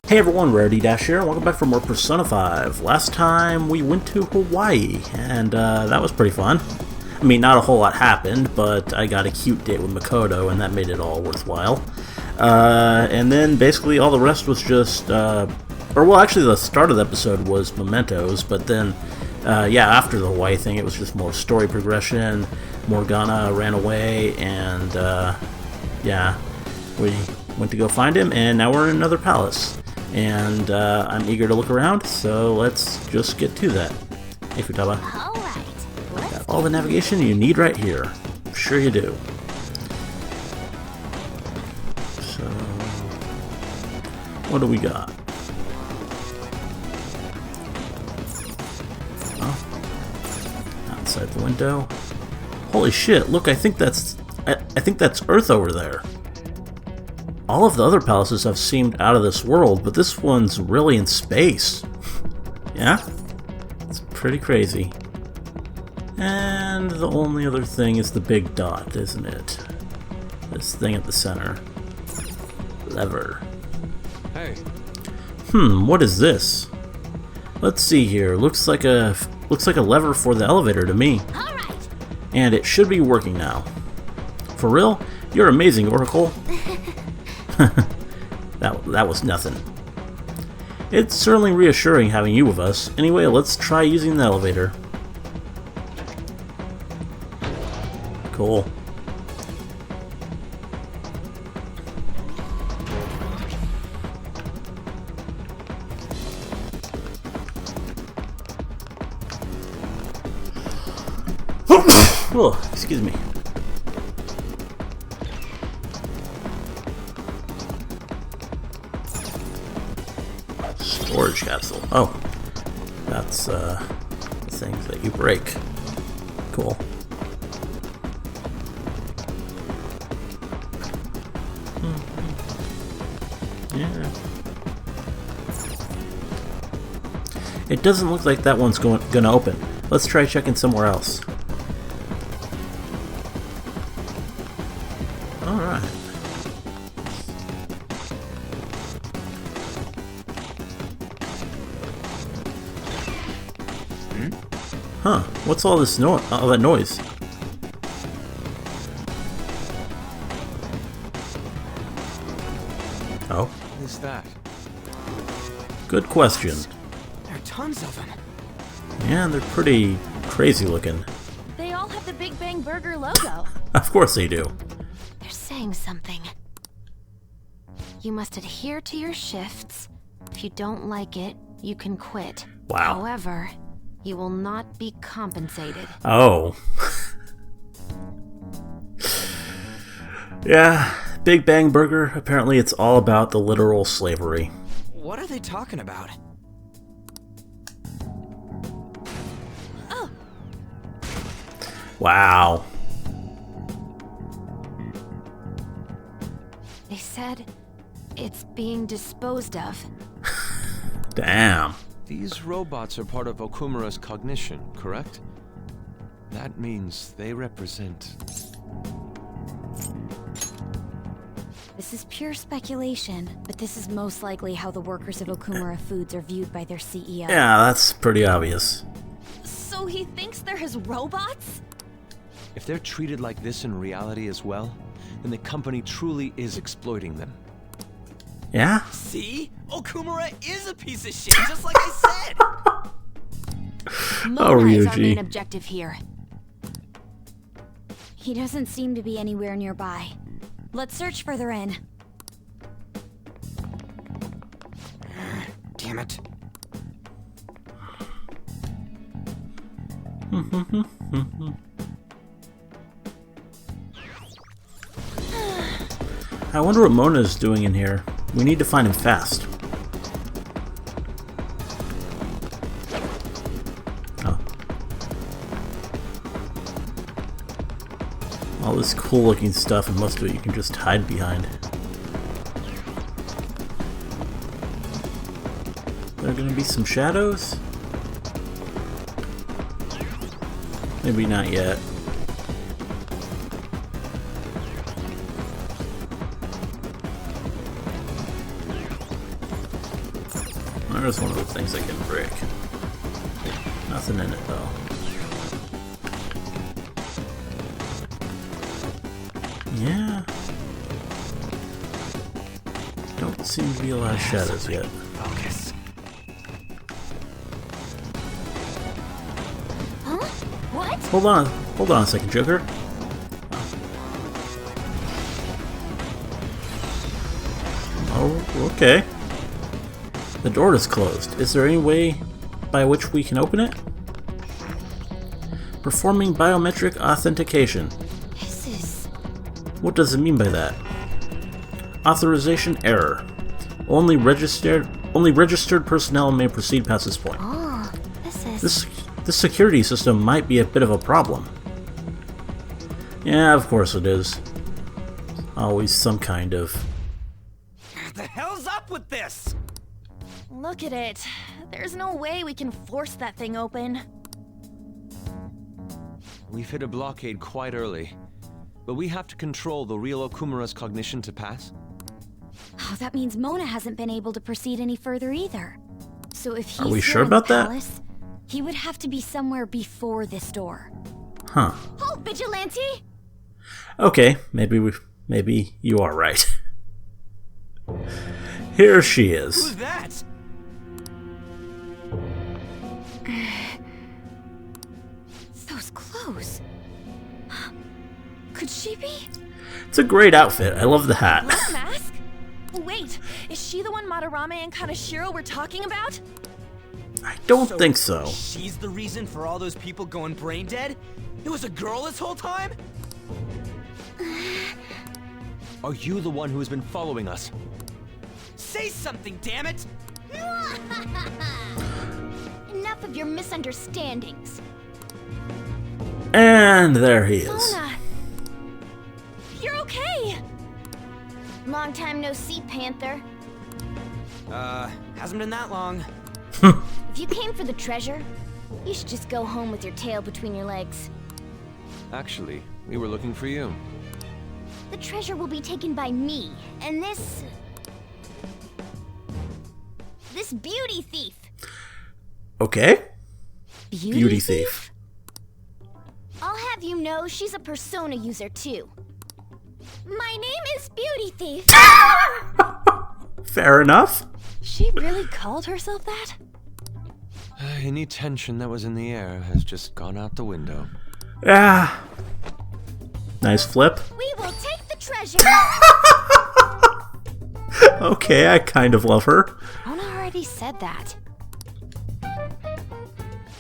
Hey everyone, Rarity Dash here, and welcome back for more Persona 5. Last time we went to Hawaii, and that was pretty fun. I mean, not a whole lot happened, but I got a cute date with Makoto, and that made it all worthwhile. And then basically all the rest was just, actually the start of the episode was mementos, but then, after the Hawaii thing, it was just more story progression. Morgana ran away, and, we went to go find him, and now we're in another palace. And I'm eager to look around, so let's just get to that. Hey Futaba. Alright, Got all the navigation you need right here. Sure you do. So, what do we got? Oh, outside the window. Holy shit! Look, I think that's Earth over there. All of the other palaces have seemed out of this world, but this one's really in space. Yeah? It's pretty crazy. And the only other thing is the big dot, isn't it? This thing at the center. Lever. Hey. What is this? Let's see here. Looks like a lever for the elevator to me. alright. And it should be working now. For real? You're amazing, Oracle. That was nothing. It's certainly reassuring having you with us. Anyway, let's try using the elevator. Cool. Oh, excuse me. Storage capsule. Oh, that's the things that you break. Cool. Yeah. It doesn't look like that one's gonna open. Let's try checking somewhere else. All right. Huh, what's all this all that noise? Oh? What is that? Good question. There are tons of them. Yeah, they're pretty crazy looking. They all have the Big Bang Burger logo. Of course they do. They're saying something. You must adhere to your shifts. If you don't like it, you can quit. Wow. However, you will not be compensated. Oh. Yeah, Big Bang Burger, apparently it's all about the literal slavery. What are they talking about? Oh, Wow. they said it's being disposed of. Damn. These robots are part of Okumura's cognition, correct? That means they represent... This is pure speculation, but this is most likely how the workers of Okumura Foods are viewed by their CEO. Yeah, that's pretty obvious. So he thinks they're his robots? If they're treated like this in reality as well, then the company truly is exploiting them. Yeah? See? Okumura is a piece of shit, just like I said! Oh, Mona is our main Ryuji. objective here. He doesn't seem to be anywhere nearby. Let's search further in. Damn it. I wonder what Mona's doing in here. We need to find him fast. Oh. All this cool looking stuff, and most of it you can just hide behind. There are gonna be some shadows? Maybe not yet. There's one of the things I can break. Nothing in it though. Yeah. Don't seem to be a lot of shadows yet. Focus. Huh? What? Hold on a second, Joker. Oh, okay. The door is closed. Is there any way by which we can open it? Performing biometric authentication. This is... What does it mean by that? Authorization error. Only registered personnel may proceed past this point. Oh, this is... This security system might be a bit of a problem. Yeah, of course it is. Always some kind of... What the hell's up with this? Look at it. There's no way we can force that thing open. We've hit a blockade quite early. But we have to control the real Okumura's cognition to pass? Oh, that means Mona hasn't been able to proceed any further either. So if he's Are we here sure in the about that? palace, he would have to be somewhere before this door. Huh. Oh, Vigilante! Okay, maybe you are right. Here she is. Who's that? Those clothes. Could she be? It's a great outfit. I love the hat. Black mask? Wait, is she the one Madarame and Kaneshiro were talking about? I don't think so. She's the reason for all those people going brain dead? It was a girl this whole time? Are you the one who has been following us? Say something, damn it! Enough of your misunderstandings. And there he is. Mona! You're okay! Long time no see, Panther. Hasn't been that long. If you came for the treasure, you should just go home with your tail between your legs. Actually, we were looking for you. The treasure will be taken by me, and this beauty thief. Okay. Beauty thief. I'll have you know she's a persona user too. My name is Beauty Thief. Fair enough. She really called herself that? Any tension that was in the air has just gone out the window. Yeah. Nice flip. We will take the treasure. Okay, I kind of love her. Mona already said that.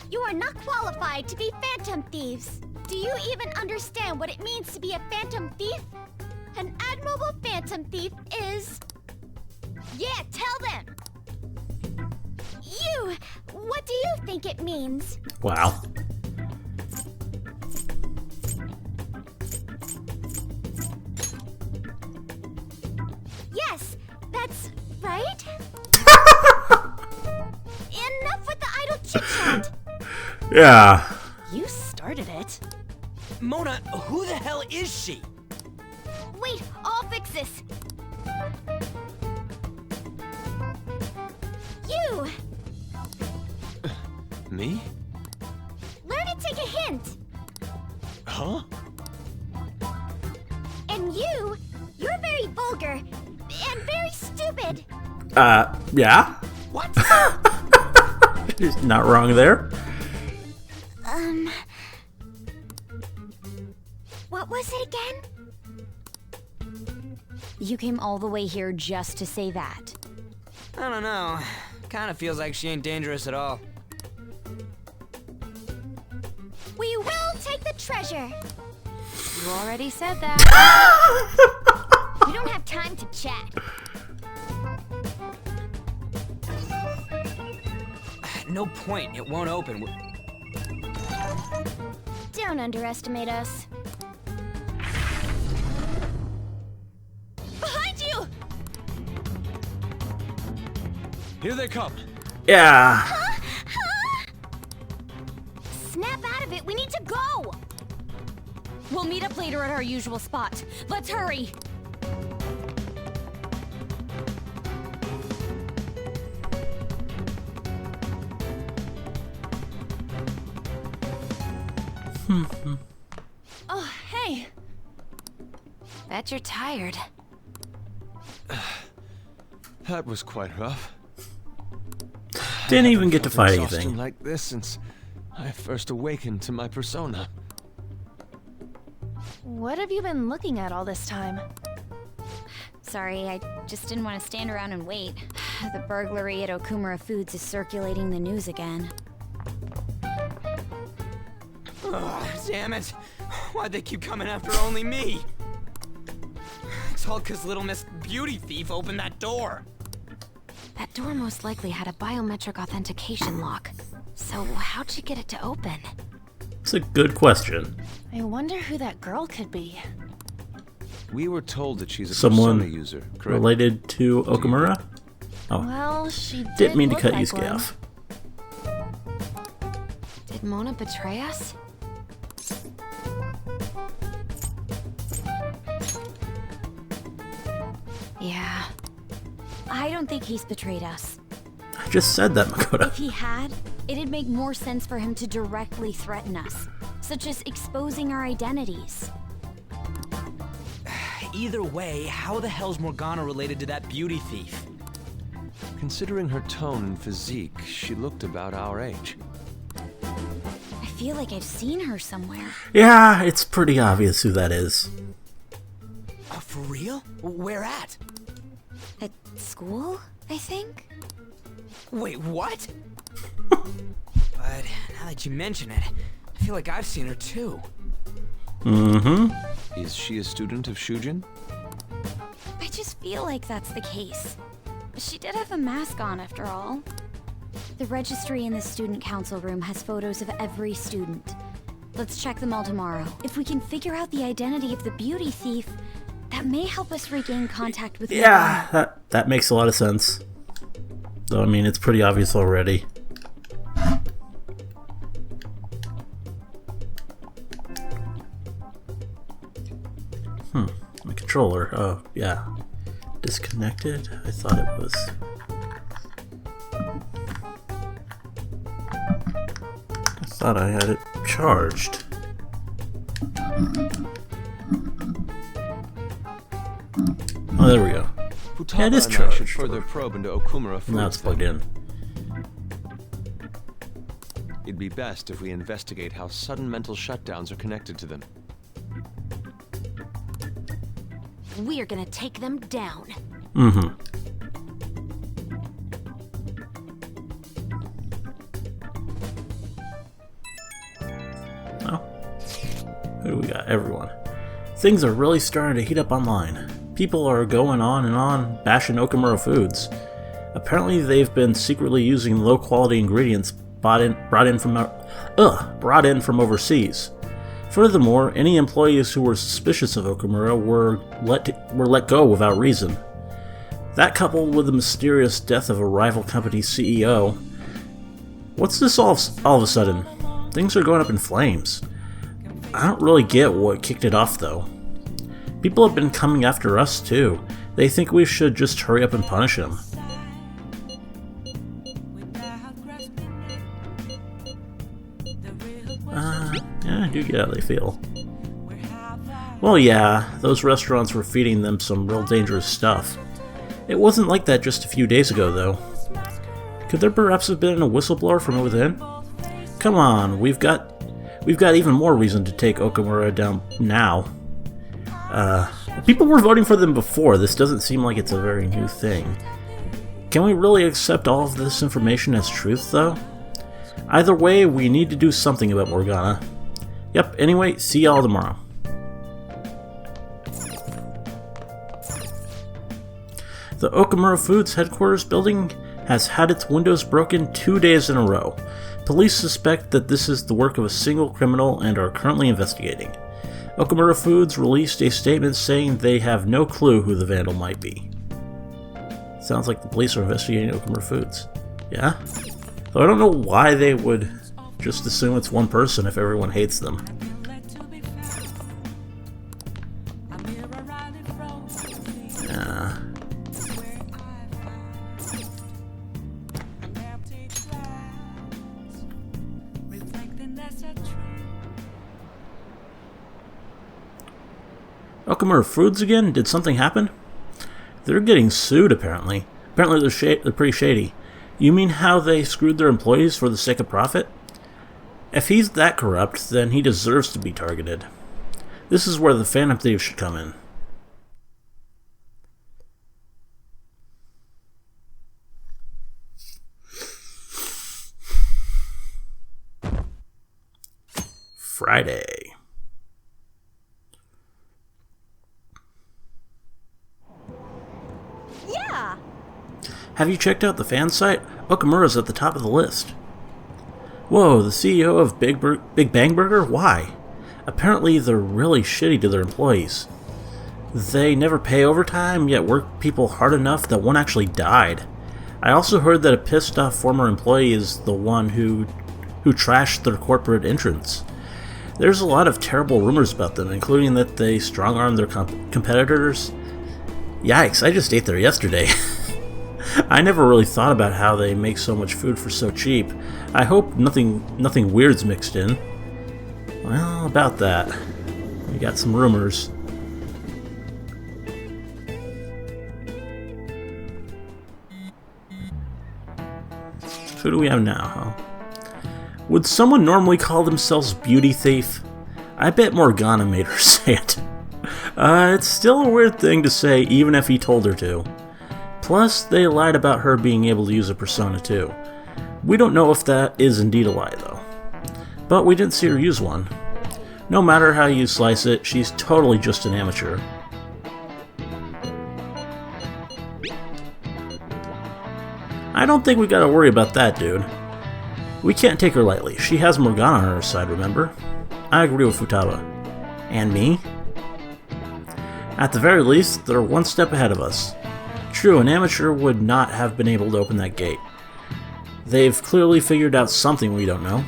You are not qualified to be phantom thieves. Do you even understand what it means to be a phantom thief? An admirable phantom thief is... Yeah, tell them! You! What do you think it means? Wow. Yes, that's right. Enough with the idle chit-chat. Yeah. You started it. Mona, who the hell is she? Wait, I'll fix this. You! Me? Learn to take a hint. Huh? And you're very vulgar and very stupid. Yeah? What? She's not wrong there. What was it again? You came all the way here just to say that. I don't know. Kinda feels like she ain't dangerous at all. We will take the treasure. You already said that. We don't have time to chat. No point, it won't open. Don't underestimate us. Behind you! Here they come. Yeah. Snap out of it, we need to go! We'll meet up later at our usual spot. Let's hurry! Oh, hey. Bet you're tired. That was quite rough. Didn't even get to fight Exhaustion anything. like this since I first awakened to my persona. What have you been looking at all this time? Sorry, I just didn't want to stand around and wait. The burglary at Okumura Foods is circulating the news again. Ugh, damn it. Why'd they keep coming after only me? It's all 'cause little Miss Beauty Thief opened that door. That door most likely had a biometric authentication lock. So how'd she get it to open? It's a good question. I wonder who that girl could be. We were told that she's a Someone persona user, correct? related to Okumura? Oh, Well, she didn't mean to look cut like you, one. Scaff. Did Mona betray us? Yeah. I don't think he's betrayed us. I just said that, Makoto. If he had, it'd make more sense for him to directly threaten us, such as exposing our identities. Either way, how the hell's Morgana related to that beauty thief? Considering her tone and physique, she looked about our age. I feel like I've seen her somewhere. Yeah, it's pretty obvious who that is. For real? Where at? At school, I think? Wait, what? But now that you mention it, I feel like I've seen her too. Mm-hmm. Is she a student of Shujin? I just feel like that's the case. She did have a mask on, after all. The registry in the student council room has photos of every student. Let's check them all tomorrow. If we can figure out the identity of the beauty thief, that may help us regain contact with Yeah, that makes a lot of sense. Though, I mean, it's pretty obvious already. My controller. Oh, yeah. Disconnected? I thought it was... I thought I had it charged. Oh, there we go. Futaba Yeah, it is and I should charged. further probe into Okumura Foods. Now it's plugged in. It'd be best if we investigate how sudden mental shutdowns are connected to them. We're gonna take them down. Mm-hmm. Oh. Who do we got? Everyone. Things are really starting to heat up online. People are going on and on bashing Okumura Foods. Apparently they've been secretly using low-quality ingredients brought in from overseas. Furthermore, any employees who were suspicious of Okumura were let go without reason. That coupled with the mysterious death of a rival company's CEO. What's this all of a sudden? Things are going up in flames. I don't really get what kicked it off though. People have been coming after us too. They think we should just hurry up and punish him. Yeah, I do get how they feel. Well, yeah, those restaurants were feeding them some real dangerous stuff. It wasn't like that just a few days ago, though. Could there perhaps have been a whistleblower from within? Come on, we've got even more reason to take Okumura down now. People were voting for them before. This doesn't seem like it's a very new thing. Can we really accept all of this information as truth, though? Either way, we need to do something about Morgana. Yep, anyway, see y'all tomorrow. The Okumura Foods headquarters building has had its windows broken 2 days in a row. Police suspect that this is the work of a single criminal and are currently investigating. Okumura Foods released a statement saying they have no clue who the vandal might be. Sounds like the police are investigating Okumura Foods. Yeah? Though I don't know why they would just assume it's one person if everyone hates them. Yeah. Okumura Foods again? Did something happen? They're getting sued, apparently. Apparently they're pretty shady. You mean how they screwed their employees for the sake of profit? If he's that corrupt, then he deserves to be targeted. This is where the Phantom Thieves should come in. Friday. Yeah! Have you checked out the fan site? Okumura's at the top of the list. Whoa, the CEO of Big Bang Burger? Why? Apparently they're really shitty to their employees. They never pay overtime, yet work people hard enough that one actually died. I also heard that a pissed off former employee is the one who trashed their corporate entrance. There's a lot of terrible rumors about them, including that they strong-arm their competitors. Yikes, I just ate there yesterday. I never really thought about how they make so much food for so cheap. I hope nothing weird's mixed in. Well, about that. We got some rumors. Who do we have now, huh? Would someone normally call themselves Beauty Thief? I bet Morgana made her say it. It's still a weird thing to say, even if he told her to. Plus, they lied about her being able to use a persona too. We don't know if that is indeed a lie, though. But we didn't see her use one. No matter how you slice it, she's totally just an amateur. I don't think we gotta worry about that, dude. We can't take her lightly. She has Morgana on her side, remember? I agree with Futaba. And me? At the very least, they're one step ahead of us. True, an amateur would not have been able to open that gate. They've clearly figured out something we don't know.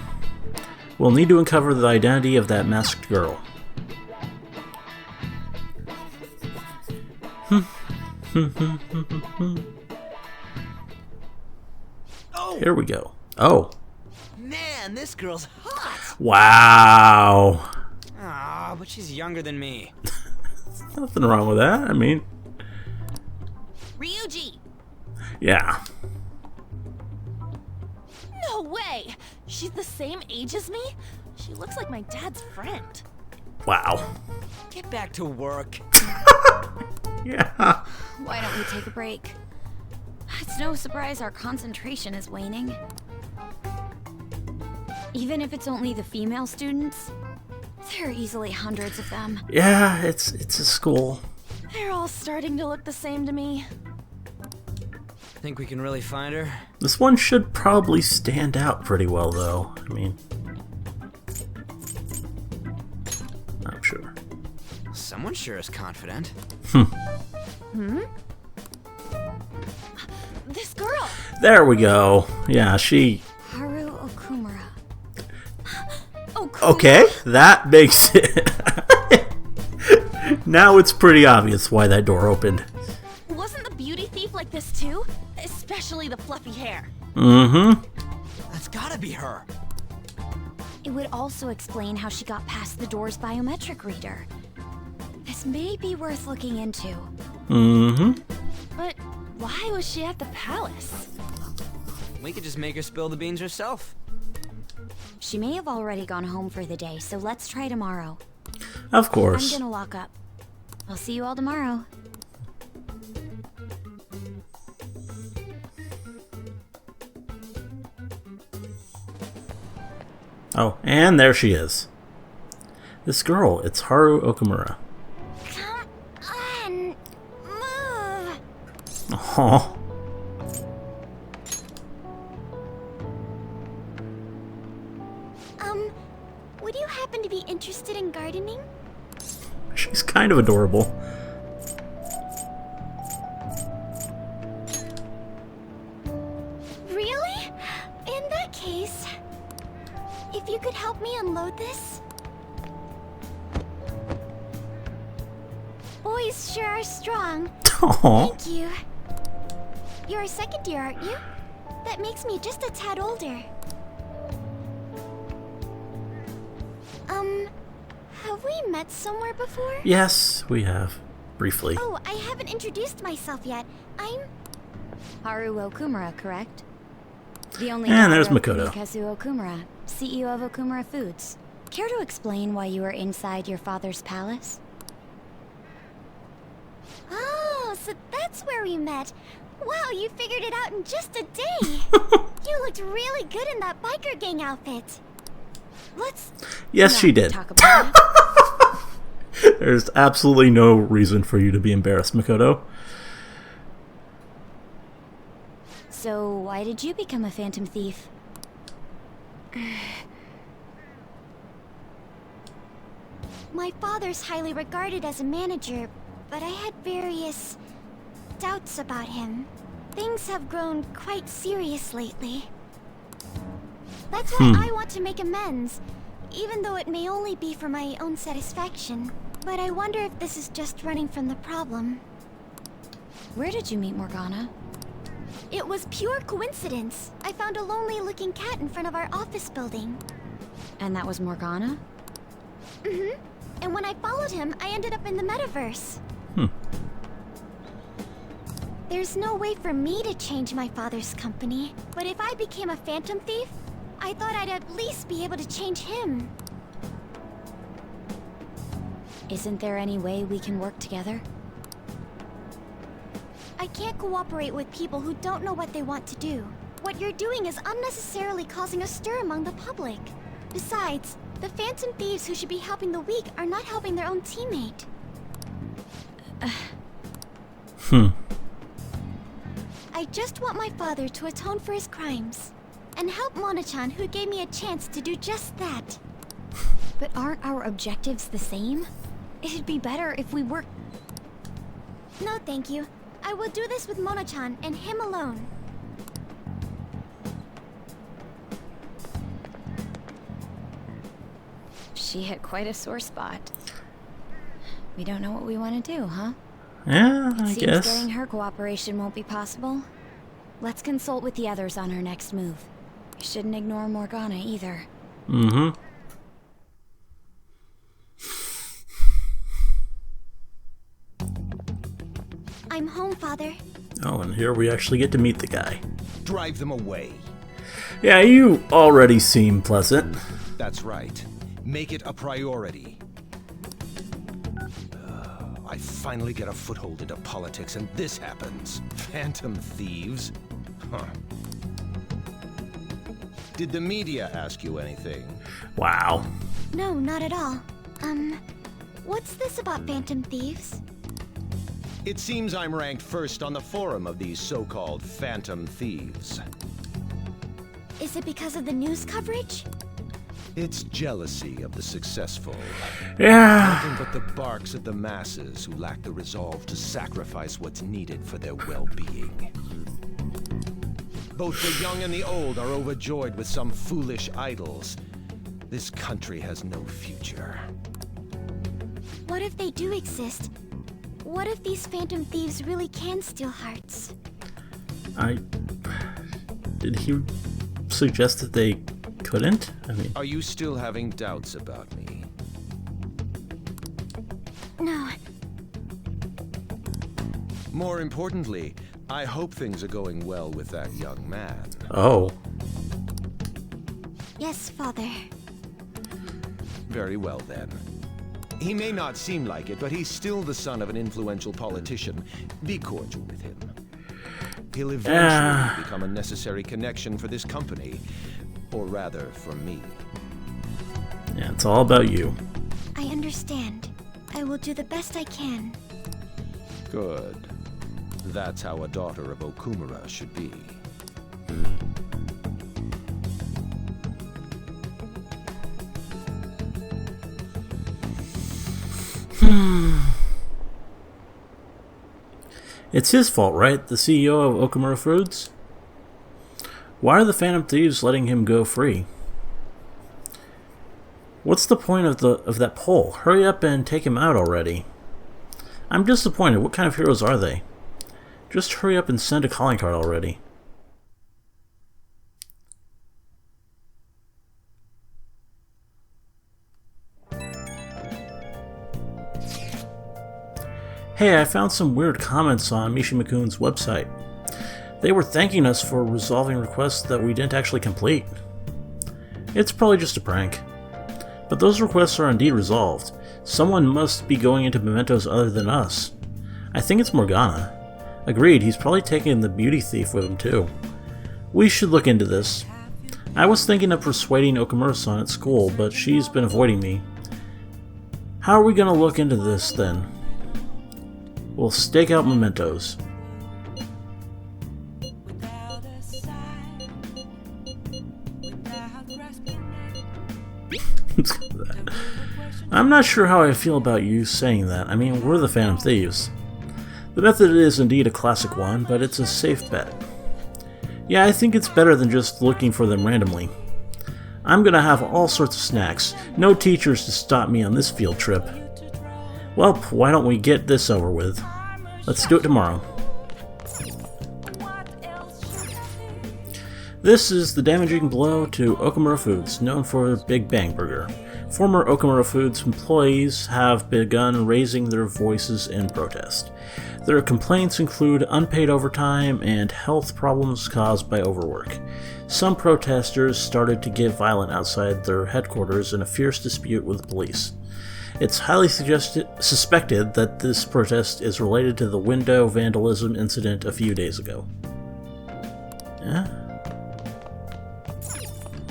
We'll need to uncover the identity of that masked girl. Here we go. Oh. Man, this girl's hot! Wow. Ah, but she's younger than me. Nothing wrong with that, I mean. Ryuji! Yeah. No way! She's the same age as me? She looks like my dad's friend. Wow. Get back to work. Yeah. Why don't we take a break? It's no surprise our concentration is waning. Even if it's only the female students, there are easily hundreds of them. Yeah, it's a school. They're all starting to look the same to me. Think we can really find her? This one should probably stand out pretty well, though. I mean, I'm sure. Someone sure is confident. This girl! There we go. Yeah, she... Haru Okumura. Okay, that makes it... Now it's pretty obvious why that door opened. Wasn't the beauty thief like this too? Especially the fluffy hair. Mm-hmm. That's gotta be her. It would also explain how she got past the door's biometric reader. This may be worth looking into. Mm-hmm. But why was she at the palace? We could just make her spill the beans herself. She may have already gone home for the day, so let's try tomorrow. Of course. I'm gonna lock up. I'll see you all tomorrow. Oh, and there she is. This girl, it's Haru Okumura. Come on, move. Oh. Would you happen to be interested in gardening? She's kind of adorable. Really? In that case, if you could help me unload this. Boys sure are strong. Aww. Thank you. You're a second year, aren't you? That makes me just a tad older. Have we met somewhere before? Yes, we have. Briefly. Oh, I haven't introduced myself yet. I'm... Haru Okumura, correct? The only And there's daughter Makoto. of Kazu Okumura, CEO of Okumura Foods. Care to explain why you were inside your father's palace? Oh, so that's where we met. Wow, you figured it out in just a day. You looked really good in that biker gang outfit. Let's Yes, not she did. talk about it. There's absolutely no reason for you to be embarrassed, Makoto. So, why did you become a phantom thief? My father's highly regarded as a manager, but I had various doubts about him. Things have grown quite serious lately. That's why I want to make amends, even though it may only be for my own satisfaction. But I wonder if this is just running from the problem. Where did you meet Morgana? It was pure coincidence. I found a lonely-looking cat in front of our office building. And that was Morgana? Mm-hmm. And when I followed him, I ended up in the metaverse. There's no way for me to change my father's company, but if I became a phantom thief, I thought I'd at least be able to change him. Isn't there any way we can work together? I can't cooperate with people who don't know what they want to do. What you're doing is unnecessarily causing a stir among the public. Besides, the phantom thieves who should be helping the weak are not helping their own teammate. I just want my father to atone for his crimes, and help Mona-chan, who gave me a chance to do just that. But aren't our objectives the same? It'd be better if we worked... No, thank you. I will do this with Mona-chan and him alone. She hit quite a sore spot. We don't know what we want to do, huh? Yeah, I Seems guess. getting her cooperation won't be possible. Let's consult with the others on her next move. We shouldn't ignore Morgana either. Mm-hmm. I'm home, Father. Oh, and here we actually get to meet the guy. Drive them away. Yeah, you already seem pleasant. That's right. Make it a priority. I finally get a foothold into politics and this happens. Phantom thieves? Huh. Did the media ask you anything? Wow. No, not at all. What's this about phantom thieves? It seems I'm ranked first on the forum of these so-called phantom thieves. Is it because of the news coverage? It's jealousy of the successful. Yeah. Nothing but the barks of the masses who lack the resolve to sacrifice what's needed for their well-being. Both the young and the old are overjoyed with some foolish idols. This country has no future. What if they do exist? What if these phantom thieves really can steal hearts? Did he suggest that they couldn't? I mean... Are you still having doubts about me? No. More importantly, I hope things are going well with that young man. Oh. Yes, Father. Very well then. He may not seem like it, but he's still the son of an influential politician. Be cordial with him. He'll eventually become a necessary connection for this company. Or rather, for me. Yeah, it's all about you. I understand. I will do the best I can. Good. That's how a daughter of Okumura should be. It's his fault, right? The CEO of Okumura Foods? Why are the Phantom Thieves letting him go free? What's the point of that poll? Hurry up and take him out already. I'm disappointed. What kind of heroes are they? Just hurry up and send a calling card already. Hey, I found some weird comments on Mishima-kun's website. They were thanking us for resolving requests that we didn't actually complete. It's probably just a prank. But those requests are indeed resolved. Someone must be going into mementos other than us. I think it's Morgana. Agreed, he's probably taking the beauty thief with him too. We should look into this. I was thinking of persuading Okumura-san at school, but she's been avoiding me. How are we gonna look into this then? We'll stake out mementos. I'm not sure how I feel about you saying that. I mean, we're the Phantom Thieves. The method is indeed a classic one, but it's a safe bet. Yeah, I think it's better than just looking for them randomly. I'm gonna have all sorts of snacks. No teachers to stop me on this field trip. Well, why don't we get this over with? Let's do it tomorrow. This is the damaging blow to Okumura Foods, known for Big Bang Burger. Former Okumura Foods employees have begun raising their voices in protest. Their complaints include unpaid overtime and health problems caused by overwork. Some protesters started to get violent outside their headquarters in a fierce dispute with the police. It's highly suspected that this protest is related to the window vandalism incident a few days ago. Yeah?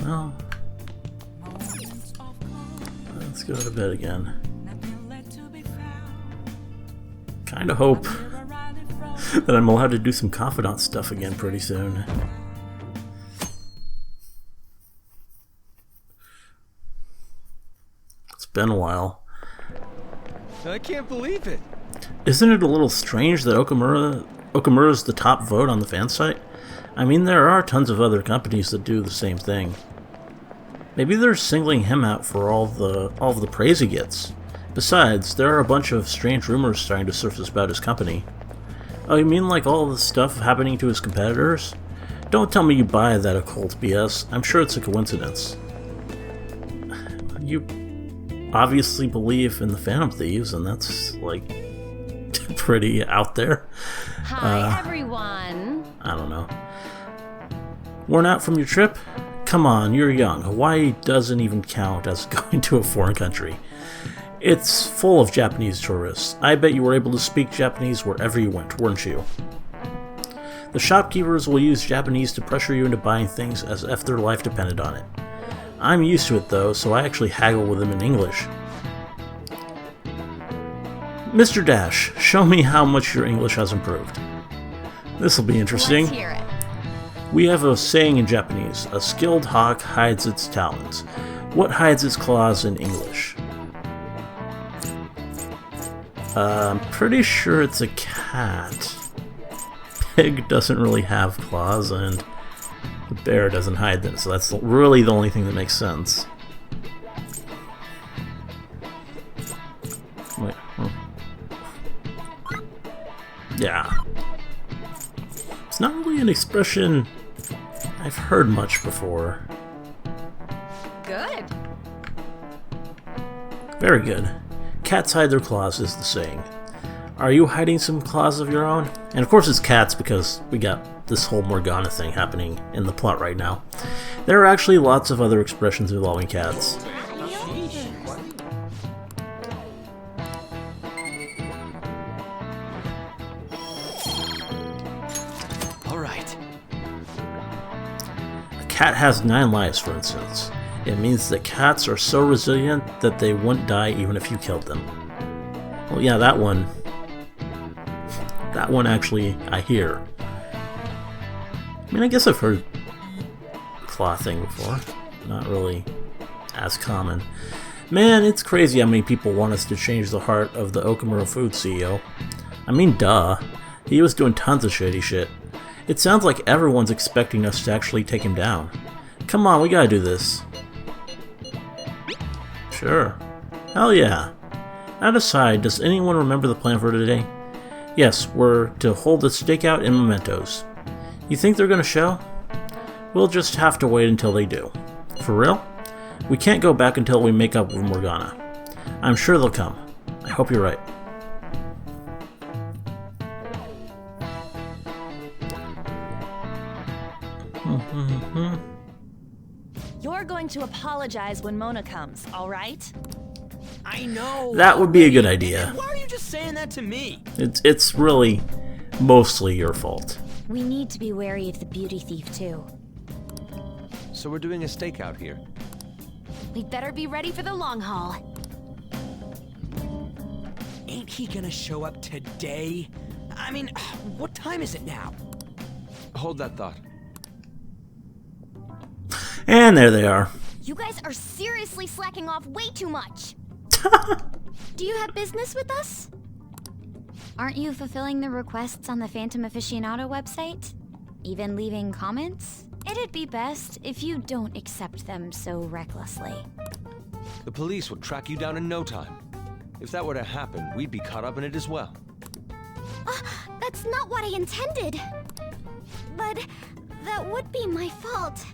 Well, let's go to bed again. Kinda hope that I'm allowed to do some confidant stuff again pretty soon. It's been a while. I can't believe it. Isn't it a little strange that Okumura's the top vote on the fan site? I mean, there are tons of other companies that do the same thing. Maybe they're singling him out for all of the praise he gets. Besides, there are a bunch of strange rumors starting to surface about his company. Oh, you mean like all the stuff happening to his competitors? Don't tell me you buy that occult BS. I'm sure it's a coincidence. You obviously believe in the Phantom Thieves, and that's, like, pretty out there. Hi, everyone. I don't know. Worn out from your trip? Come on, you're young. Hawaii doesn't even count as going to a foreign country. It's full of Japanese tourists. I bet you were able to speak Japanese wherever you went, weren't you? The shopkeepers will use Japanese to pressure you into buying things as if their life depended on it. I'm used to it though, so I actually haggle with them in English. Mr. Dash, show me how much your English has improved. This'll be interesting. Let's hear it. We have a saying in Japanese, a skilled hawk hides its talons. What hides its claws in English? I'm pretty sure it's a cat. Pig doesn't really have claws, and the bear doesn't hide them, so that's really the only thing that makes sense. Wait. Yeah. It's not really an expression I've heard much before. Good. Very good. Cats hide their claws is the saying. Are you hiding some claws of your own? And of course it's cats because we got this whole Morgana thing happening in the plot right now. There are actually lots of other expressions involving cats. Alright. A cat has 9 lives, for instance. It means that cats are so resilient that they wouldn't die even if you killed them. Well, yeah, that one actually, I hear. I mean, I guess I've heard the claw thing before. Not really as common. Man, it's crazy how many people want us to change the heart of the Okumura Food CEO. I mean, duh. He was doing tons of shady shit. It sounds like everyone's expecting us to actually take him down. Come on, we gotta do this. Sure. Hell yeah. That aside, does anyone remember the plan for today? Yes, we're to hold a stakeout in mementos. You think they're gonna show? We'll just have to wait until they do. For real? We can't go back until we make up with Morgana. I'm sure they'll come. I hope you're right. going to apologize when Mona comes, all right? I know. That would be a good idea. Why are you just saying that to me? It's really mostly your fault. We need to be wary of the beauty thief, too. So we're doing a stakeout here. We'd better be ready for the long haul. Ain't he gonna show up today? I mean, what time is it now? Hold that thought. And there they are. You guys are seriously slacking off way too much. Do you have business with us? Aren't you fulfilling the requests on the Phantom Aficionado website? Even leaving comments? It'd be best if you don't accept them so recklessly. The police would track you down in no time. If that were to happen, we'd be caught up in it as well. That's not what I intended. But that would be my fault.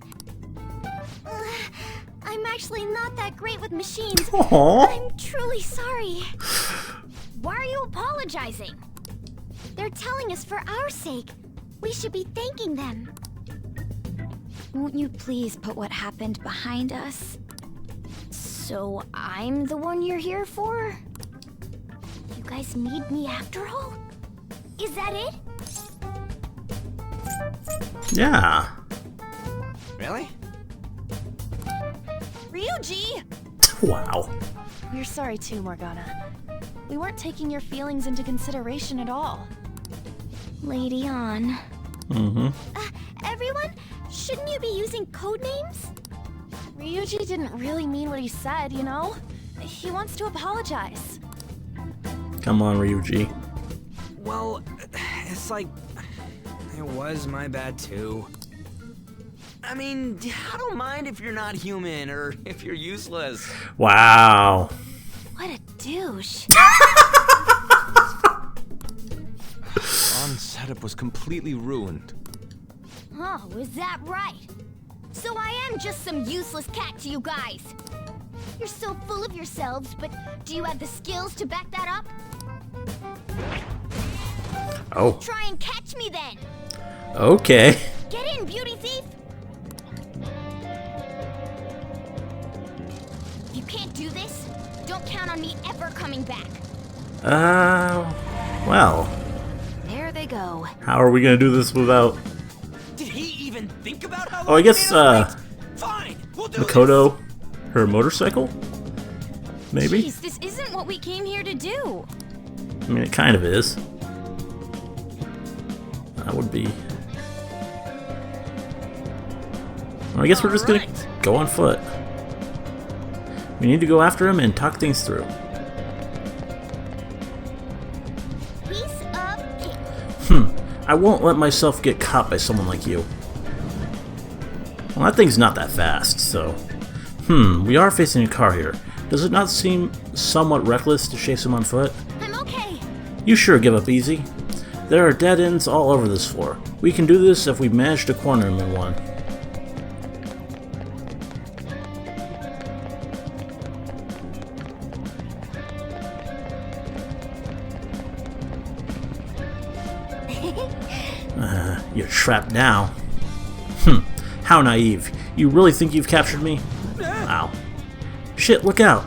I'm actually not that great with machines. Aww. I'm truly sorry. Why are you apologizing? They're telling us for our sake. We should be thanking them. Won't you please put what happened behind us? So I'm the one you're here for? You guys need me after all? Is that it? Yeah. Really? Ryuji! Wow. We're sorry too, Morgana. We weren't taking your feelings into consideration at all. Lady on. Mm-hmm. Everyone, shouldn't you be using code names? Ryuji didn't really mean what he said, you know? He wants to apologize. Come on, Ryuji. Well, it's like... It was my bad too. I mean, I don't mind if you're not human or if you're useless. Wow. What a douche. Ron's setup was completely ruined. Oh, is that right? So I am just some useless cat to you guys. You're so full of yourselves, but do you have the skills to back that up? Oh. Try and catch me then. Okay. Get in, beauty thief. If you can't do this, don't count on me ever coming back. Well. There they go. How are we gonna do this without... Did he even think about how Oh, I guess, Fine, we'll do Makoto, her motorcycle? Maybe? Jeez, this isn't what we came here to do. I mean, it kind of is. That would be... Well, I guess we're just gonna go on foot. We need to go after him and talk things through. Piece of cake. I won't let myself get caught by someone like you. Well, that thing's not that fast, so... we are facing a car here. Does it not seem somewhat reckless to chase him on foot? I'm okay. You sure give up easy. There are dead ends all over this floor. We can do this if we manage to corner him in one. You're trapped now. How naive. You really think you've captured me? Ow. Shit, look out.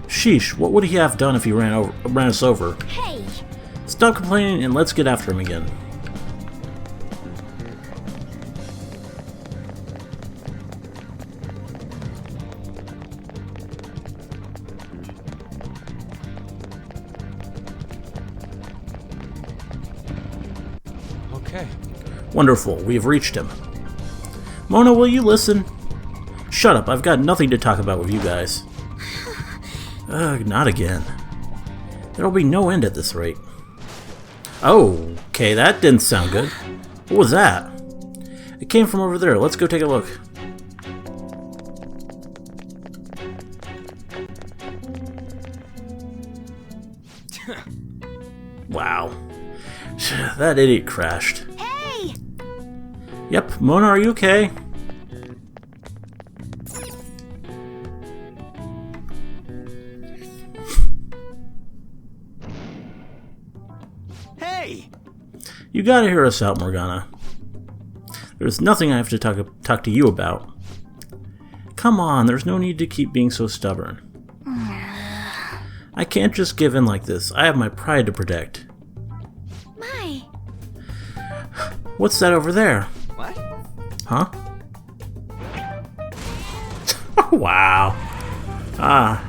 Sheesh, what would he have done if he ran us over? Hey. Stop complaining and let's get after him again. Okay. Wonderful, we have reached him. Mona, will you listen? Shut up, I've got nothing to talk about with you guys. Ugh, not again. There'll be no end at this rate. Oh, okay, that didn't sound good. What was that? It came from over there, let's go take a look. Wow. That idiot crashed. Hey! Yep, Mona, are you okay? Hey! You gotta hear us out, Morgana. There's nothing I have to talk to you about. Come on, there's no need to keep being so stubborn. I can't just give in like this. I have my pride to protect. My. What's that over there? What? Huh? Wow. Ah.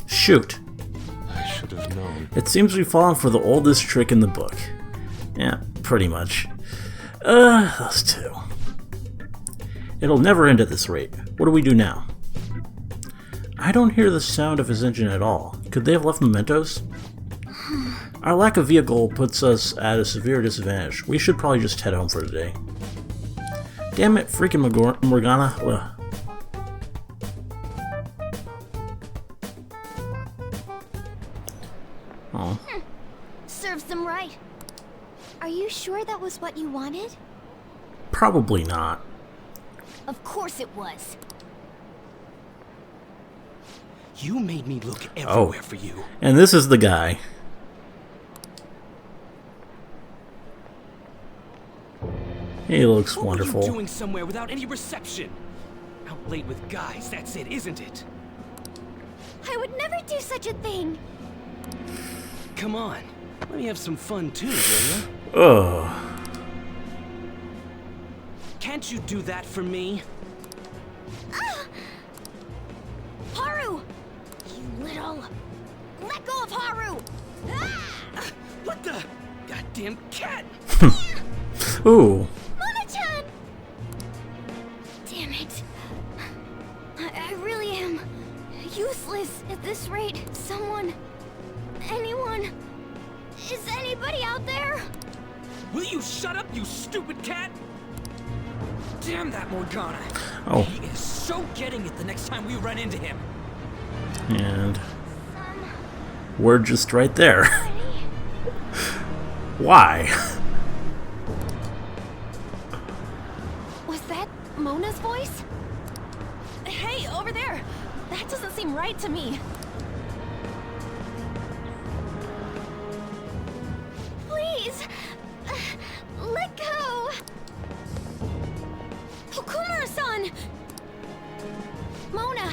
Shoot. I should have known. It seems we've fallen for the oldest trick in the book. Yeah, pretty much. Those two. It'll never end at this rate. What do we do now? I don't hear the sound of his engine at all. Could they have left mementos? Our lack of vehicle puts us at a severe disadvantage. We should probably just head home for today. Damn it, freaking Morgana. Ugh. Oh. Serves them right. Are you sure that was what you wanted? Probably not. Of course it was. You made me look everywhere for you. And this is the guy. He looks wonderful. What are you doing somewhere without any reception? Out late with guys, that's it, isn't it? I would never do such a thing. Come on, let me have some fun too, will ya? Ugh. Can't you do that for me? Haru! You little... Let go of Haru! Ah! What the? Goddamn cat! Ooh. Mona-chan! Damn it. I really am useless at this rate. Someone... anyone... Is anybody out there? Will you shut up, you stupid cat? Damn that Morgana! Oh. He is so getting it the next time we run into him. And we're just right there. Why? Was that Mona's voice? Hey, over there! That doesn't seem right to me. Please! Let go! Okumura-san! Mona!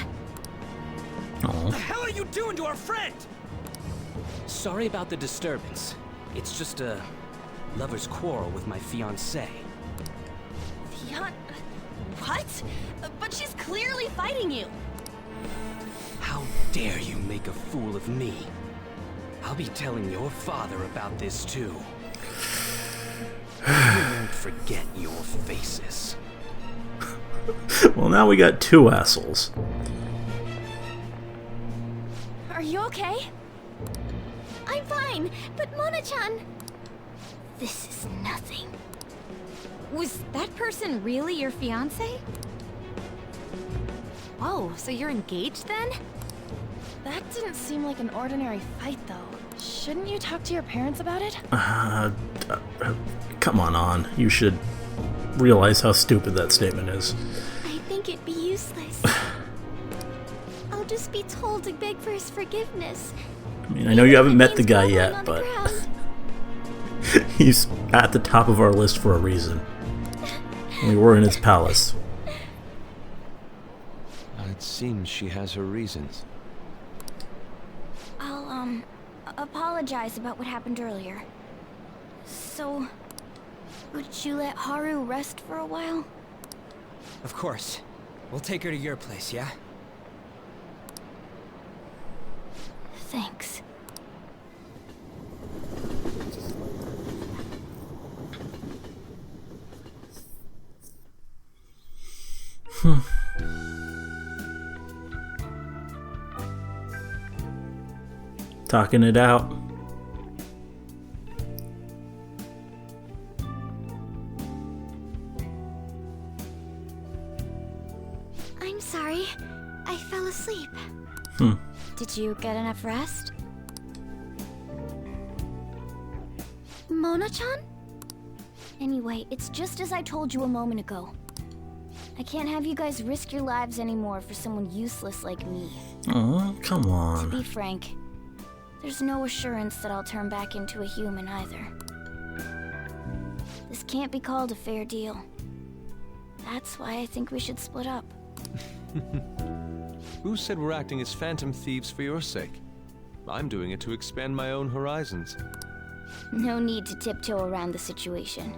What the hell are you doing to our friend? Sorry about the disturbance. It's just a lover's quarrel with my fiancée. What? But she's clearly fighting you. How dare you make a fool of me? I'll be telling your father about this too. I won't forget your faces. Well, now we got two assholes. Are you okay? I'm fine, but Mona-chan... This is nothing. Was that person really your fiancé? Oh, so you're engaged then? That didn't seem like an ordinary fight, though. Shouldn't you talk to your parents about it? Come on. You should realize how stupid that statement is. I think it'd be useless. I'll just be told to beg for his forgiveness. I mean, I know you haven't met the guy Means yet, rolling on the but ground. he's at the top of our list for a reason. We were in his palace. It seems she has her reasons. I'll, apologize about what happened earlier. So, would you let Haru rest for a while? Of course. We'll take her to your place, yeah? Thanks. Talking it out. I'm sorry. I fell asleep. Did you get enough rest? Mona-chan? Anyway, it's just as I told you a moment ago. I can't have you guys risk your lives anymore for someone useless like me. Oh, come To on. be frank, there's no assurance that I'll turn back into a human either. This can't be called a fair deal. That's why I think we should split up. Who said we're acting as phantom thieves for your sake? I'm doing it to expand my own horizons. No need to tiptoe around the situation.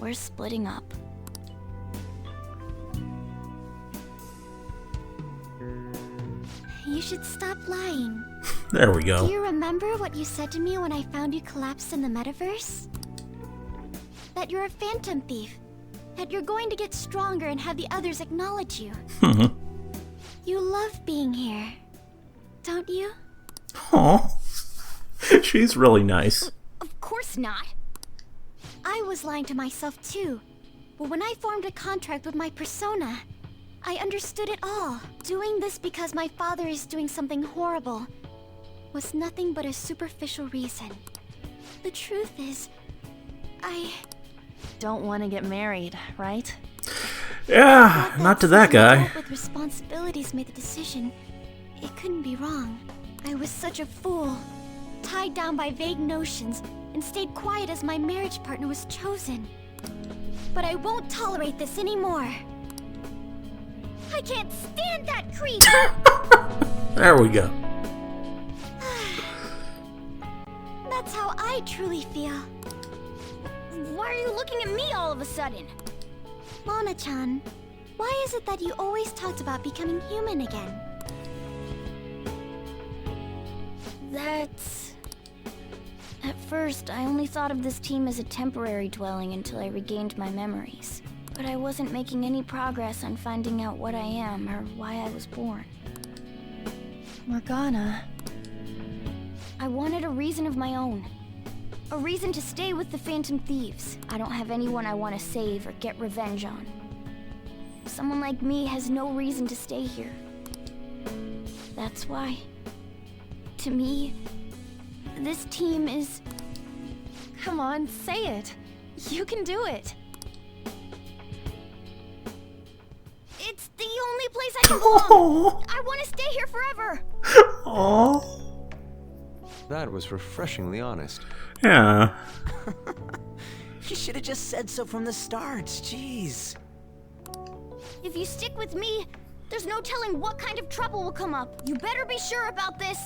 We're splitting up. You should stop lying. There we go. Do you remember what you said to me when I found you collapsed in the metaverse? That you're a phantom thief. That you're going to get stronger and have the others acknowledge you. You love being here, don't you? Aw. She's really nice. Of course not. I was lying to myself too. But when I formed a contract with my persona, I understood it all. Doing this because my father is doing something horrible was nothing but a superficial reason. The truth is, I Don't want to get married, right? Yeah, not to that guy. With responsibilities made the decision. It couldn't be wrong. I was such a fool, tied down by vague notions, and stayed quiet as my marriage partner was chosen. But I won't tolerate this anymore. I can't stand that creep! There we go. That's how I truly feel. Why are you looking at me all of a sudden? Mona-chan, why is it that you always talked about becoming human again? That's... At first, I only thought of this team as a temporary dwelling until I regained my memories. But I wasn't making any progress on finding out what I am or why I was born. Morgana. I wanted a reason of my own. A reason to stay with the Phantom Thieves. I don't have anyone I want to save or get revenge on. Someone like me has no reason to stay here. That's why, to me, this team is... Come on, say it. You can do it. It's the only place I can belong. I want to stay here forever. Aww. That was refreshingly honest. Yeah. You should have just said so from the start. Jeez. If you stick with me, there's no telling what kind of trouble will come up. You better be sure about this.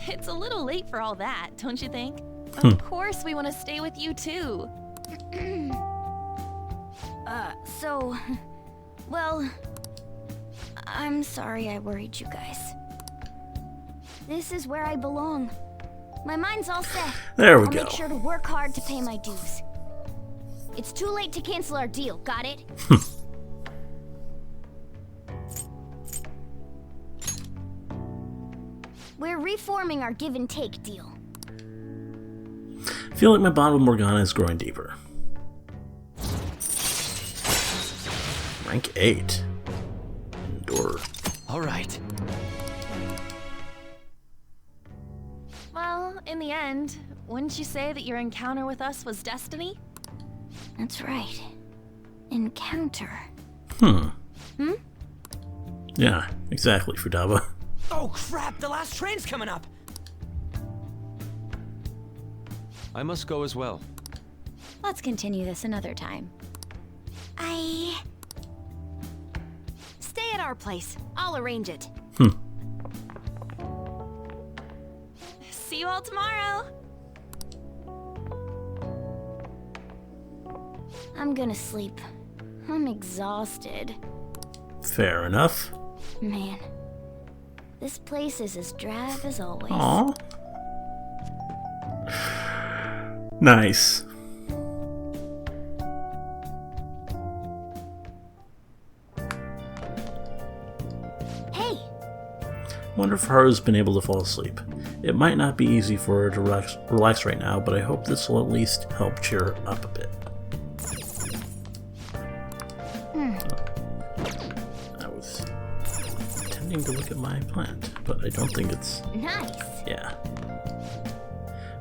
It's a little late for all that, don't you think? Of course we want to stay with you too. Well, I'm sorry I worried you guys. This is where I belong. My mind's all set. There we I'll go. make sure to work hard to pay my dues. It's too late to cancel our deal, got it? We're reforming our give and take deal. I feel like my bond with Morgana is growing deeper. Rank 8. Endure. All right. Well, in the end, wouldn't you say that your encounter with us was destiny? That's right. Encounter. Yeah, exactly, Futaba. Oh crap, the last train's coming up. I must go as well. Let's continue this another time. Stay at our place. I'll arrange it. See you all tomorrow. I'm gonna sleep. I'm exhausted. Fair enough. Man, this place is as drab as always. Aww. Nice. Hey, Wonder if Haru's been able to fall asleep. It might not be easy for her to relax right now, but I hope this will at least help cheer her up a bit. I was intending to look at my plant, but I don't think it's... Nice. Yeah.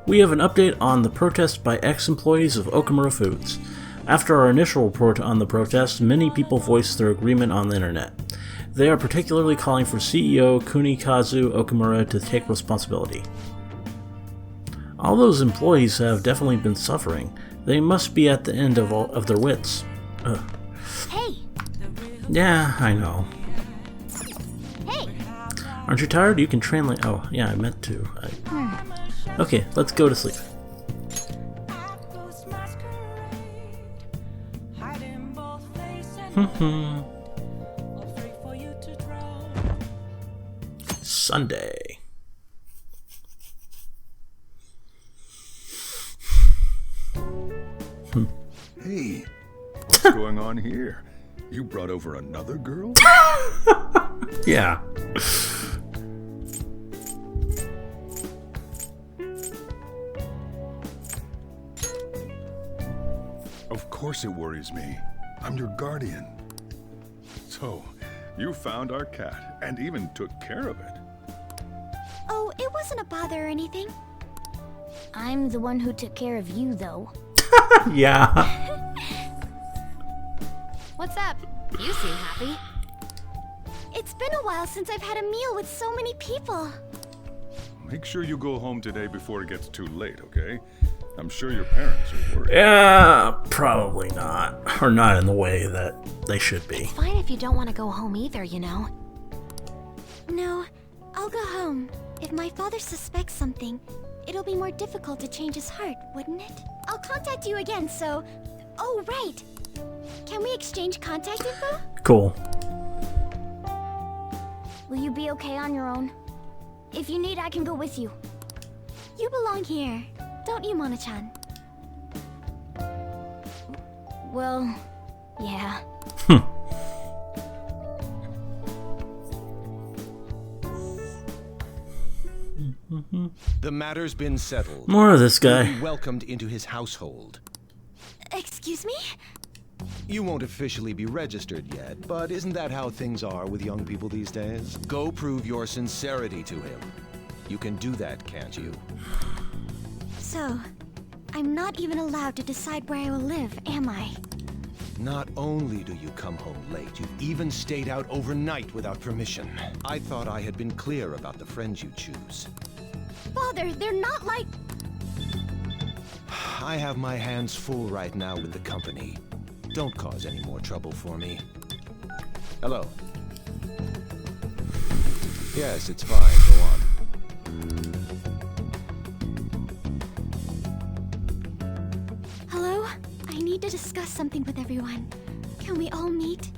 We have an update on the protest by ex-employees of Okumura Foods. After our initial report on the protest, many people voiced their agreement on the internet. They are particularly calling for CEO Kunikazu Okumura to take responsibility. All those employees have definitely been suffering. They must be at the end of their wits. Hey! Yeah, I know. Hey! Aren't you tired? You can translate. Oh, yeah, I meant to. Okay, let's go to sleep. Sunday. Hey, what's going on here? You brought over another girl? Yeah. Of course it worries me. I'm your guardian. So, you found our cat and even took care of it. Oh, it wasn't a bother or anything. I'm the one who took care of you, though. Yeah. What's up? You seem happy. It's been a while since I've had a meal with so many people. Make sure you go home today before it gets too late, okay? I'm sure your parents are worried. Yeah, probably not. Or not in the way that they should be. It's fine if you don't want to go home either, you know. No, I'll go home. If my father suspects something, it'll be more difficult to change his heart, wouldn't it? I'll contact you again, so... Oh, right. Can we exchange contact info? Cool. Will you be okay on your own? If you need, I can go with you. You belong here, don't you, Mona-chan? Well, yeah. The matter's been settled. More of this guy. You'll be welcomed into his household. Excuse me? You won't officially be registered yet, but isn't that how things are with young people these days? Go prove your sincerity to him. You can do that, can't you? So, I'm not even allowed to decide where I will live, am I? Not only do you come home late, you've even stayed out overnight without permission. I thought I had been clear about the friends you choose. Father, they're not like... I have my hands full right now with the company. Don't cause any more trouble for me. Hello. Yes, it's fine. Go on. Hello? I need to discuss something with everyone. Can we all meet?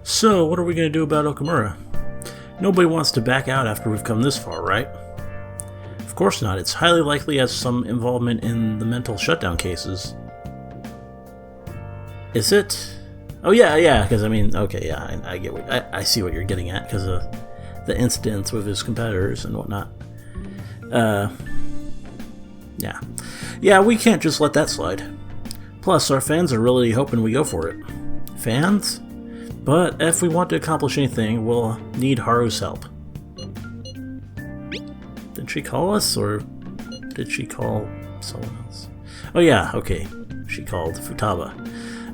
So, what are we going to do about Okumura? Nobody wants to back out after we've come this far, right? Of course not. It's highly likely he has some involvement in the mental shutdown cases. Is it? Oh yeah, because I mean, okay, yeah, I get what I see what you're getting at because of the incidents with his competitors and whatnot. Yeah, we can't just let that slide. Plus, our fans are really hoping we go for it. Fans? But if we want to accomplish anything, we'll need Haru's help. Did she call us, or did she call someone else? Oh yeah, okay. She called Futaba.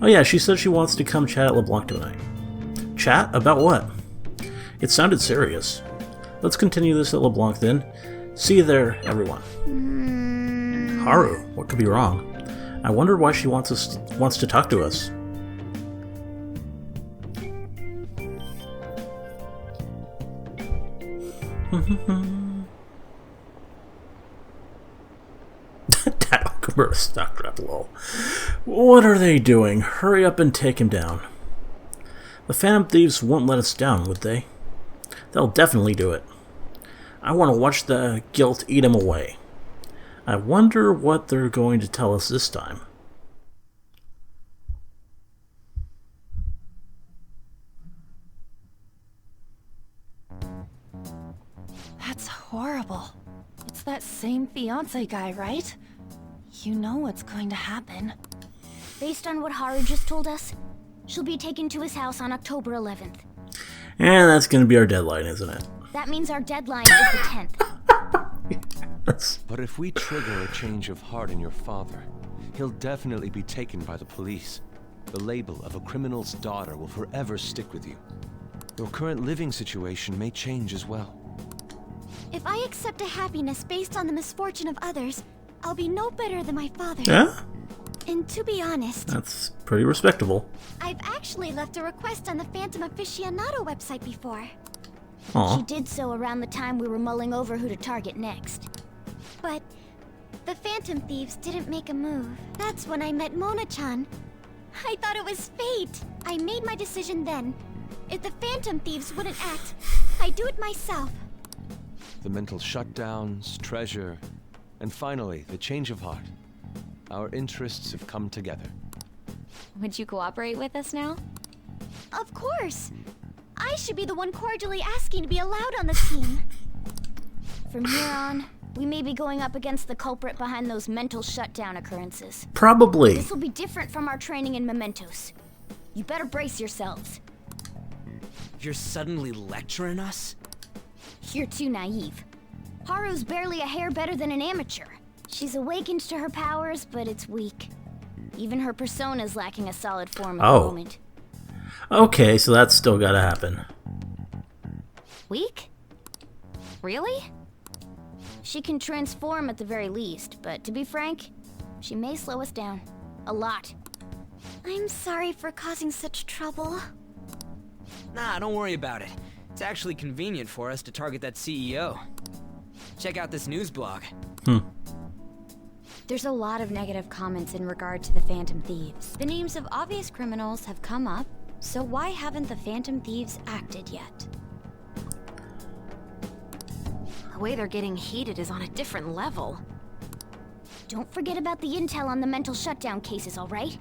Oh yeah, she said she wants to come chat at LeBlanc tonight. Chat? About what? It sounded serious. Let's continue this at LeBlanc then. See you there, everyone. Haru, what could be wrong? I wonder why she wants to talk to us. That Okumura stock drop, lol. What are they doing? Hurry up and take him down. The Phantom Thieves won't let us down, would they? They'll definitely do it. I want to watch the guilt eat him away. I wonder what they're going to tell us this time. That's horrible. It's that same fiancé guy, right? You know what's going to happen. Based on what Haru just told us, she'll be taken to his house on October 11th. And that's going to be our deadline, isn't it? That means our deadline is the 10th. But if we trigger a change of heart in your father, he'll definitely be taken by the police. The label of a criminal's daughter will forever stick with you. Your current living situation may change as well. If I accept a happiness based on the misfortune of others, I'll be no better than my father. Yeah? And to be honest, That's pretty respectable. I've actually left a request on the Phantom Aficionado website before. Aw. She did so around the time we were mulling over who to target next. But the Phantom Thieves didn't make a move. That's when I met Mona-chan. I thought it was fate. I made my decision then. If the Phantom Thieves wouldn't act, I'd do it myself. The mental shutdowns, treasure, and finally, the change of heart. Our interests have come together. Would you cooperate with us now? Of course. I should be the one cordially asking to be allowed on the team. From here on, we may be going up against the culprit behind those mental shutdown occurrences. Probably. This will be different from our training in mementos. You better brace yourselves. You're suddenly lecturing us? You're too naive. Haru's barely a hair better than an amateur. She's awakened to her powers, but it's weak. Even her persona's lacking a solid form at the moment. Okay, so that's still gotta happen. Weak? Really? She can transform at the very least, but to be frank, she may slow us down. A lot. I'm sorry for causing such trouble. Nah, don't worry about it. It's actually convenient for us to target that CEO. Check out this news blog. There's a lot of negative comments in regard to the Phantom Thieves. The names of obvious criminals have come up, so why haven't the Phantom Thieves acted yet? The way they're getting heated is on a different level. Don't forget about the intel on the mental shutdown cases, all right?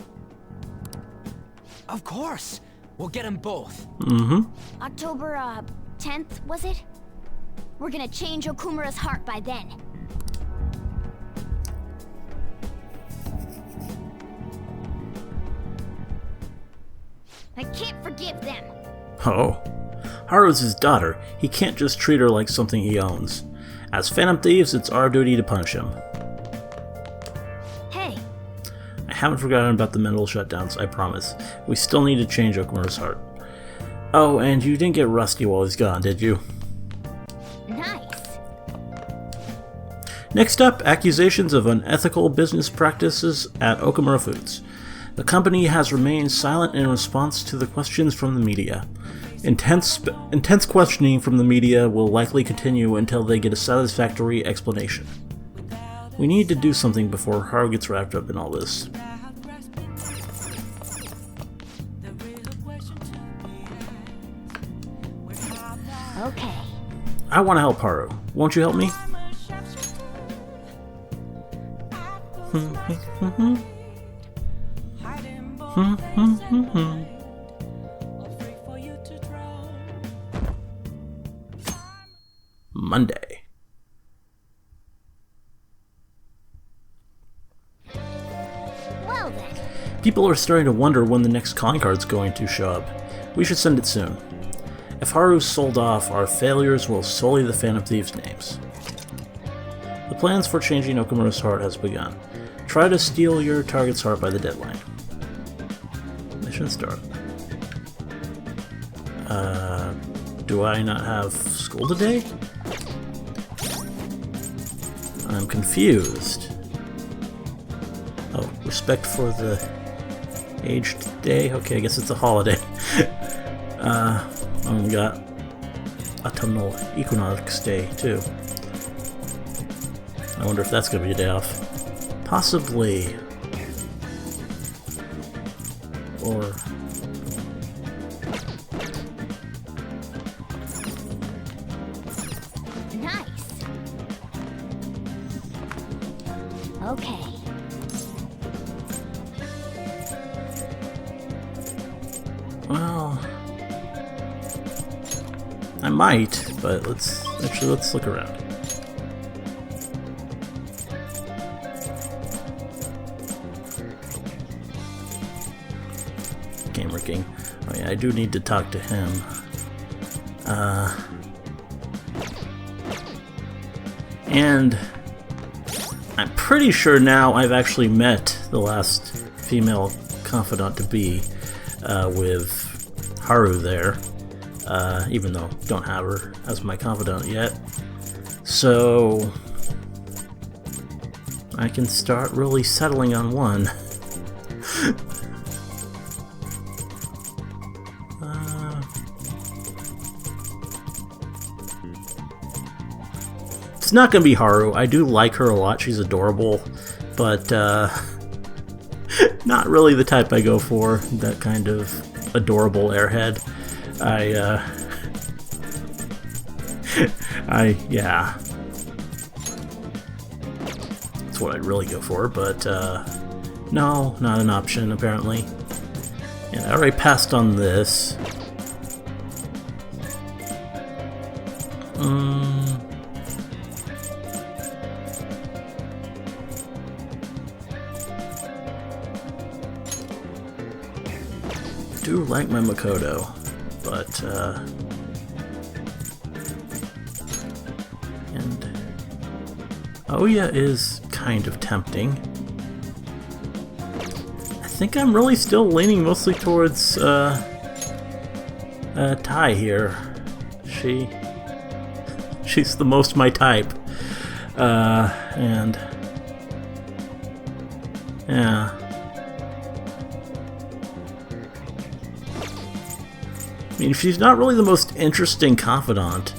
Of course! We'll get them both. October, 10th, was it? We're gonna change Okumura's heart by then. I can't forgive them. Oh. Haru's his daughter. He can't just treat her like something he owns. As Phantom Thieves, it's our duty to punish him. Hey, I haven't forgotten about the mental shutdowns, I promise. We still need to change Okumura's heart. Oh, and you didn't get Rusty while he's gone, did you? nice. Next up, accusations of unethical business practices at Okumura Foods. The company has remained silent in response to the questions from the media. Intense questioning from the media will likely continue until they get a satisfactory explanation. We need to do something before Haru gets wrapped up in all this. Okay. I want to help Haru. Won't you help me? Monday. Well then. People are starting to wonder when the next calling card's going to show up. We should send it soon. If Haru's sold off, our failures will sully the Phantom Thieves' names. The plans for changing Okumura's heart has begun. Try to steal your target's heart by the deadline. Mission start. Do I not have school today? I'm confused. Oh, respect for the aged day? Okay, I guess it's a holiday. We got autumnal equinox day, too. I wonder if that's gonna be a day off. Possibly. Or... Nice. Okay. Well... I might, but let's look around. Gamer King. Oh yeah, I do need to talk to him. And I'm pretty sure now I've actually met the last female confidant to be with Haru there. even though I don't have her as my confidant yet. So I can start really settling on one. It's not gonna be Haru. I do like her a lot. She's adorable, but not really the type I go for. That kind of adorable airhead. Yeah. That's what I'd really go for, but no, not an option apparently. And I already passed on this. Do like my Makoto, but and Oya is kind of tempting. I think I'm really still leaning mostly towards Tai here. She's the most my type, and yeah. I mean, she's not really the most interesting confidant.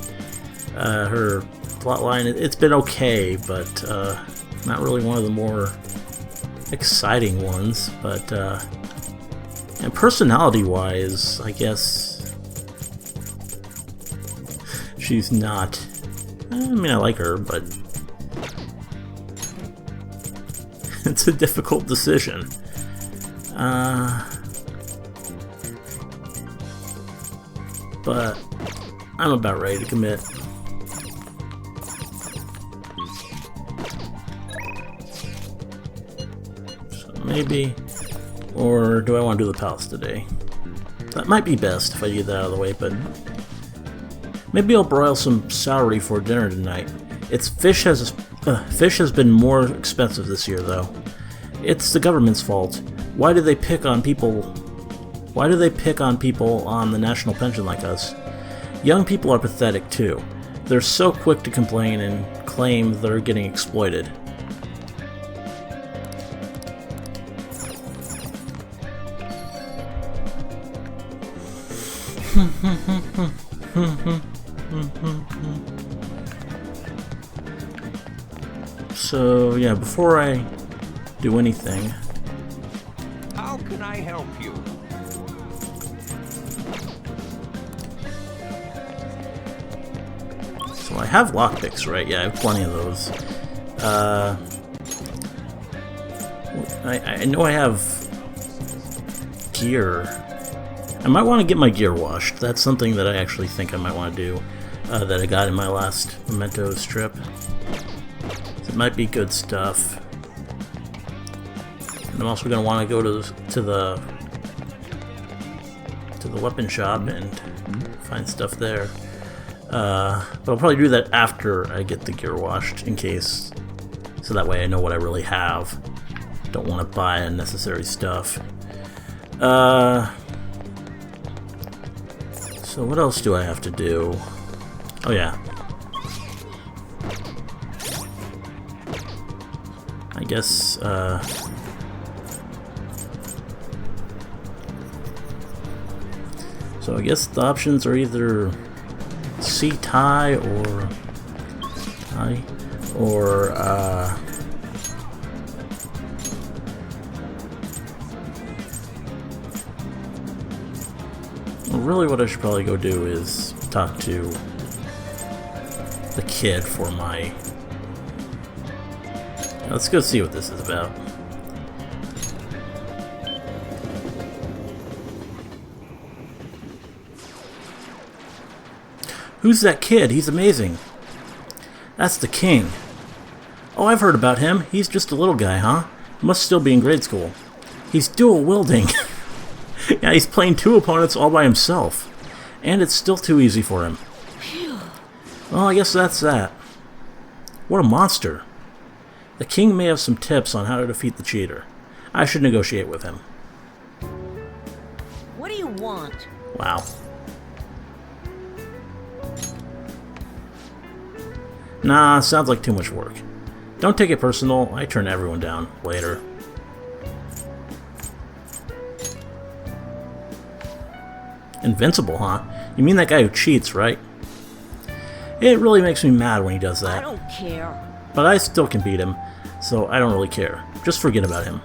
Her plotline, it's been okay, but not really one of the more exciting ones. But and personality-wise, I guess she's not. I mean, I like her, but it's a difficult decision. But I'm about ready to commit. So maybe, or do I want to do the palace today? That might be best if I get that out of the way, but maybe I'll broil some celery for dinner tonight. Fish has been more expensive this year, though. It's the government's fault. Why do they pick on people on the national pension like us? Young people are pathetic too. They're so quick to complain and claim they're getting exploited. So yeah, before I do anything, How can I help you? so I have lockpicks, right? Yeah, I have plenty of those. I know I have gear. I might want to get my gear washed. That's something that I actually think I might want to do, that I got in my last Memento strip. It might be good stuff. And I'm also going to want to go to the weapon shop and find stuff there. But I'll probably do that after I get the gear washed, in case, so that way I know what I really have. Don't want to buy unnecessary stuff. So what else do I have to do? Oh yeah. I guess, so I guess the options are either see Tai or well, really what I should probably go do is talk to the kid for my... Let's go see what this is about. Who's that kid? He's amazing. That's the king. Oh, I've heard about him. He's just a little guy, huh? Must still be in grade school. He's dual wielding. Yeah, he's playing 2 opponents all by himself. And it's still too easy for him. Well, I guess that's that. What a monster. The king may have some tips on how to defeat the cheater. I should negotiate with him. What do you want? Wow. Nah, sounds like too much work. Don't take it personal, I turn everyone down later. Invincible, huh? You mean that guy who cheats, right? It really makes me mad when he does that. I don't care. But I still can beat him, so I don't really care. Just forget about him.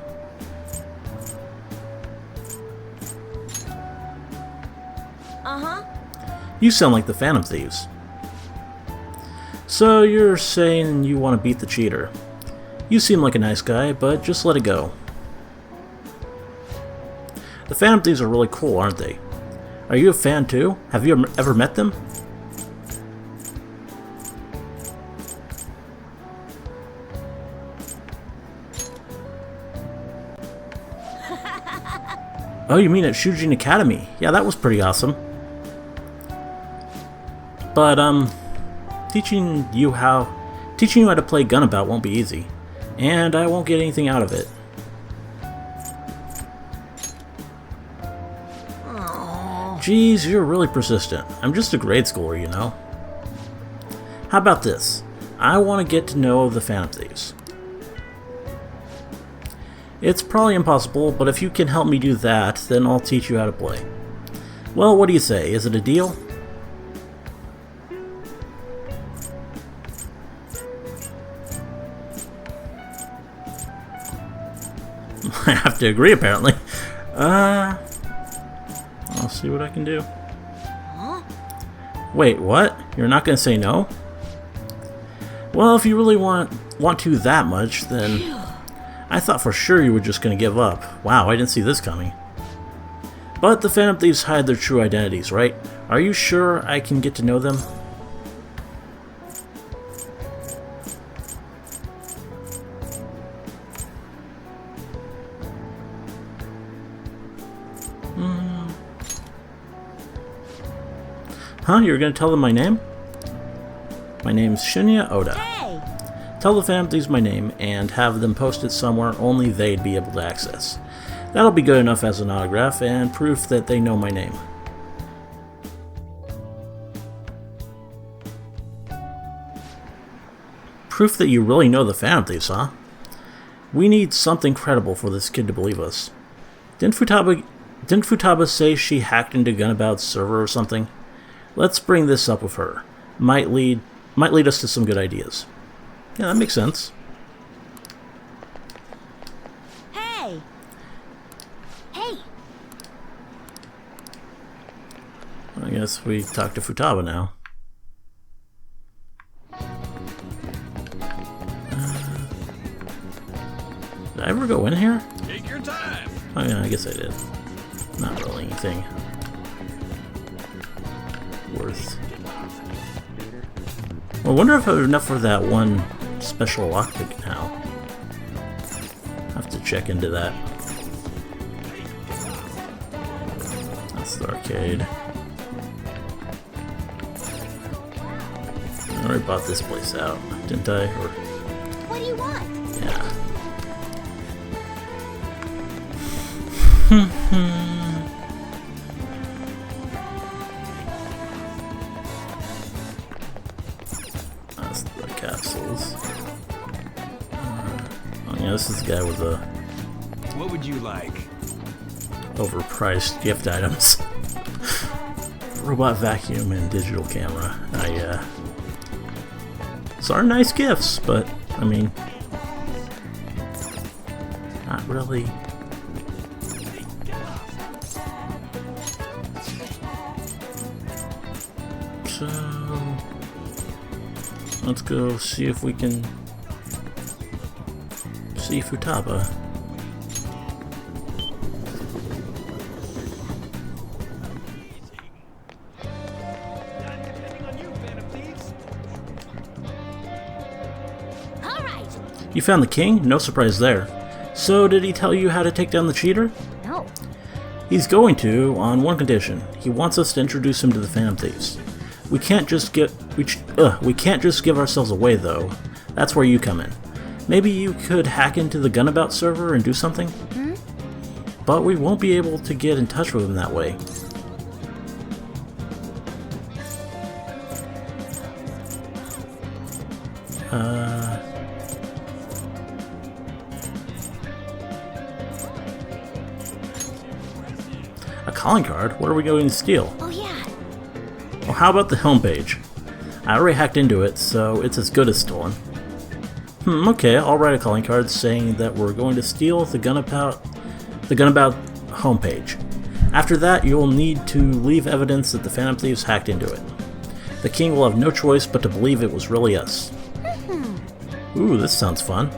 Uh-huh. You sound like the Phantom Thieves. So you're saying you want to beat the cheater. You seem like a nice guy, but just let it go. The Phantom Thieves are really cool, aren't they? Are you a fan too? Have you ever met them? Oh, you mean at Shujin Academy? Yeah, that was pretty awesome. But, teaching you how to play Gunabout won't be easy. And I won't get anything out of it. Geez, you're really persistent. I'm just a grade schooler, you know. How about this? I want to get to know the Phantom Thieves. It's probably impossible, but if you can help me do that, then I'll teach you how to play. Well, what do you say? Is it a deal? I have to agree, apparently. I'll see what I can do. Huh? Wait, what? You're not gonna say no? Well, if you really want to that much, then I thought for sure you were just gonna give up. Wow, I didn't see this coming. But the Phantom Thieves hide their true identities, right? Are you sure I can get to know them? Huh? You're gonna tell them my name? My name's Shinya Oda. Hey! Tell the Phantom Thieves my name and have them post it somewhere only they'd be able to access. That'll be good enough as an autograph and proof that they know my name. Proof that you really know the Phantom Thieves, huh? We need something credible for this kid to believe us. Didn't Futaba say she hacked into Gunabout's server or something? Let's bring this up with her. Might lead us to some good ideas. Yeah, that makes sense. Hey! Hey, I guess we talk to Futaba now. Did I ever go in here? Take your time. Oh yeah, I guess I did. Not really anything worth. Well, I wonder if I have enough for that one special lockpick now. Have to check into that. That's the arcade. I already bought this place out, didn't I? Or what do you want? yeah. That's the capsules. Oh yeah, this is the guy with the What would you like? overpriced gift items. Robot vacuum and digital camera. These are nice gifts, but I mean, not really. So let's go see if we can see Futaba. All right. You found the king? No surprise there. So did he tell you how to take down the cheater? No. He's going to, on one condition. He wants us to introduce him to the Phantom Thieves. We can't just give ourselves away, though. That's where you come in. Maybe you could hack into the Gunabout server and do something? But we won't be able to get in touch with him that way. A calling card? What are we going to steal? Oh yeah. Well, how about the homepage? I already hacked into it, so it's as good as stolen. Okay, I'll write a calling card saying that we're going to steal the Gunabout homepage. After that, you'll need to leave evidence that the Phantom Thieves hacked into it. The king will have no choice but to believe it was really us. Ooh, this sounds fun.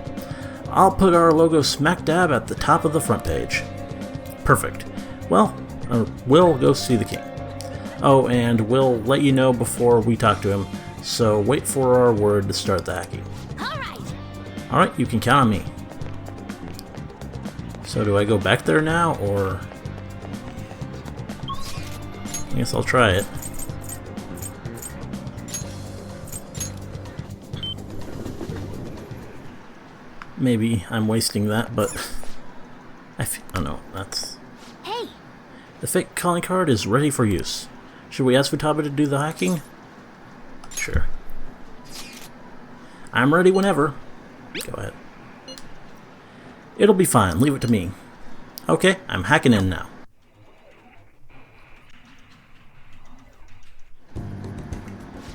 I'll put our logo smack dab at the top of the front page. Perfect. Well, we'll go see the king. Oh, and we'll let you know before we talk to him, so wait for our word to start the hacking. Alright, you can count on me. So do I go back there now, or... I guess I'll try it. Maybe I'm wasting that, but... oh no, that's... Hey! The fake calling card is ready for use. Should we ask Futaba to do the hacking? Sure. I'm ready whenever. Go ahead. It'll be fine. Leave it to me. Okay, I'm hacking in now.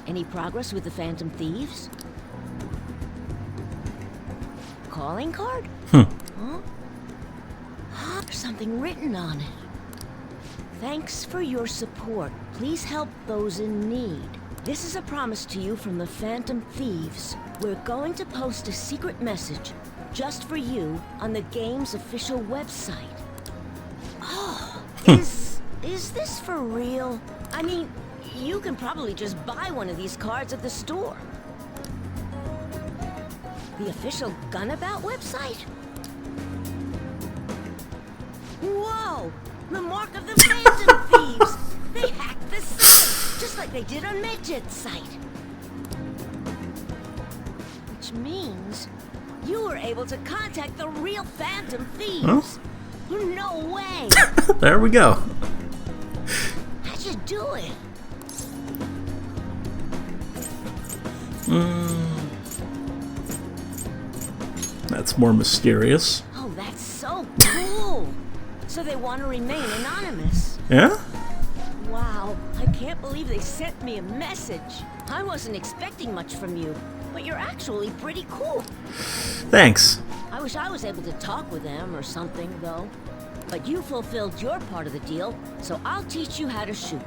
Any progress with the Phantom Thieves? Calling card? Huh? There's something written on it. Thanks for your support. Please help those in need. This is a promise to you from the Phantom Thieves. We're going to post a secret message just for you on the game's official website. Oh, is this for real? I mean, you can probably just buy one of these cards at the store. The official Gunabout website? Whoa! The mark of the Phantom Thieves! They hacked the site, just like they did on Medjed's site. Which means you were able to contact the real Phantom Thieves. Huh? No way! There we go. How'd you do it? That's more mysterious. Oh, that's so cool! So they want to remain anonymous. Yeah? Wow, I can't believe they sent me a message. I wasn't expecting much from you, but you're actually pretty cool. Thanks. I wish I was able to talk with them or something, though. But you fulfilled your part of the deal, so I'll teach you how to shoot.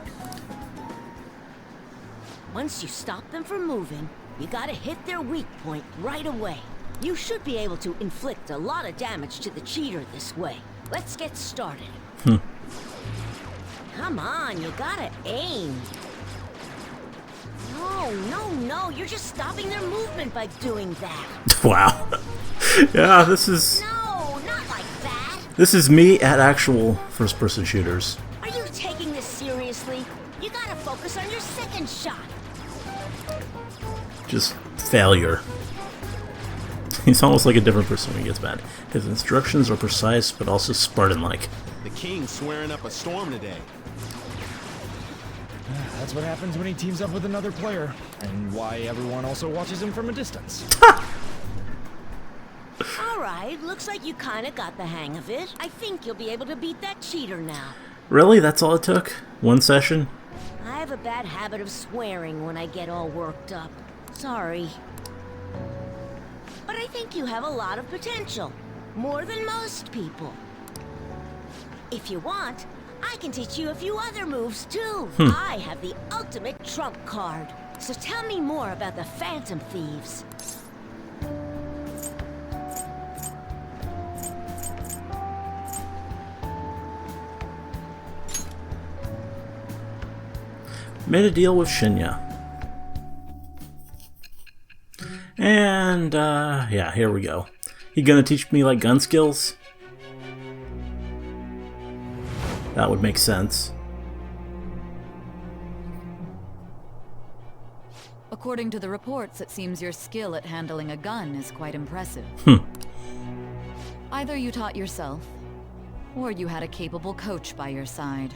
Once you stop them from moving, you gotta hit their weak point right away. You should be able to inflict a lot of damage to the cheater this way. Let's get started. Come on, you gotta aim. No, you're just stopping their movement by doing that. Wow. Yeah, this is... No, not like that. This is me at actual first-person shooters. Are you taking this seriously? You gotta focus on your second shot. Just failure. He's almost like a different person when he gets mad. His instructions are precise, but also Spartan-like. The king's swearing up a storm today. That's what happens when he teams up with another player, and why everyone also watches him from a distance. Alright, looks like you kinda got the hang of it. I think you'll be able to beat that cheater now. Really? That's all it took? One session? I have a bad habit of swearing when I get all worked up. Sorry. But I think you have a lot of potential. More than most people. If you want, I can teach you a few other moves too. I have the ultimate trump card. So tell me more about the Phantom Thieves. Made a deal with Shinya. And, yeah, here we go. He gonna teach me, like, gun skills? That would make sense. According to the reports, it seems your skill at handling a gun is quite impressive. Either you taught yourself, or you had a capable coach by your side.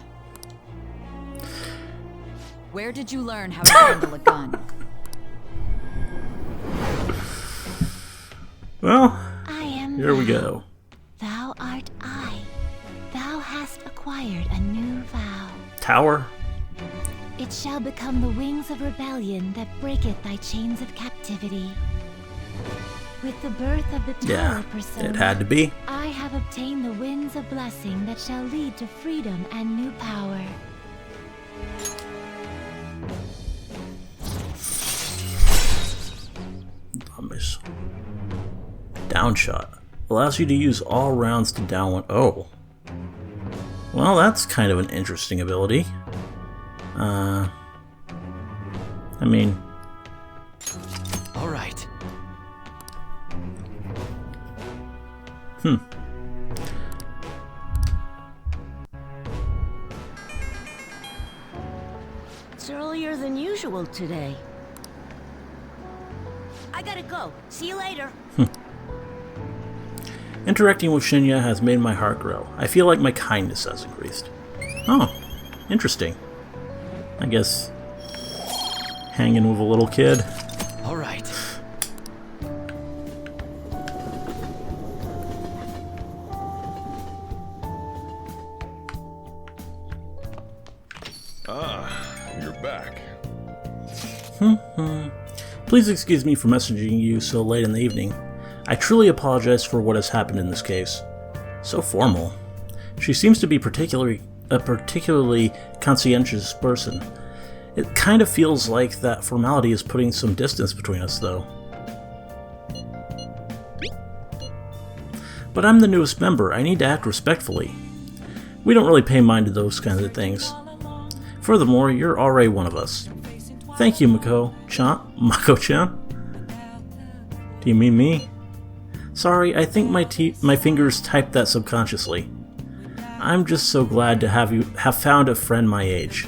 Where did you learn how to handle a gun? Well, I am here we thou. go. Thou art I. Thou hast acquired a new vow. Tower? It shall become the wings of rebellion that breaketh thy chains of captivity. With the birth of the tower persona, it had to be. I have obtained the winds of blessing that shall lead to freedom and new power. Zombies. Downshot. Allows you to use all rounds to down one. Oh. Well, that's kind of an interesting ability. I mean... All right. It's earlier than usual today. I gotta go. See you later. Interacting with Shinya has made my heart grow. I feel like my kindness has increased. Oh, interesting. I guess hanging with a little kid. All right. You're back. Please excuse me for messaging you so late in the evening. I truly apologize for what has happened in this case. So formal. She seems to be a particularly conscientious person. It kind of feels like that formality is putting some distance between us, though. But I'm the newest member. I need to act respectfully. We don't really pay mind to those kinds of things. Furthermore, you're already one of us. Thank you, Mako-chan? Do you mean me? Sorry, I think my fingers typed that subconsciously. I'm just so glad to have found a friend my age.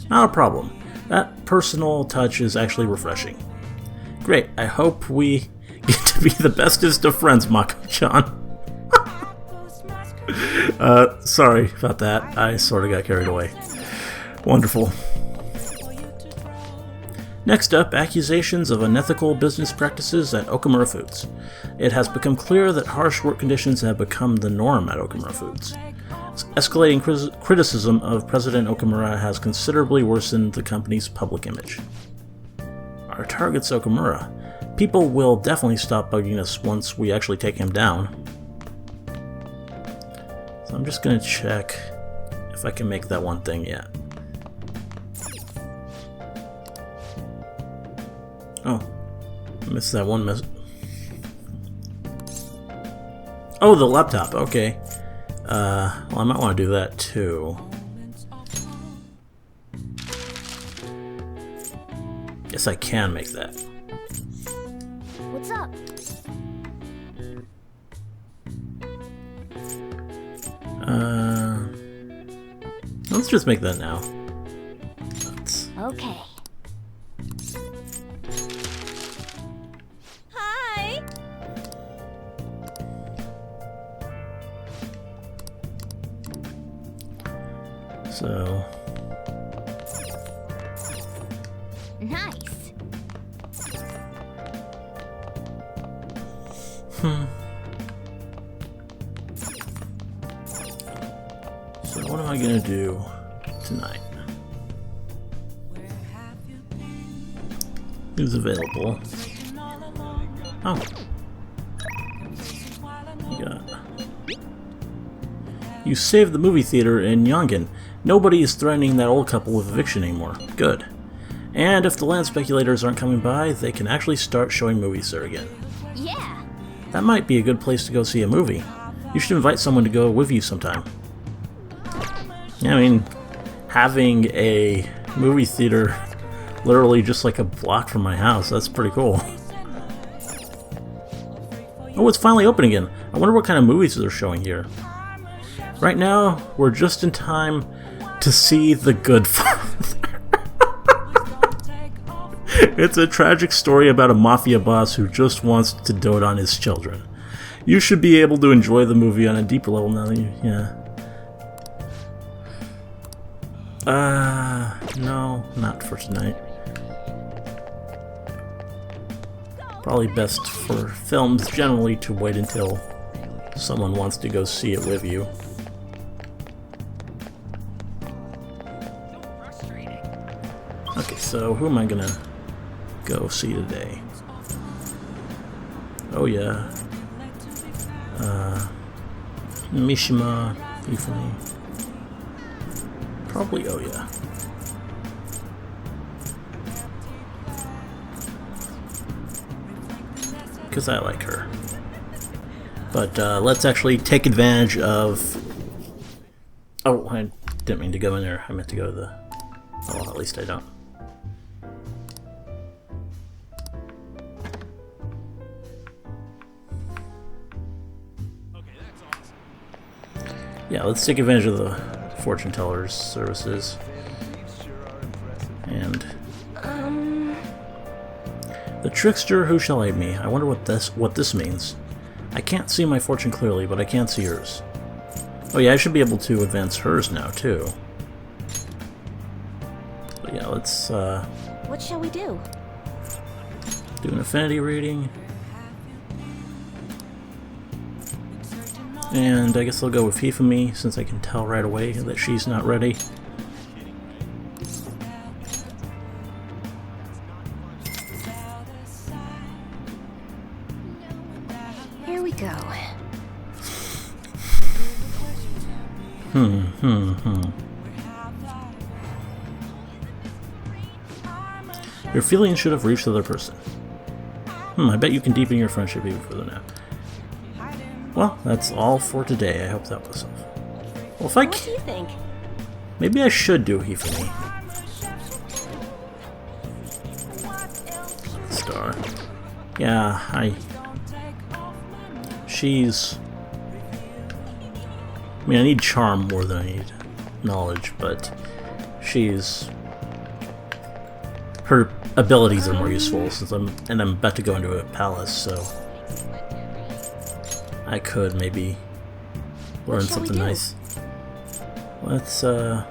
Not a problem. That personal touch is actually refreshing. Great, I hope we get to be the bestest of friends, Mako-chan. Sorry about that. I sort of got carried away. Wonderful. Next up, accusations of unethical business practices at Okumura Foods. It has become clear that harsh work conditions have become the norm at Okumura Foods. Escalating criticism of President Okumura has considerably worsened the company's public image. Our target's Okumura. People will definitely stop bugging us once we actually take him down. So I'm just gonna check if I can make that one thing yet. Oh, missed that one Oh, the laptop, okay. Well, I might want to do that too. Guess I can make that. What's up? Let's just make that now. Okay. Hi! So... Nice. So what am I gonna do tonight? Who's available? Oh. You saved the movie theater in Yongen. Nobody is threatening that old couple with eviction anymore. Good. And if the land speculators aren't coming by, they can actually start showing movies there again. Yeah. That might be a good place to go see a movie. You should invite someone to go with you sometime. Yeah, I mean, having a movie theater literally just like a block from my house, that's pretty cool. Oh, it's finally open again. I wonder what kind of movies they're showing here. Right now, we're just in time to see The Good Father. It's a tragic story about a mafia boss who just wants to dote on his children. You should be able to enjoy the movie on a deeper level now that you... yeah. No, not for tonight. Probably best for films generally to wait until someone wants to go see it with you. Okay, so who am I gonna go see today? Oh yeah. Mishima, Hifumi. Probably oh yeah. Because I like her. But let's actually take advantage of... Oh, I didn't mean to go in there. I meant to go to the... Oh, well, at least I don't. Yeah, let's take advantage of the fortune teller's services. And... The trickster who shall aid me. I wonder what this means. I can't see my fortune clearly, but I can see hers. Oh yeah, I should be able to advance hers now, too. But yeah, let's, What shall we do? do an affinity reading. And I guess I'll go with Hifumi, since I can tell right away that she's not ready. Here we go. Your feelings should have reached the other person. I bet you can deepen your friendship even further now. Well, that's all for today. I hope that was helpful. Well, if I What do you think? maybe I should do Hifumi. Star. Yeah, she's... I mean, I need charm more than I need knowledge, but she's... Her abilities are more useful since I'm about to go into a palace, so I could maybe learn something nice. Let's Now.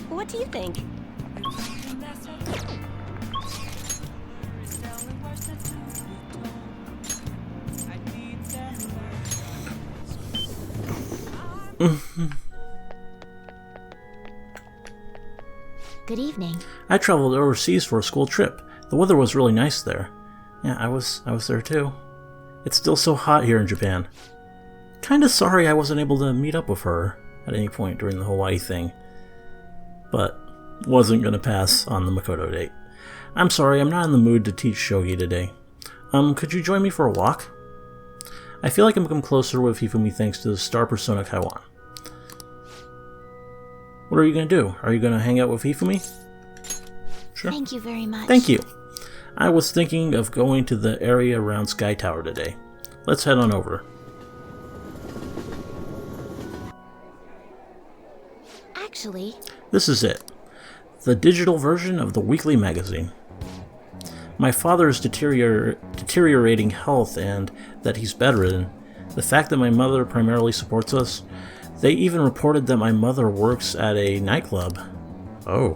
What do you think? Good evening. I traveled overseas for a school trip. The weather was really nice there. Yeah, I was there too. It's still so hot here in Japan. Kinda sorry I wasn't able to meet up with her at any point during the Hawaii thing. But wasn't gonna pass on the Makoto date. I'm sorry, I'm not in the mood to teach shogi today. Could you join me for a walk? I feel like I'm become closer with Hifumi thanks to the Star Persona Kaiwan. What are you gonna do? Are you gonna hang out with Hifumi? Sure. Thank you very much. Thank you. I was thinking of going to the area around Sky Tower today. Let's head on over. Actually, This is it. The digital version of the weekly magazine. My father's deteriorating health and that he's bedridden. The fact that my mother primarily supports us. They even reported that my mother works at a nightclub. Oh.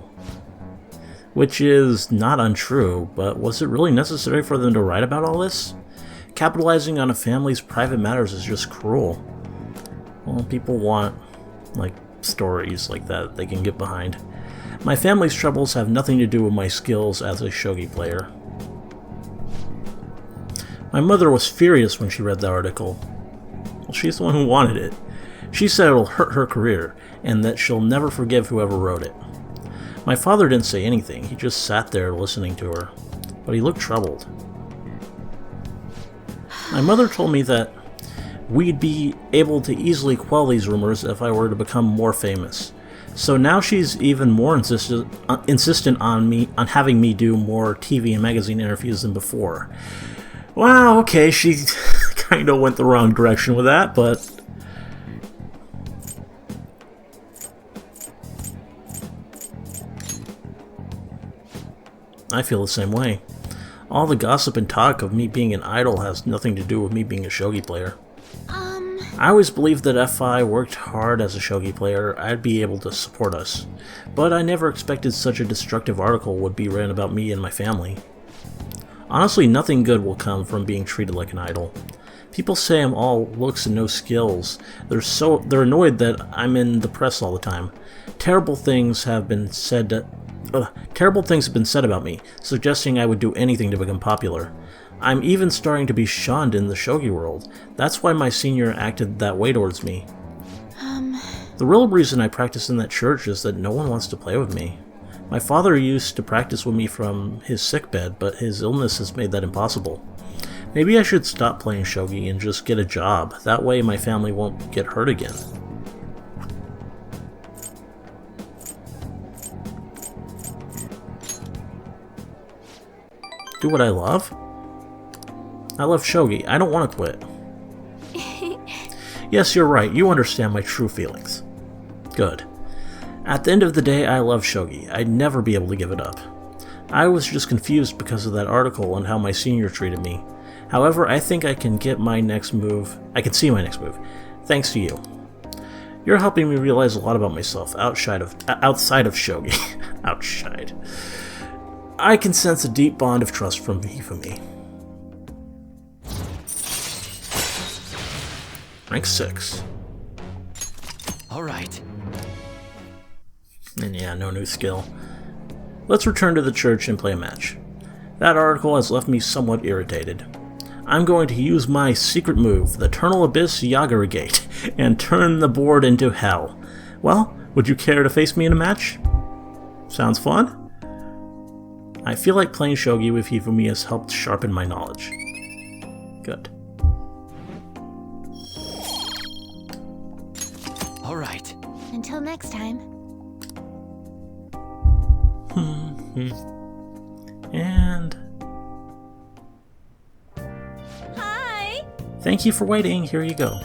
Which is not untrue, but was it really necessary for them to write about all this? Capitalizing on a family's private matters is just cruel. Well, people want, like, stories like that they can get behind. My family's troubles have nothing to do with my skills as a shogi player. My mother was furious when she read the article. Well, she's the one who wanted it. She said it'll hurt her career, and that she'll never forgive whoever wrote it. My father didn't say anything, he just sat there listening to her, but he looked troubled. My mother told me that we'd be able to easily quell these rumors if I were to become more famous. So now she's even more insistent on having me do more TV and magazine interviews than before. Wow, okay, she kind of went the wrong direction with that, but I feel the same way. All the gossip and talk of me being an idol has nothing to do with me being a shogi player. I always believed that if I worked hard as a shogi player, I'd be able to support us. But I never expected such a destructive article would be written about me and my family. Honestly, nothing good will come from being treated like an idol. People say I'm all looks and no skills. They're annoyed that I'm in the press all the time. Terrible things have been said about me, suggesting I would do anything to become popular. I'm even starting to be shunned in the shogi world. That's why my senior acted that way towards me. The real reason I practice in that church is that no one wants to play with me. My father used to practice with me from his sickbed, but his illness has made that impossible. Maybe I should stop playing shogi and just get a job. That way my family won't get hurt again. Do what I love? I love shogi. I don't want to quit. Yes, you're right. You understand my true feelings. Good. At the end of the day, I love shogi. I'd never be able to give it up. I was just confused because of that article and how my senior treated me. However, I think I can get my next move. I can see my next move. Thanks to you. You're helping me realize a lot about myself outside of shogi. Outside. I can sense a deep bond of trust from Hifumi. Rank 6. Alright. And yeah, no new skill. Let's return to the church and play a match. That article has left me somewhat irritated. I'm going to use my secret move, the Eternal Abyss Yagura Gate, and turn the board into hell. Well, would you care to face me in a match? Sounds fun? I feel like playing shogi with Hifumi has helped sharpen my knowledge. Good. Alright. Until next time. And... Hi! Thank you for waiting. Here you go.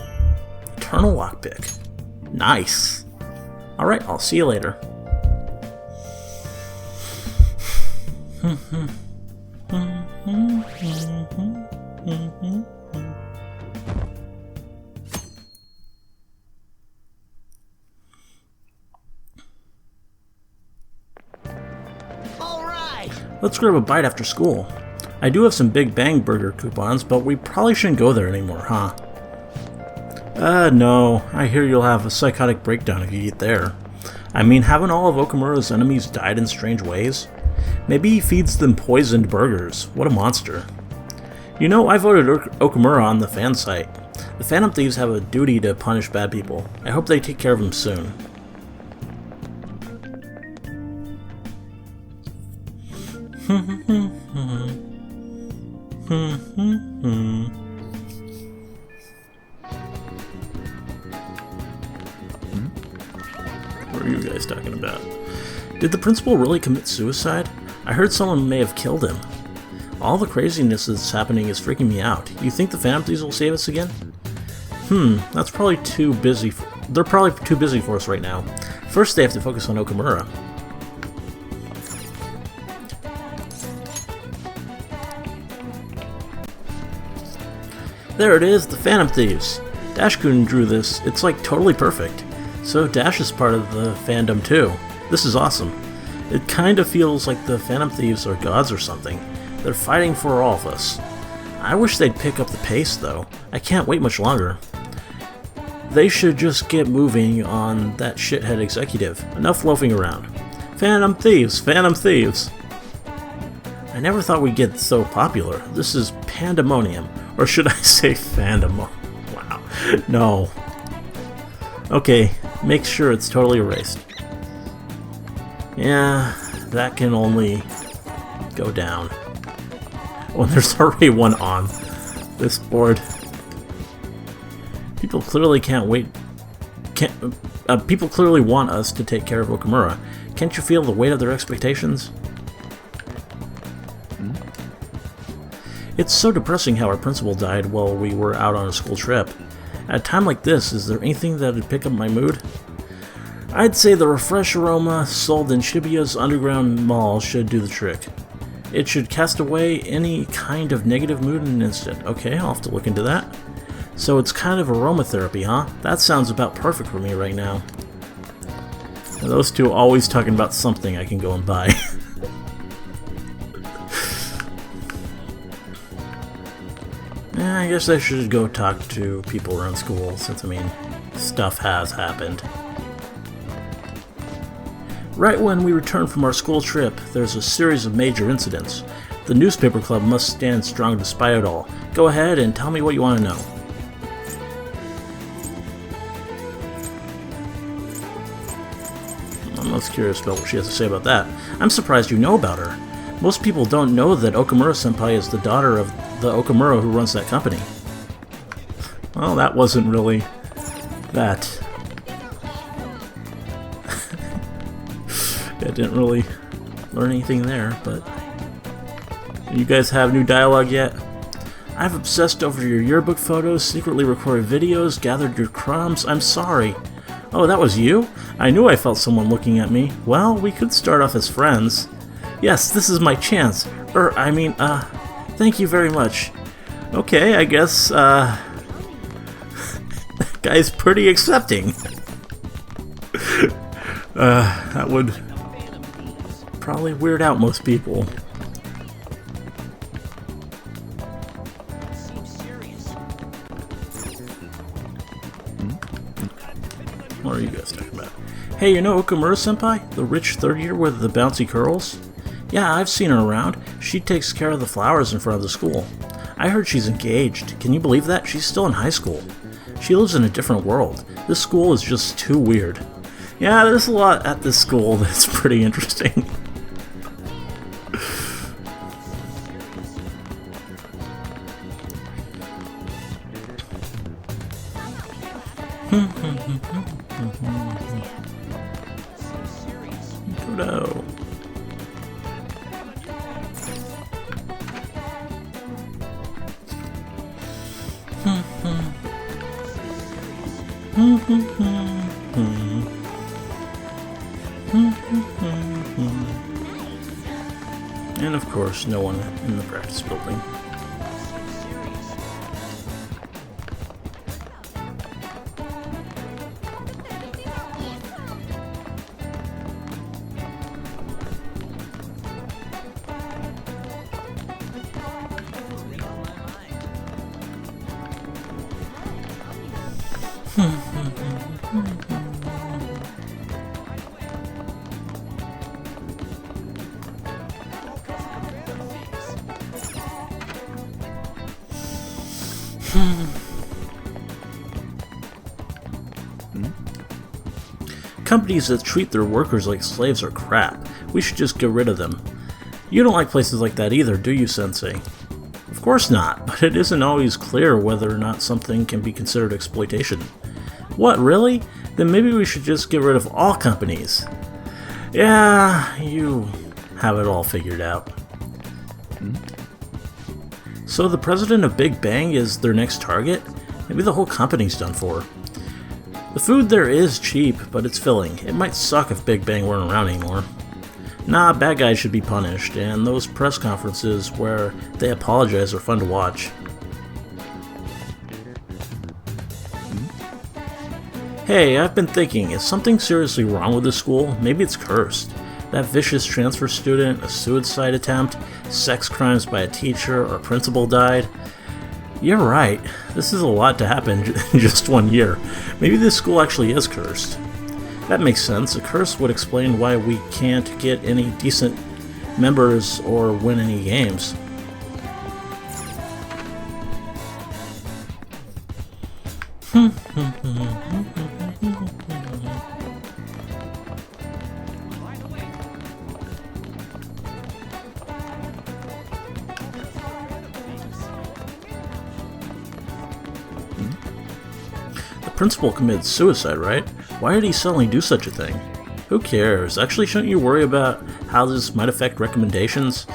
Eternal Lockpick. Nice. Alright, I'll see you later. Let's grab a bite after school. I do have some Big Bang Burger coupons, but we probably shouldn't go there anymore, huh? No. I hear you'll have a psychotic breakdown if you eat there. I mean, haven't all of Okumura's enemies died in strange ways? Maybe he feeds them poisoned burgers. What a monster. You know, I voted Okumura on the fan site. The Phantom Thieves have a duty to punish bad people. I hope they take care of them soon. What are you guys talking about? Did the principal really commit suicide? I heard someone may have killed him. All the craziness that's happening is freaking me out. You think the Phantom Thieves will save us again? That's probably too busy. They're probably too busy for us right now. First they have to focus on Okumura. There it is, the Phantom Thieves. Dash-kun drew this. It's like totally perfect. So Dash is part of the fandom too. This is awesome. It kind of feels like the Phantom Thieves are gods or something. They're fighting for all of us. I wish they'd pick up the pace though. I can't wait much longer. They should just get moving on that shithead executive. Enough loafing around. Phantom Thieves! Phantom Thieves! I never thought we'd get so popular. This is pandemonium. Or should I say fandom? Wow. No. Okay, make sure it's totally erased. Yeah, that can only go down. Well, there's already one on this board. People clearly can't wait. People clearly want us to take care of Okumura. Can't you feel the weight of their expectations? It's so depressing how our principal died while we were out on a school trip. At a time like this, is there anything that would pick up my mood? I'd say the refresh aroma sold in Shibuya's underground mall should do the trick. It should cast away any kind of negative mood in an instant. Okay, I'll have to look into that. So it's kind of aromatherapy, huh? That sounds about perfect for me right now. And those two are always talking about something I can go and buy. I guess I should go talk to people around school, since, I mean, stuff has happened. Right when we return from our school trip, there's a series of major incidents. The newspaper club must stand strong despite it all. Go ahead and tell me what you want to know. I'm most curious about what she has to say about that. I'm surprised you know about her. Most people don't know that Okumura-senpai is the daughter of the Okumura who runs that company. Well, that wasn't really that. I didn't really learn anything there, but... You guys have new dialogue yet? I've obsessed over your yearbook photos, secretly recorded videos, gathered your crumbs. I'm sorry. Oh, that was you? I knew I felt someone looking at me. Well, we could start off as friends. Yes, this is my chance. Thank you very much. Okay, I guess, that guy's pretty accepting. That would probably weird out most people. What are you guys talking about? Hey, you know Okumura-senpai? The rich third year with the bouncy curls? Yeah, I've seen her around. She takes care of the flowers in front of the school. I heard she's engaged. Can you believe that? She's still in high school. She lives in a different world. This school is just too weird. Yeah, there's a lot at this school that's pretty interesting. Kudo. And of course, no one in the practice building. Companies that treat their workers like slaves are crap. We should just get rid of them. You don't like places like that either, do you, Sensei? Of course not, but it isn't always clear whether or not something can be considered exploitation. What, really? Then maybe we should just get rid of all companies. Yeah, you have it all figured out. So the president of Big Bang is their next target? Maybe the whole company's done for. The food there is cheap, but it's filling. It might suck if Big Bang weren't around anymore. Nah, bad guys should be punished, and those press conferences where they apologize are fun to watch. Hey, I've been thinking, is something seriously wrong with this school? Maybe it's cursed. That vicious transfer student, a suicide attempt, sex crimes by a teacher, or principal died. You're right, this is a lot to happen in just 1 year. Maybe this school actually is cursed. That makes sense. A curse would explain why we can't get any decent members or win any games. The principal committed suicide, right? Why did he suddenly do such a thing? Who cares? Actually, shouldn't you worry about how this might affect recommendations?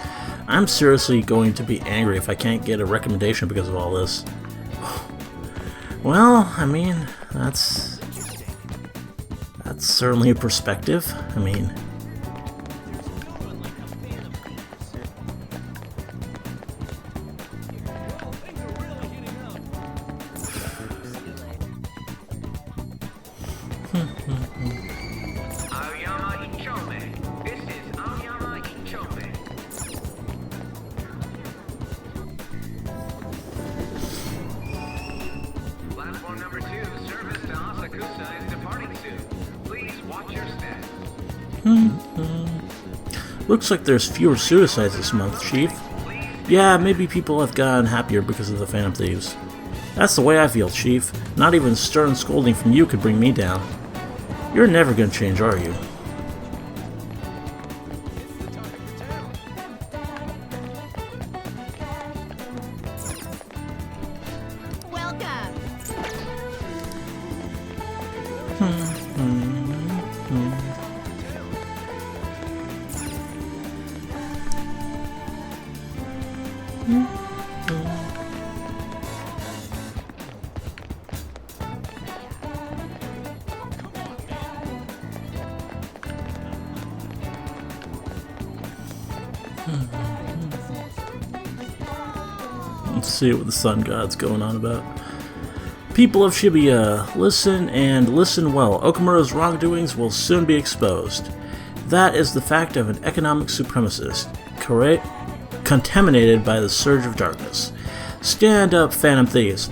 I'm seriously going to be angry if I can't get a recommendation because of all this. Well, I mean, that's certainly a perspective. I mean, Looks like there's fewer suicides this month, Chief. Yeah, maybe people have gotten happier because of the Phantom Thieves. That's the way I feel, Chief. Not even stern scolding from you could bring me down. You're never gonna change, are you? Welcome. Let's see what the Sun God's going on about. People of Shibuya, listen and listen well. Okumura's wrongdoings will soon be exposed. That is the fact of an economic supremacist, contaminated by the surge of darkness. Stand up, Phantom Thieves.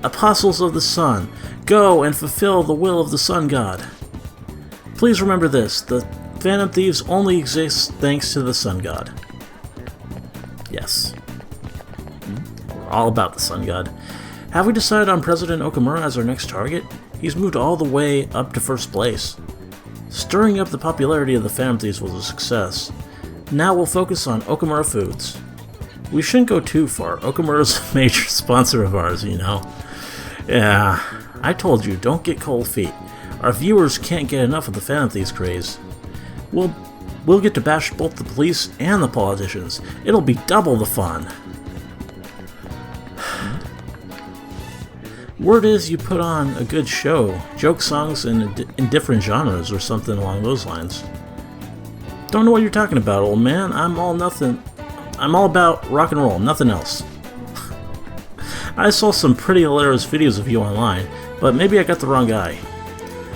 Apostles of the Sun, go and fulfill the will of the Sun God. Please remember this, the Phantom Thieves only exist thanks to the Sun God. Yes. We're all about the Sun God. Have we decided on President Okumura as our next target? He's moved all the way up to first place. Stirring up the popularity of the Phantom Thieves was a success. Now we'll focus on Okumura Foods. We shouldn't go too far. Okumura's a major sponsor of ours, you know. Yeah, I told you, don't get cold feet. Our viewers can't get enough of the Phantom Thieves craze. We'll get to bash both the police and the politicians. It'll be double the fun. Word is you put on a good show, joke songs in different genres or something along those lines. Don't know what you're talking about, old man. I'm all about rock and roll, nothing else. I saw some pretty hilarious videos of you online, but maybe I got the wrong guy.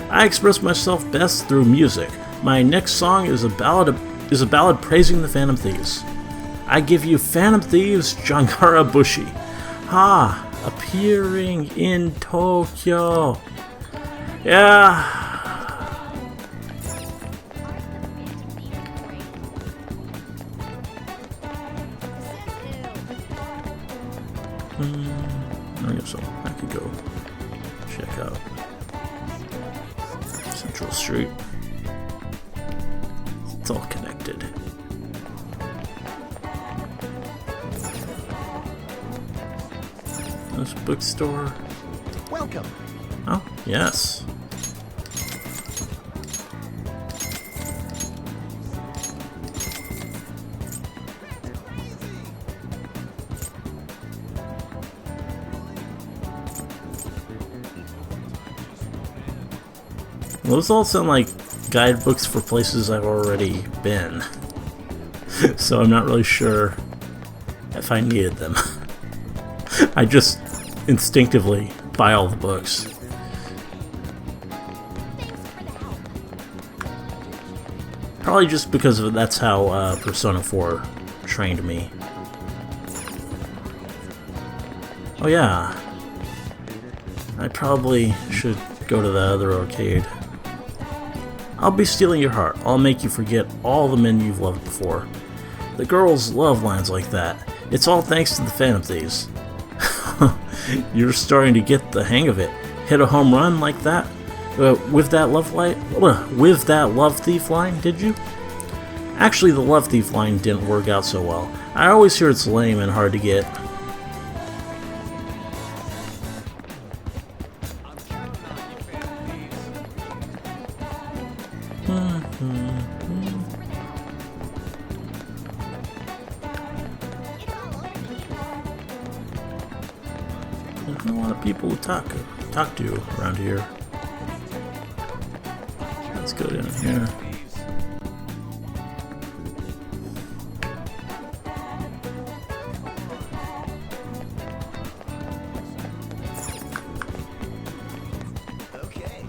I express myself best through music. My next song is a ballad praising the Phantom Thieves. I give you Phantom Thieves Jangara Bushi. Ha! Appearing in Tokyo. Yeah. I guess so. I could go check out Central Street. It's all connected. This bookstore. Welcome. Oh, yes. Those all sound like guidebooks for places I've already been. So I'm not really sure if I needed them. I just instinctively buy all the books. Probably just because that's how Persona 4 trained me. Oh yeah, I probably should go to the other arcade. I'll be stealing your heart. I'll make you forget all the men you've loved before. The girls love lines like that. It's all thanks to the Phantom Thieves. You're starting to get the hang of it. Hit a home run like that with that love thief line, did you? Actually, the love thief line didn't work out so well. I always hear it's lame and hard to get. There's not a lot of people to talk to around here. Let's go down here. Okay.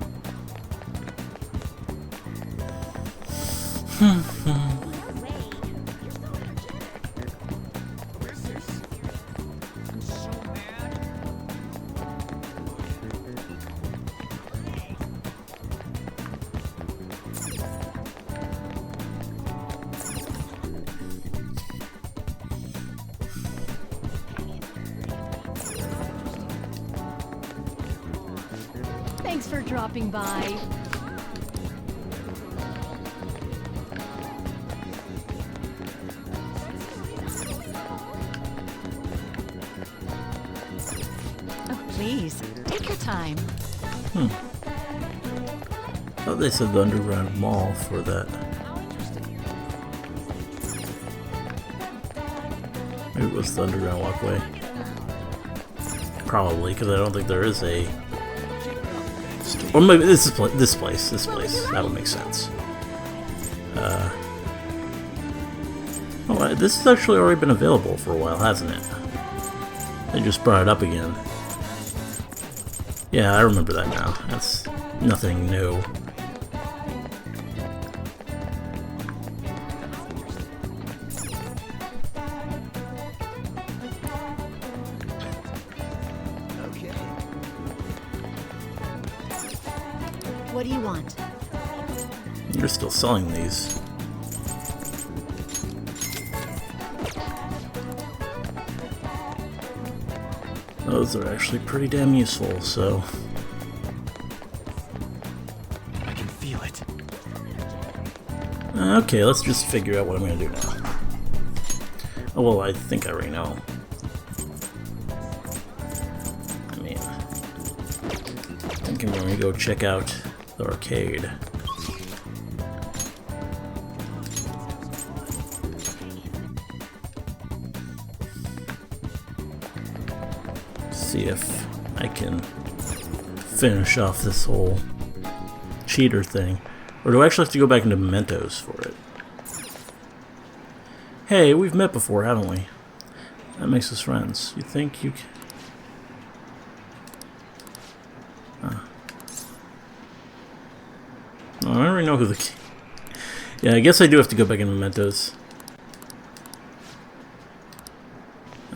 for dropping by. Oh, please, take your time. I thought they said the underground mall for that. Maybe it was the underground walkway. Probably, because I don't think there is a... Or maybe this place. That would make sense. Oh, this has actually already been available for a while, hasn't it? They just brought it up again. Yeah, I remember that now. That's nothing new. What do you want? You're still selling these. Those are actually pretty damn useful, so... I can feel it. Okay, let's just figure out what I'm gonna do now. Oh, well, I think I already know. I mean... I think I'm gonna go check out the arcade. See if I can finish off this whole cheater thing. Or do I actually have to go back into mementos for it? Hey, we've met before, haven't we? That makes us friends. You think you can... Oh, I already know who the... Yeah, I guess I do have to go back into mementos.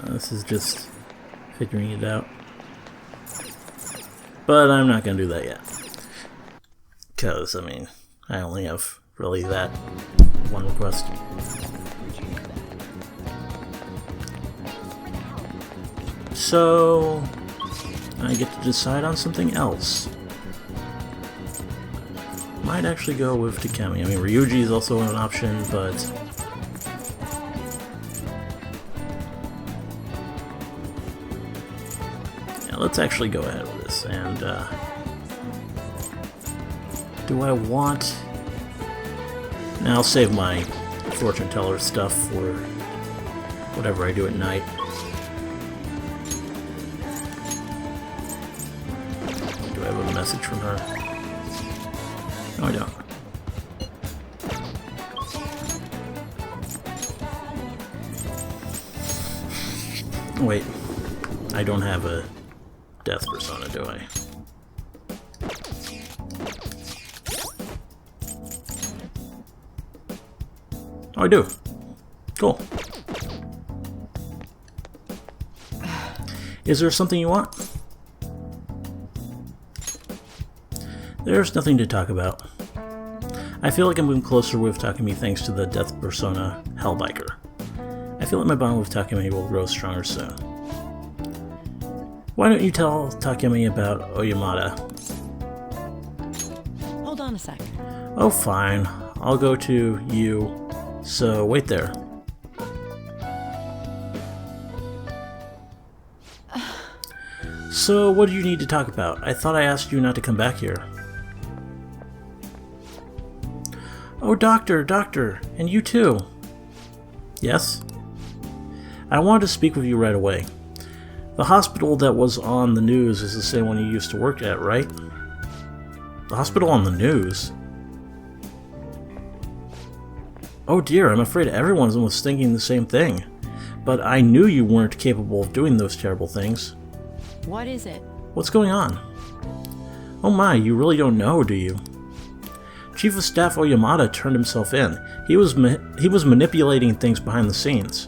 This is just figuring it out. But I'm not going to do that yet. Because, I mean, I only have really that one request. So, I get to decide on something else. Might actually go with Takemi. I mean, Ryuji is also an option, but... yeah, let's actually go ahead with this, and, do I want... Now I'll save my fortune teller stuff for whatever I do at night. Do I have a message from her? No, I don't. Wait, I don't have a death persona, do I? Oh, I do. Cool. Is there something you want? There's nothing to talk about. I feel like I'm moving closer with Takemi thanks to the death persona Hellbiker. I feel like my bond with Takemi will grow stronger soon. Why don't you tell Takemi about Oyamada? Hold on a sec. Oh, fine. I'll go to you. So, wait there. So, what do you need to talk about? I thought I asked you not to come back here. Oh, doctor, and you too. Yes? I wanted to speak with you right away. The hospital that was on the news is the same one you used to work at, right? The hospital on the news? Oh dear, I'm afraid everyone was thinking the same thing. But I knew you weren't capable of doing those terrible things. What is it? What's going on? Oh my, you really don't know, do you? Chief of Staff Oyamada turned himself in. He was manipulating things behind the scenes.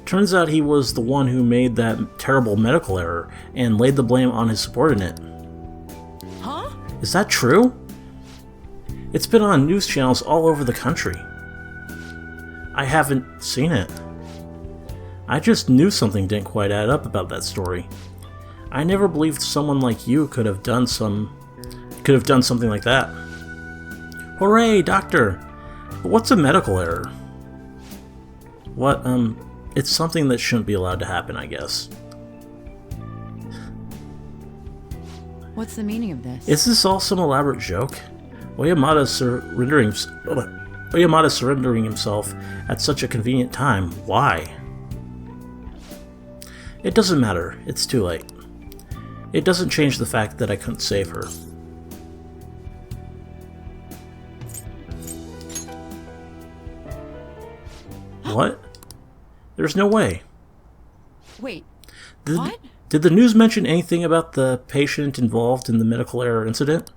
Turns out he was the one who made that terrible medical error and laid the blame on his subordinate. Huh? Is that true? It's been on news channels all over the country. I haven't seen it. I just knew something didn't quite add up about that story. I never believed someone like you could have done some could have done something like that. Hooray, doctor! But what's a medical error? What, it's something that shouldn't be allowed to happen, I guess. What's the meaning of this? Is this all some elaborate joke? Oyamada's surrendering himself at such a convenient time. Why? It doesn't matter. It's too late. It doesn't change the fact that I couldn't save her. What? There's no way. Wait, Did, what? Did the news mention anything about the patient involved in the medical error incident?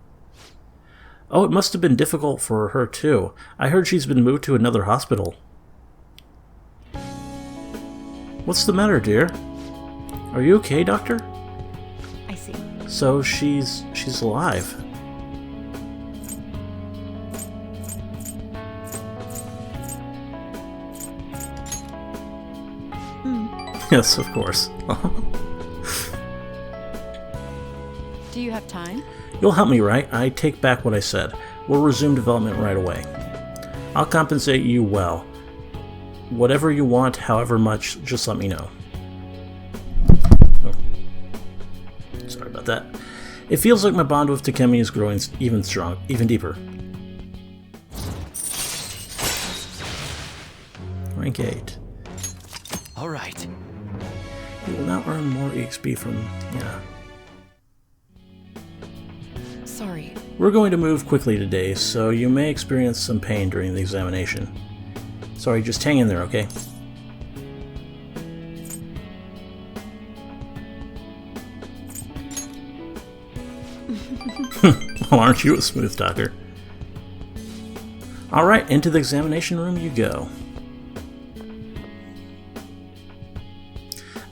Oh, it must have been difficult for her too. I heard she's been moved to another hospital. What's the matter, dear? Are you okay, doctor? I see. So she's alive. Yes, of course. Do you have time? You'll help me, right? I take back what I said. We'll resume development right away. I'll compensate you well. Whatever you want, however much, just let me know. Oh. Sorry about that. It feels like my bond with Takemi is growing even deeper. Rank 8. Alright. You will now earn more EXP from... yeah. Sorry. We're going to move quickly today, so you may experience some pain during the examination. Sorry, just hang in there, okay? Well, aren't you a smooth talker? Alright, into the examination room you go.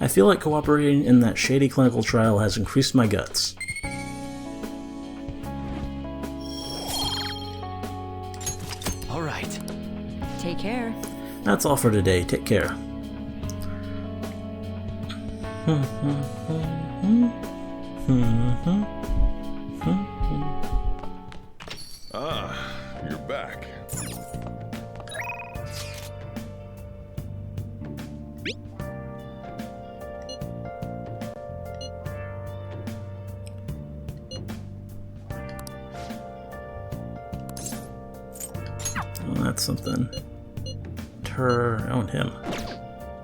I feel like cooperating in that shady clinical trial has increased my guts. Alright. Take care. That's all for today. Take care. Ah, you're back. Oh, that's something. Her, and him.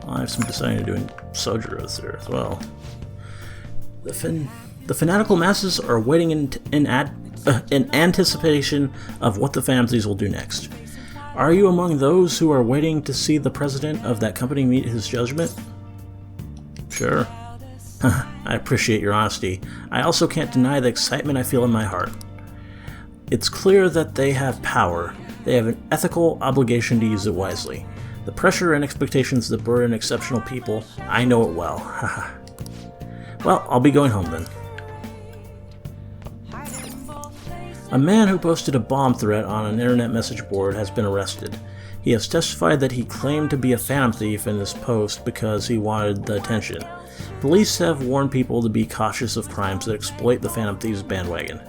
I have some deciding to do in Sojuros there as well. The fanatical masses are waiting in anticipation of what the Phantom will do next. Are you among those who are waiting to see the president of that company meet his judgment? Sure. I appreciate your honesty. I also can't deny the excitement I feel in my heart. It's clear that they have power. They have an ethical obligation to use it wisely. The pressure and expectations that burden exceptional people, I know it well. Well, I'll be going home then. A man who posted a bomb threat on an internet message board has been arrested. He has testified that he claimed to be a phantom thief in this post because he wanted the attention. Police have warned people to be cautious of crimes that exploit the phantom thieves bandwagon.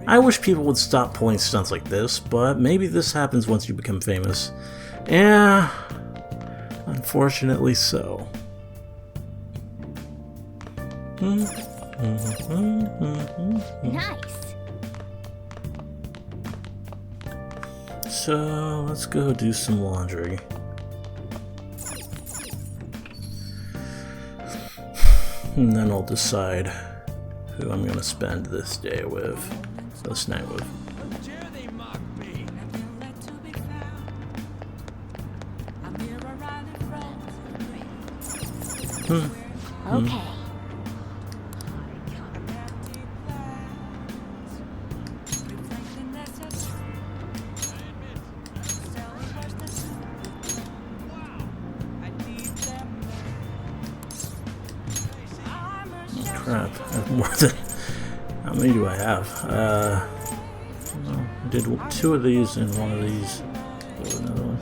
I wish people would stop pulling stunts like this, but maybe this happens once you become famous. Yeah, unfortunately so. Nice. So, let's go do some laundry. And then I'll decide who I'm going to spend this day with, this night with. Okay. Crap, I have more than... How many do I have? Well, I did 2 of these and 1 of these. So another one.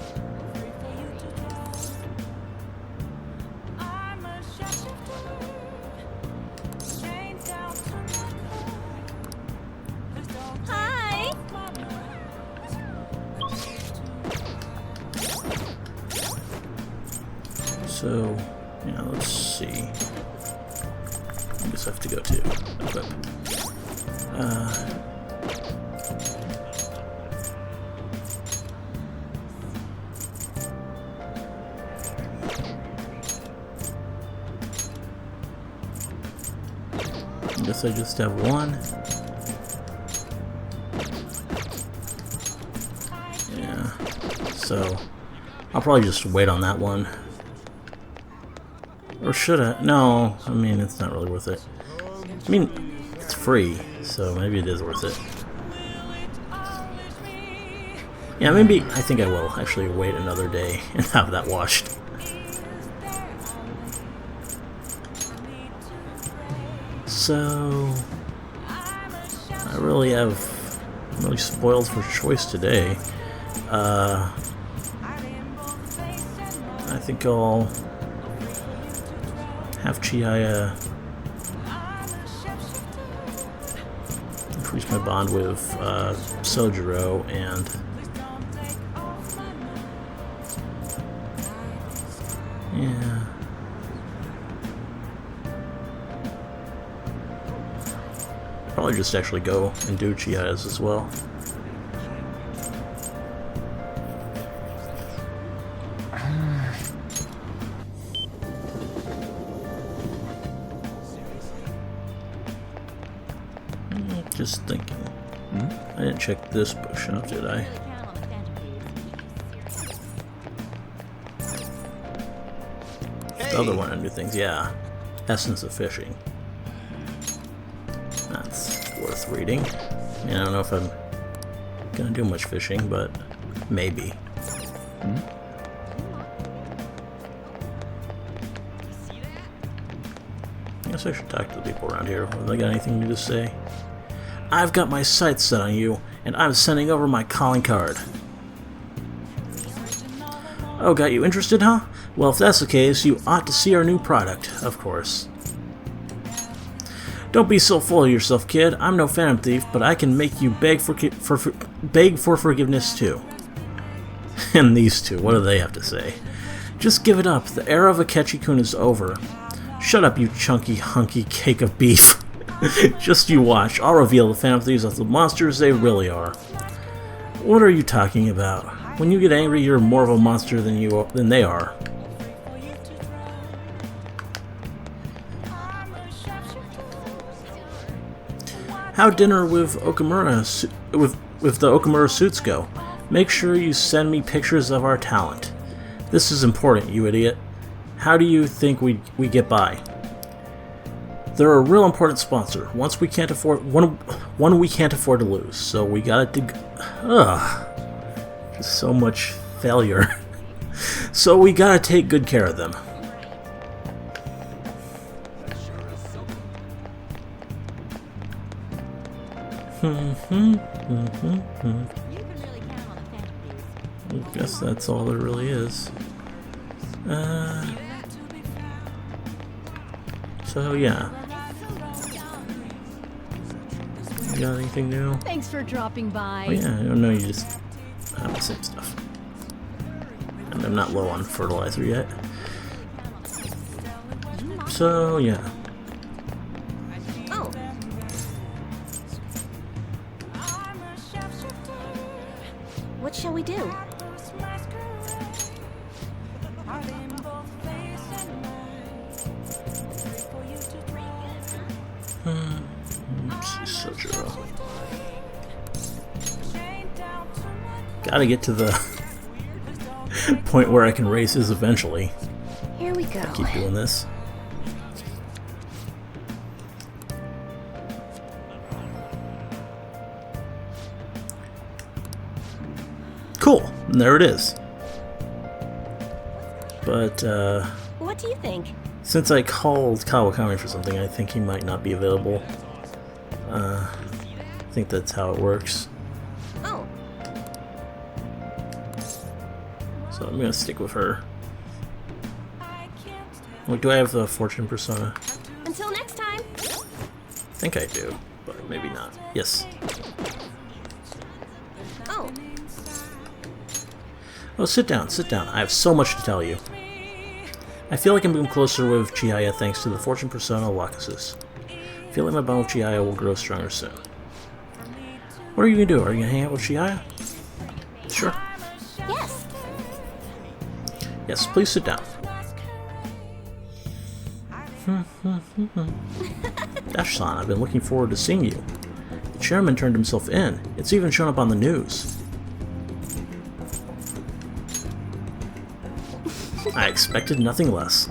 So, yeah, let's see. I guess I have to go to equip. I guess I just have one. Yeah, so I'll probably just wait on that one. Or should I? No, I mean, it's not really worth it. I mean, it's free, so maybe it is worth it. Yeah, maybe, I think I will actually wait another day and have that washed. So, I'm really spoiled for choice today. I think I'll have Chihaya increase my bond with Sojiro, and yeah. Probably just actually go and do Chihaya's as well. Just thinking. I didn't check this bookshop, did I? The other one under things, yeah. Essence of Fishing. That's worth reading. I mean, I don't know if I'm gonna do much fishing, but maybe. I guess I should talk to the people around here. Have they got anything new to say? I've got my sights set on you, and I'm sending over my calling card. Oh, got you interested, huh? Well, if that's the case, you ought to see our new product, of course. Don't be so full of yourself, kid. I'm no phantom thief, but I can make you beg for forgiveness too. And these two, what do they have to say? Just give it up. The era of Akechi-kun is over. Shut up, you chunky, hunky cake of beef. Just you watch. I'll reveal the phantom thieves as the monsters they really are. What are you talking about? When you get angry, you're more of a monster than they are. How'd dinner with Okumura with the Okumura suits go? Make sure you send me pictures of our talent. This is important, you idiot. How do you think we get by? They're a real important sponsor. One we can't afford to lose. So we got to. Just so much failure. So we gotta take good care of them. I guess that's all there really is. So yeah. You got anything new? Thanks for dropping by. Oh yeah, I don't know, you just have the same stuff. And I'm not low on fertilizer yet. So yeah. Oh. What shall we do? Gotta get to the point where I can races eventually. Here we go. I keep doing this. Cool, and there it is. But what do you think? Since I called Kawakami for something, I think he might not be available. I think that's how it works. Oh. So I'm gonna stick with her. Wait, do I have the Fortune Persona? Until next time. I think I do, but maybe not. Yes. Oh. Oh, sit down, sit down. I have so much to tell you. I feel like I'm moving closer with Chihaya thanks to the Fortune Persona Wakasis. I feel like my bond with Chihaya will grow stronger soon. What are you gonna do? Are you gonna hang out with Chihaya? Sure. Yes. Yes, please sit down. Dash-san, I've been looking forward to seeing you. The chairman turned himself in. It's even shown up on the news. I expected nothing less.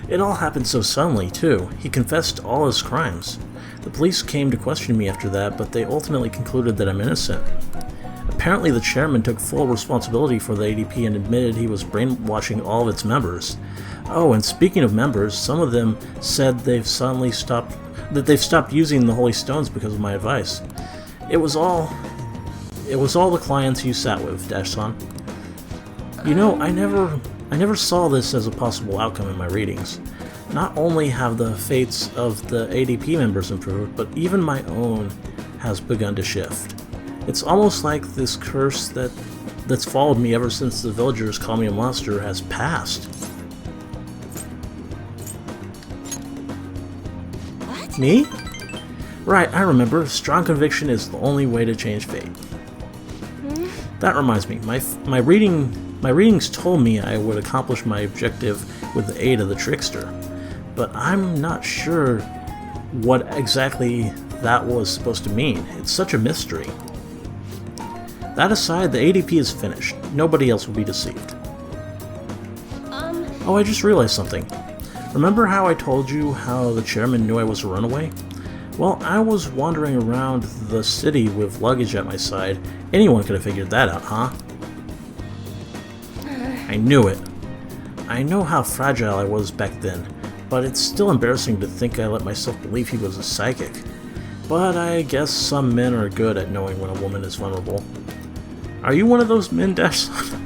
It all happened so suddenly, too. He confessed all his crimes. The police came to question me after that, but they ultimately concluded that I'm innocent. Apparently the chairman took full responsibility for the ADP and admitted he was brainwashing all of its members. Oh, and speaking of members, some of them said they've stopped using the Holy Stones because of my advice. It was all the clients you sat with, Dash-san. You know, I never saw this as a possible outcome in my readings. Not only have the fates of the ADP members improved, but even my own has begun to shift. It's almost like this curse that's followed me ever since the villagers call me a monster has passed. What? Me? Right, I remember. Strong conviction is the only way to change fate. That reminds me, my readings told me I would accomplish my objective with the aid of the trickster, but I'm not sure what exactly that was supposed to mean. It's such a mystery. That aside, the ADP is finished. Nobody else will be deceived. Oh, I just realized something. Remember how I told you how the chairman knew I was a runaway? Well, I was wandering around the city with luggage at my side. Anyone could have figured that out, huh? I knew it. I know how fragile I was back then, but it's still embarrassing to think I let myself believe he was a psychic. But I guess some men are good at knowing when a woman is vulnerable. Are you one of those men, Dash-san?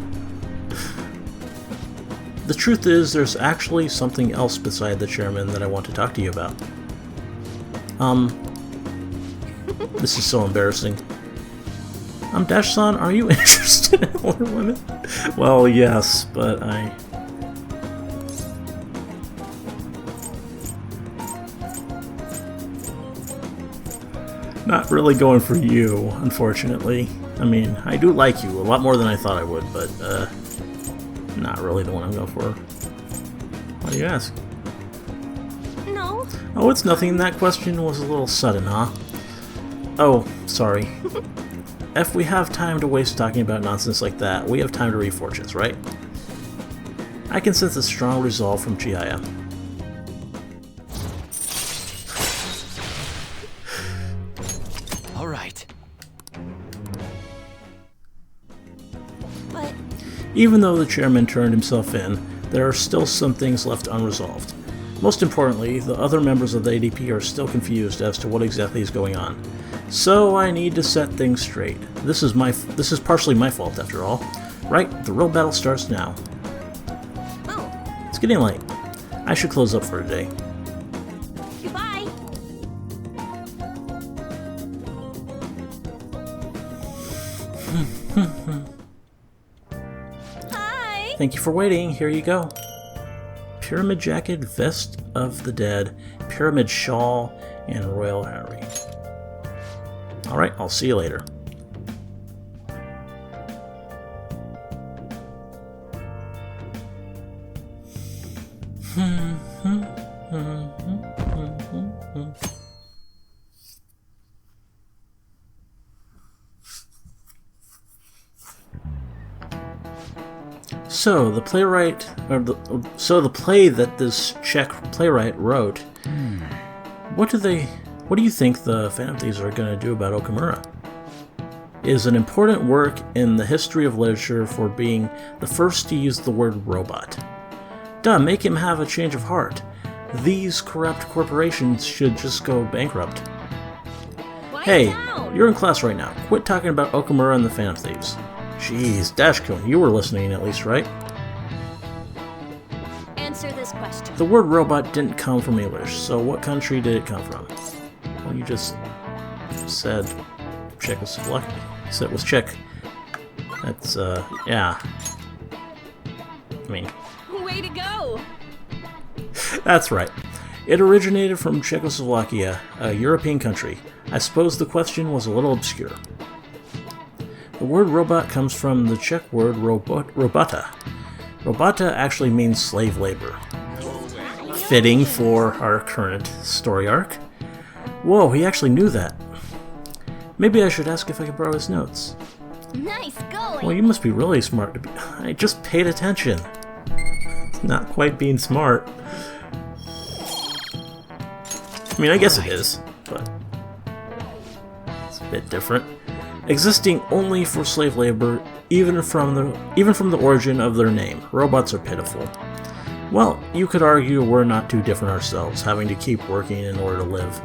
The truth is, there's actually something else beside the chairman that I want to talk to you about. This is so embarrassing. Dash-san, are you interested in older women? Well, yes, but not really going for you, unfortunately. I mean, I do like you a lot more than I thought I would, but, not really the one I'm going for. Why do you ask? No. Oh, it's nothing. That question was a little sudden, huh? Oh, sorry. If we have time to waste talking about nonsense like that, we have time to read fortunes, right? I can sense a strong resolve from Chihaya. All right. But Even though the chairman turned himself in, there are still some things left unresolved. Most importantly, the other members of the ADP are still confused as to what exactly is going on. So I need to set things straight. This is partially my fault after all. Right, the real battle starts now. oh, It's getting late. I should close up for today. goodbye. Hi. Thank you for waiting. Here you go. Pyramid jacket, vest of the dead, pyramid shawl, and royal Harry. Alright, I'll see you later. So the play that this Czech playwright wrote. What do you think the Phantom Thieves are going to do about Okumura? It is an important work in the history of literature for being the first to use the word robot. Duh, make him have a change of heart. These corrupt corporations should just go bankrupt. Hey, you're in class right now. Quit talking about Okumura and the Phantom Thieves. Jeez, Dashkun, you were listening at least, right? Answer this question. The word robot didn't come from English, so what country did it come from? Well, you just said Czechoslovakia. You said it was Czech. That's, yeah. I mean... Way to go! That's right. It originated from Czechoslovakia, a European country. I suppose the question was a little obscure. The word robot comes from the Czech word robota. Robota actually means slave labor. Fitting for our current story arc. Whoa, he actually knew that. Maybe I should ask if I could borrow his notes. Nice going! Well, you must be really smart to be... I just paid attention. Not quite being smart. I mean, I guess it is, but it's a bit different. Existing only for slave labor, even from the origin of their name. Robots are pitiful. Well, you could argue we're not too different ourselves, having to keep working in order to live.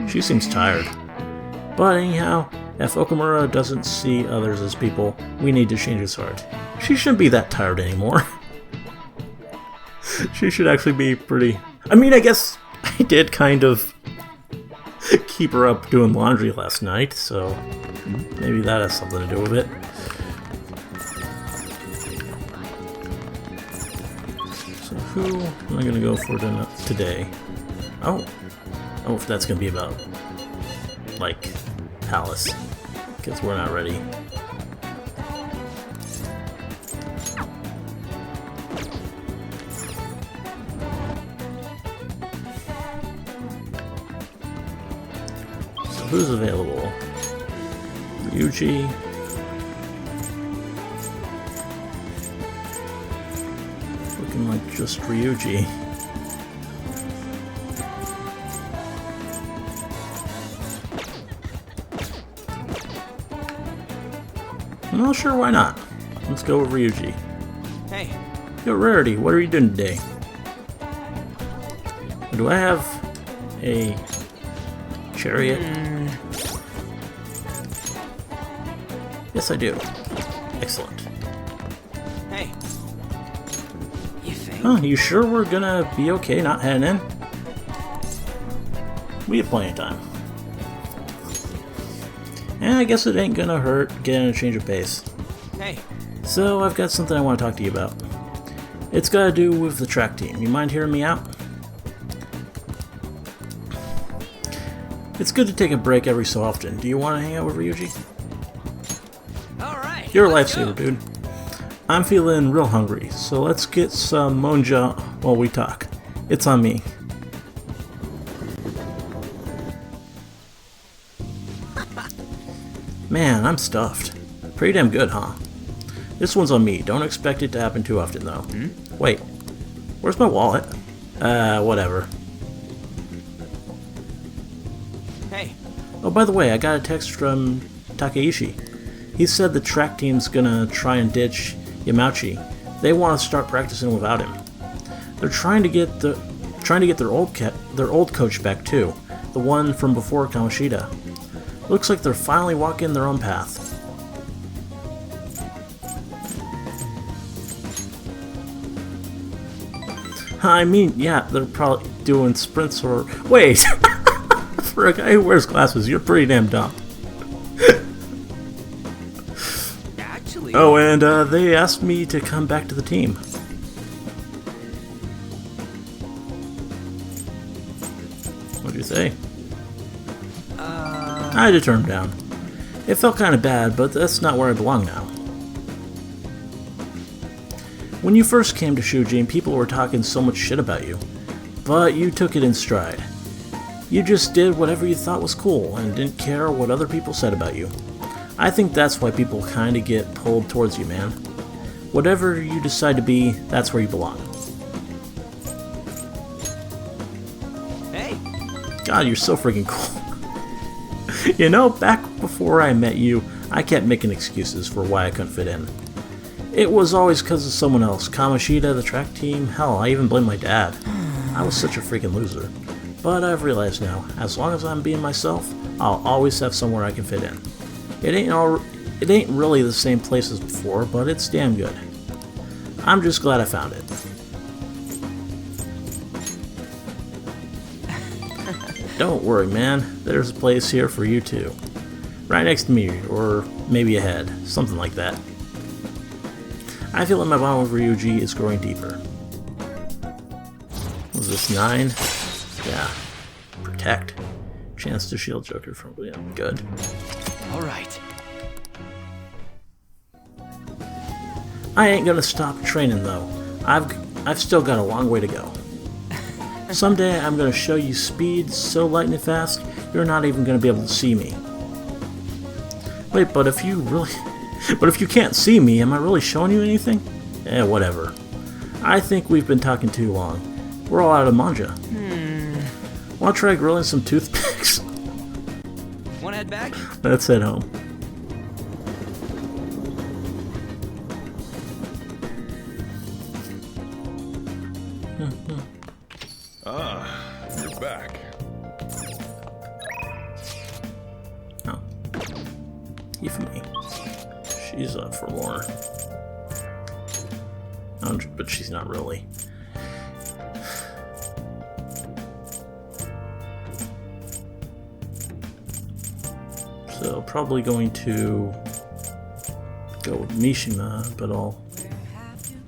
She seems tired. But anyhow, if Okumura doesn't see others as people, we need to change his heart. She shouldn't be that tired anymore. She should actually be pretty... I mean, I guess I did kind of keep her up doing laundry last night, so maybe that has something to do with it. So who am I going to go for today? Oh, if that's going to be about, like, Palace, because we're not ready. So who's available? Ryuji. Looking like just Ryuji. Well, sure, why not? Let's go with Ryuji. Hey. Yo, Rarity, what are you doing today? Do I have a chariot? Yes, I do. Excellent. Hey. You think? Huh, you sure we're gonna be okay not heading in? We have plenty of time. And I guess it ain't gonna hurt getting a change of pace. Hey. So I've got something I want to talk to you about. It's got to do with the track team. You mind hearing me out? It's good to take a break every so often. Do you want to hang out with Ryuji? Alright. You're a lifesaver, dude. I'm feeling real hungry, so let's get some monja while we talk. It's on me. Man, I'm stuffed. Pretty damn good, huh? This one's on me. Don't expect it to happen too often, though. Wait. Where's my wallet? Whatever. Hey. Oh, by the way, I got a text from Takeishi. He said the track team's gonna try and ditch Yamauchi. They want to start practicing without him. They're trying to get their old coach back too, the one from before Kamoshida. Looks like they're finally walking their own path. I mean, yeah, they're probably doing sprints or... Wait! For a guy who wears glasses, you're pretty damn dumb. Actually... Oh, and they asked me to come back to the team. What'd you say? I had to turn him down. It felt kind of bad, but that's not where I belong now. When you first came to Shujin, people were talking so much shit about you, but you took it in stride. You just did whatever you thought was cool and didn't care what other people said about you. I think that's why people kinda get pulled towards you, man. Whatever you decide to be, that's where you belong. Hey. God, you're so freaking cool. You know, back before I met you, I kept making excuses for why I couldn't fit in. It was always because of someone else. Kamoshida, the track team, hell, I even blamed my dad. I was such a freaking loser. But I've realized now, as long as I'm being myself, I'll always have somewhere I can fit in. It ain't really the same place as before, but it's damn good. I'm just glad I found it. Don't worry, man. There's a place here for you too. Right next to me, or maybe ahead. Something like that. I feel like my bond with Ryuji is growing deeper. Was this 9? Yeah. Protect. Chance to shield Joker from... Yeah, good. Alright. I ain't gonna stop training though. I've still got a long way to go. Someday I'm gonna show you speed so lightning fast you're not even gonna be able to see me. Wait, but if you can't see me, am I really showing you anything? Eh, whatever. I think we've been talking too long. We're all out of manja. Wanna try grilling some toothpicks? Wanna head back? Let's head home. You're back. Oh. Hifumi. She's up for more. Oh, but she's not really. So probably going to go with Mishima, but I'll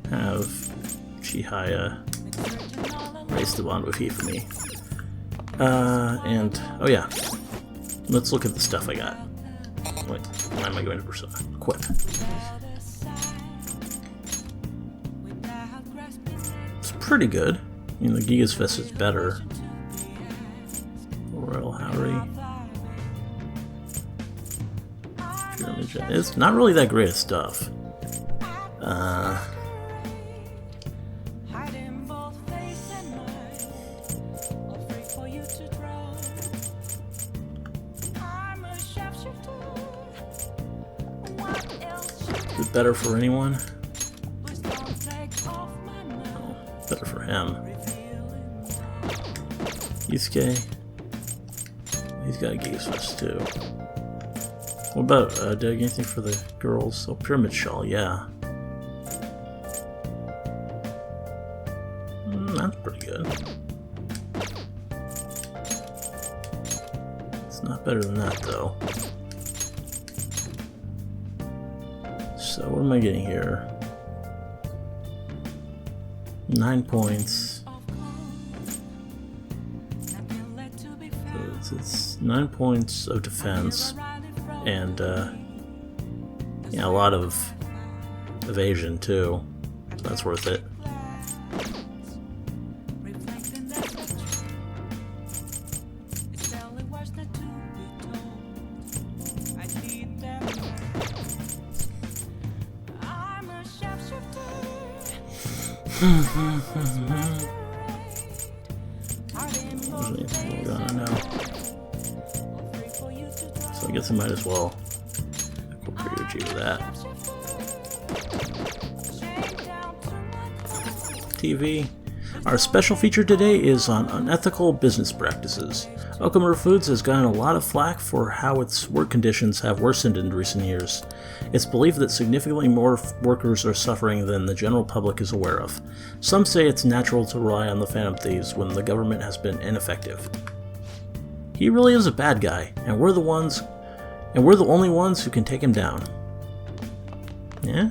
have Chihaya race the bond with Hifumi. And oh yeah, let's look at the stuff I got. Wait, why am I going to Persona? Equip. It's pretty good. I mean, the Giga's Fist is better. Royal Haru. It's not really that great of stuff. Is it better for anyone? Oh, better for him. Yusuke. He's got a Giga's Fist too. What about, did I get anything for the girls? Oh, Pyramid Shawl, yeah. That's pretty good. It's not better than that, though. So, what am I getting here? 9 points. So it's 9 points of defense. And, yeah, a lot of evasion, too. So that's worth it. So I guess I might as well equip Ryuji with that. TV. Our special feature today is on unethical business practices. Okumura Foods has gotten a lot of flack for how its work conditions have worsened in recent years. It's believed that significantly more workers are suffering than the general public is aware of. Some say it's natural to rely on the Phantom Thieves when the government has been ineffective. He really is a bad guy, and we're the only ones who can take him down. Yeah?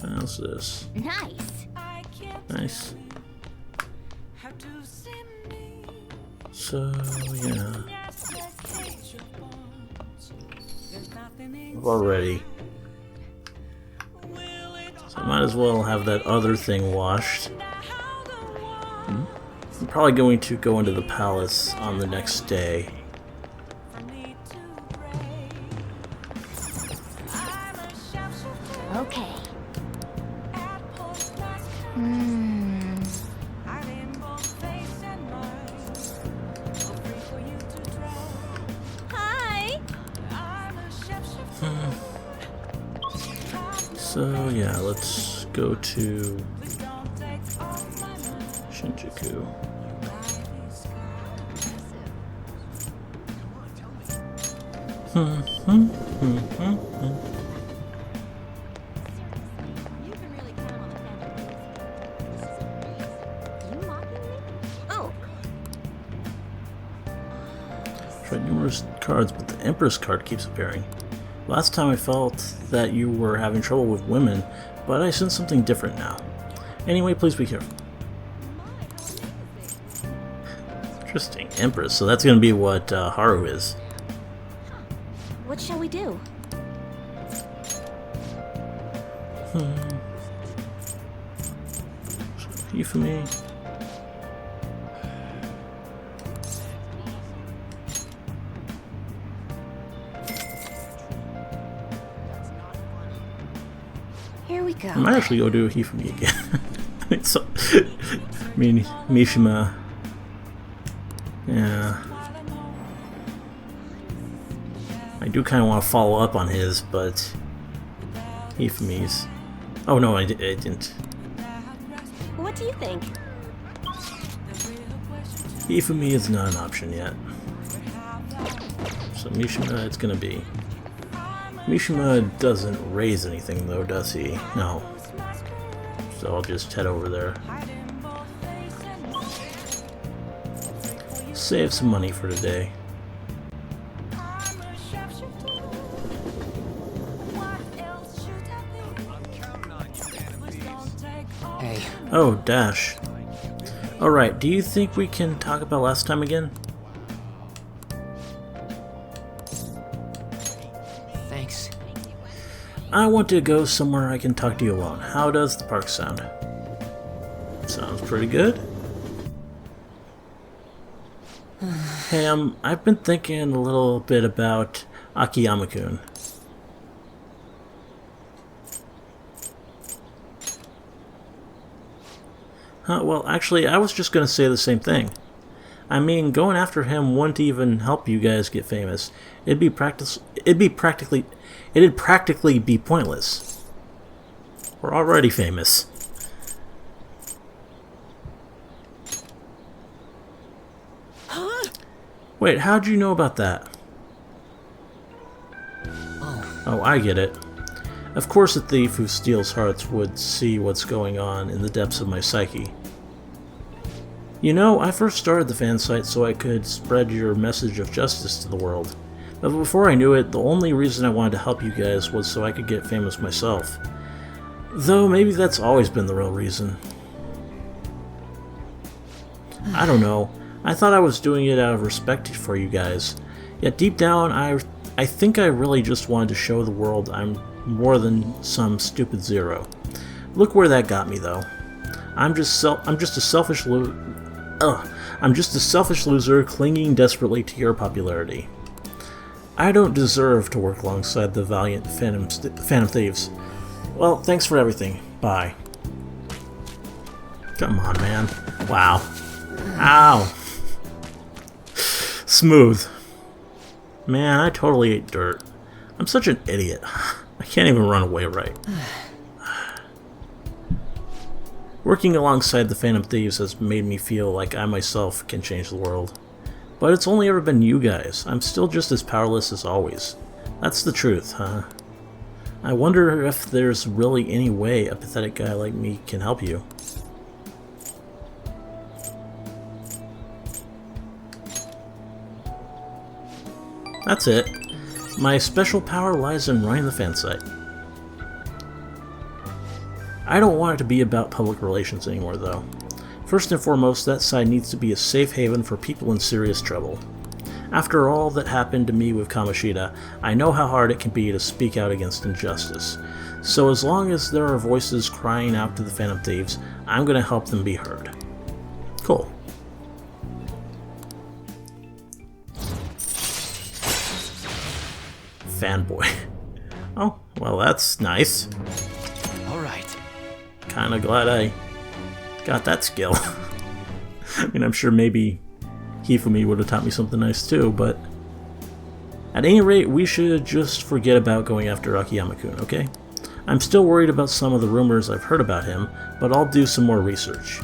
How's this? Nice. Nice. So, yeah. Already. So I might as well have that other thing washed. I'm probably going to go into the palace on the next day. Okay. Hi. So yeah, let's go to Shinjuku. Tried numerous cards, but the Empress card keeps appearing. Last time I felt that you were having trouble with women, but I sense something different now. Anyway, please be careful. Interesting. Empress, so that's gonna be what Haru is. What shall we do? Hifumi. Here we go. I might actually go do a Hifumi again. So, I mean, Mishima. Yeah. I do kind of want to follow up on his, but Hifumi's. Oh no, I didn't. What do you think? Hifumi is not an option yet. So Mishima, it's gonna be. Mishima doesn't raise anything though, does he? No. So I'll just head over there. Save some money for today. Hey. Oh, Dash. Alright, do you think we can talk about last time again? Thanks. I want to go somewhere I can talk to you alone. How does the park sound? Sounds pretty good. Hey, I've been thinking a little bit about Akiyama-kun. Well, actually, I was just gonna say the same thing. I mean, going after him wouldn't even help you guys get famous. It'd practically be pointless. We're already famous. Wait, how'd you know about that? Oh, I get it. Of course a thief who steals hearts would see what's going on in the depths of my psyche. You know, I first started the fan site so I could spread your message of justice to the world. But before I knew it, the only reason I wanted to help you guys was so I could get famous myself. Though maybe that's always been the real reason. I don't know. I thought I was doing it out of respect for you guys. Yet deep down, I think I really just wanted to show the world I'm more than some stupid zero. Look where that got me, though. I'm just a selfish loser clinging desperately to your popularity. I don't deserve to work alongside the valiant Phantom Thieves. Well, thanks for everything. Bye. Come on, man. Wow. Ow. Smooth. Man, I totally ate dirt. I'm such an idiot. I can't even run away right. Working alongside the Phantom Thieves has made me feel like I myself can change the world. But it's only ever been you guys. I'm still just as powerless as always. That's the truth, huh? I wonder if there's really any way a pathetic guy like me can help you. That's it. My special power lies in running the fan site. I don't want it to be about public relations anymore, though. First and foremost, that site needs to be a safe haven for people in serious trouble. After all that happened to me with Kamoshida, I know how hard it can be to speak out against injustice. So as long as there are voices crying out to the Phantom Thieves, I'm going to help them be heard. Cool. Fanboy. Oh, well that's nice. Alright. Kinda glad I got that skill. I mean, I'm sure maybe Hifumi would have taught me something nice too, but at any rate, we should just forget about going after Akiyama-kun, okay? I'm still worried about some of the rumors I've heard about him, but I'll do some more research.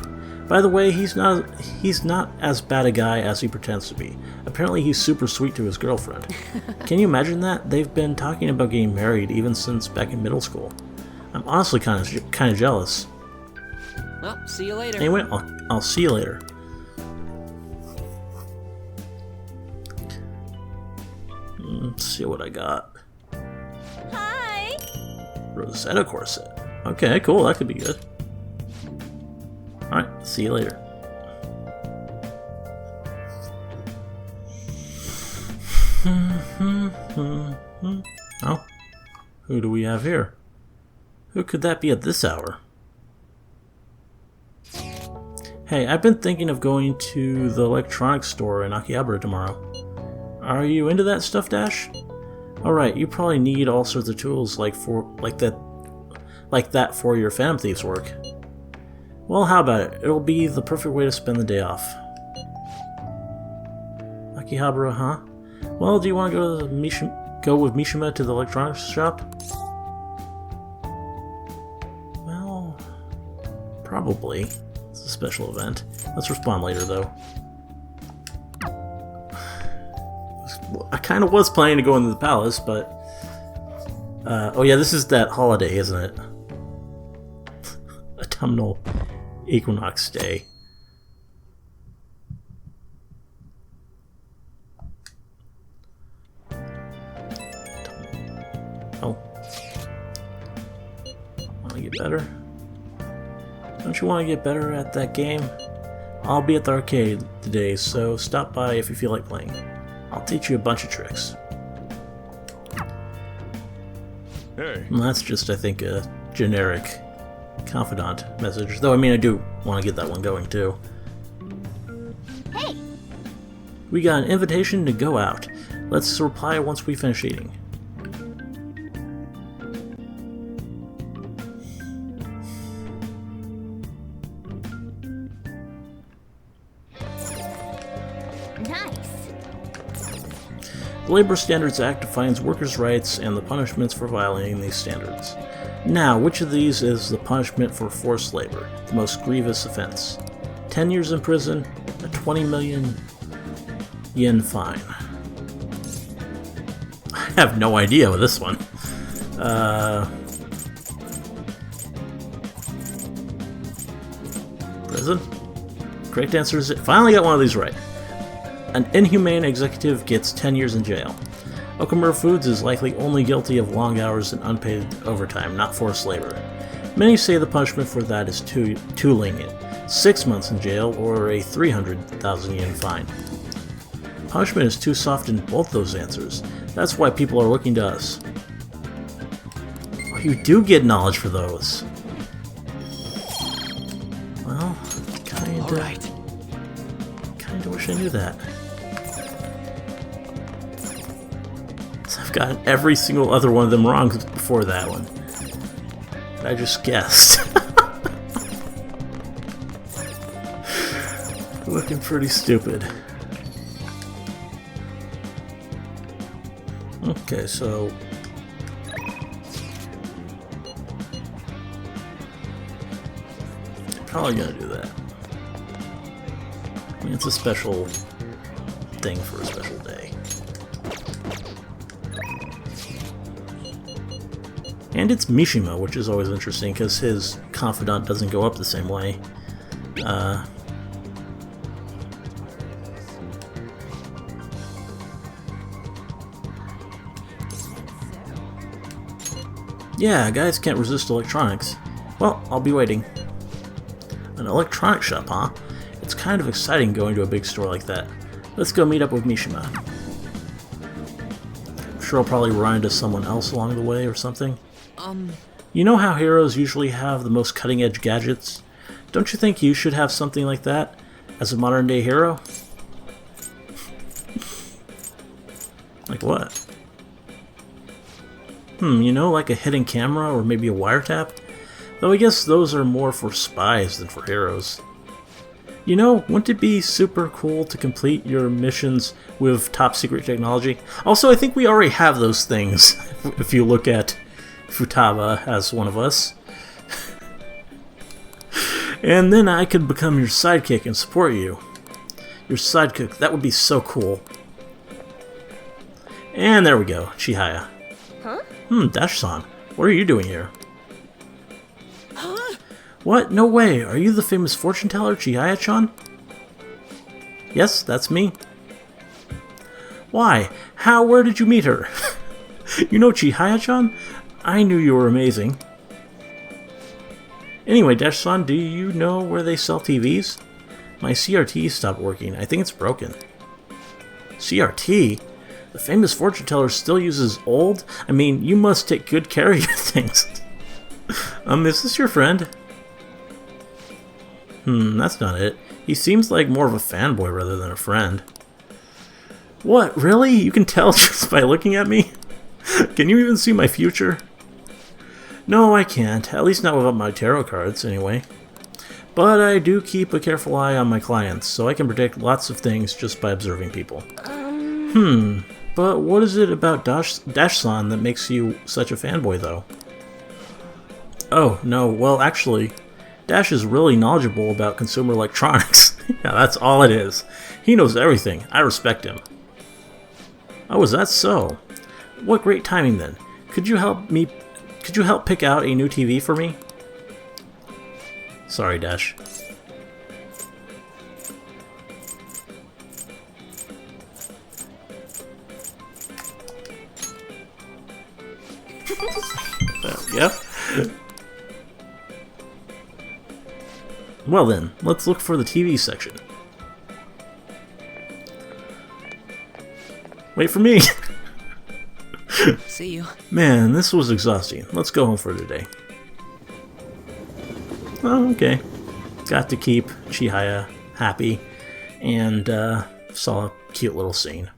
By the way, he's not as bad a guy as he pretends to be. Apparently he's super sweet to his girlfriend. Can you imagine that? They've been talking about getting married even since back in middle school. I'm honestly kind of jealous. Well, see you later. Anyway, I'll see you later. Let's see what I got. Hi! Rosetta corset. Okay, cool, that could be good. Alright, see you later. Oh, who do we have here? Who could that be at this hour? Hey, I've been thinking of going to the electronics store in Akihabara tomorrow. Are you into that stuff, Dash? Alright, you probably need all sorts of tools like that for your Phantom Thieves work. Well, how about it? It'll be the perfect way to spend the day off. Akihabara, huh? Well, do you want to go with Mishima to the electronics shop? Well, probably. It's a special event. Let's respond later, though. I kind of was planning to go into the palace, but... oh yeah, this is that holiday, isn't it? Autumnal Equinox Day. Oh. Want to get better? Don't you want to get better at that game? I'll be at the arcade today, so stop by if you feel like playing. I'll teach you a bunch of tricks. Hey. Well, that's just, I think, a generic confidant message. Though, I mean, I do want to get that one going, too. Hey! We got an invitation to go out. Let's reply once we finish eating. The Labor Standards Act defines workers' rights and the punishments for violating these standards. Now, which of these is the punishment for forced labor, the most grievous offense? 10 years in prison, a 20 million yen fine. I have no idea with this one. Prison? Correct answer is it. Finally got one of these right. An inhumane executive gets 10 years in jail. Okumura Foods is likely only guilty of long hours and unpaid overtime, not forced labor. Many say the punishment for that is too lenient. 6 months in jail or a 300,000 yen fine. Punishment is too soft in both those answers. That's why people are looking to us. Oh, you do get knowledge for those. Well, kinda wish I knew that. I've gotten every single other one of them wrong before that one. I just guessed. Looking pretty stupid. Okay, so... probably gonna do that. I mean, it's a special thing for a special day. And it's Mishima, which is always interesting, because his confidant doesn't go up the same way. Yeah, guys can't resist electronics. Well, I'll be waiting. An electronic shop, huh? It's kind of exciting going to a big store like that. Let's go meet up with Mishima. I'm sure I'll probably run into someone else along the way or something. You know how heroes usually have the most cutting-edge gadgets? Don't you think you should have something like that as a modern-day hero? Like what? You know, like a hidden camera or maybe a wiretap? Though I guess those are more for spies than for heroes. You know, wouldn't it be super cool to complete your missions with top-secret technology? Also, I think we already have those things, if you look at Futaba as one of us. And then I could become your sidekick and support you. Your sidekick, that would be so cool. And there we go, Chihaya. Huh? Dash-san, what are you doing here? Huh? What? No way, are you the famous fortune teller, Chihaya-chan? Yes, that's me. Why? How? Where did you meet her? You know Chihaya-chan? I knew you were amazing. Anyway, Dash-san, do you know where they sell TVs? My CRT stopped working. I think it's broken. CRT? The famous fortune teller still uses old? I mean, you must take good care of your things. Is this your friend? That's not it. He seems like more of a fanboy rather than a friend. What, really? You can tell just by looking at me? Can you even see my future? No, I can't. At least not without my tarot cards, anyway. But I do keep a careful eye on my clients, so I can predict lots of things just by observing people. But what is it about Dash-san that makes you such a fanboy, though? Oh, no, well, actually, Dash is really knowledgeable about consumer electronics. Yeah, that's all it is. He knows everything. I respect him. Oh, is that so? What great timing, then. Could you help pick out a new TV for me? Sorry, Dash. There we go. Well then, let's look for the TV section. Wait for me! See you. Man, this was exhausting. Let's go home for today. Oh, okay. Got to keep Chihaya happy, and saw a cute little scene.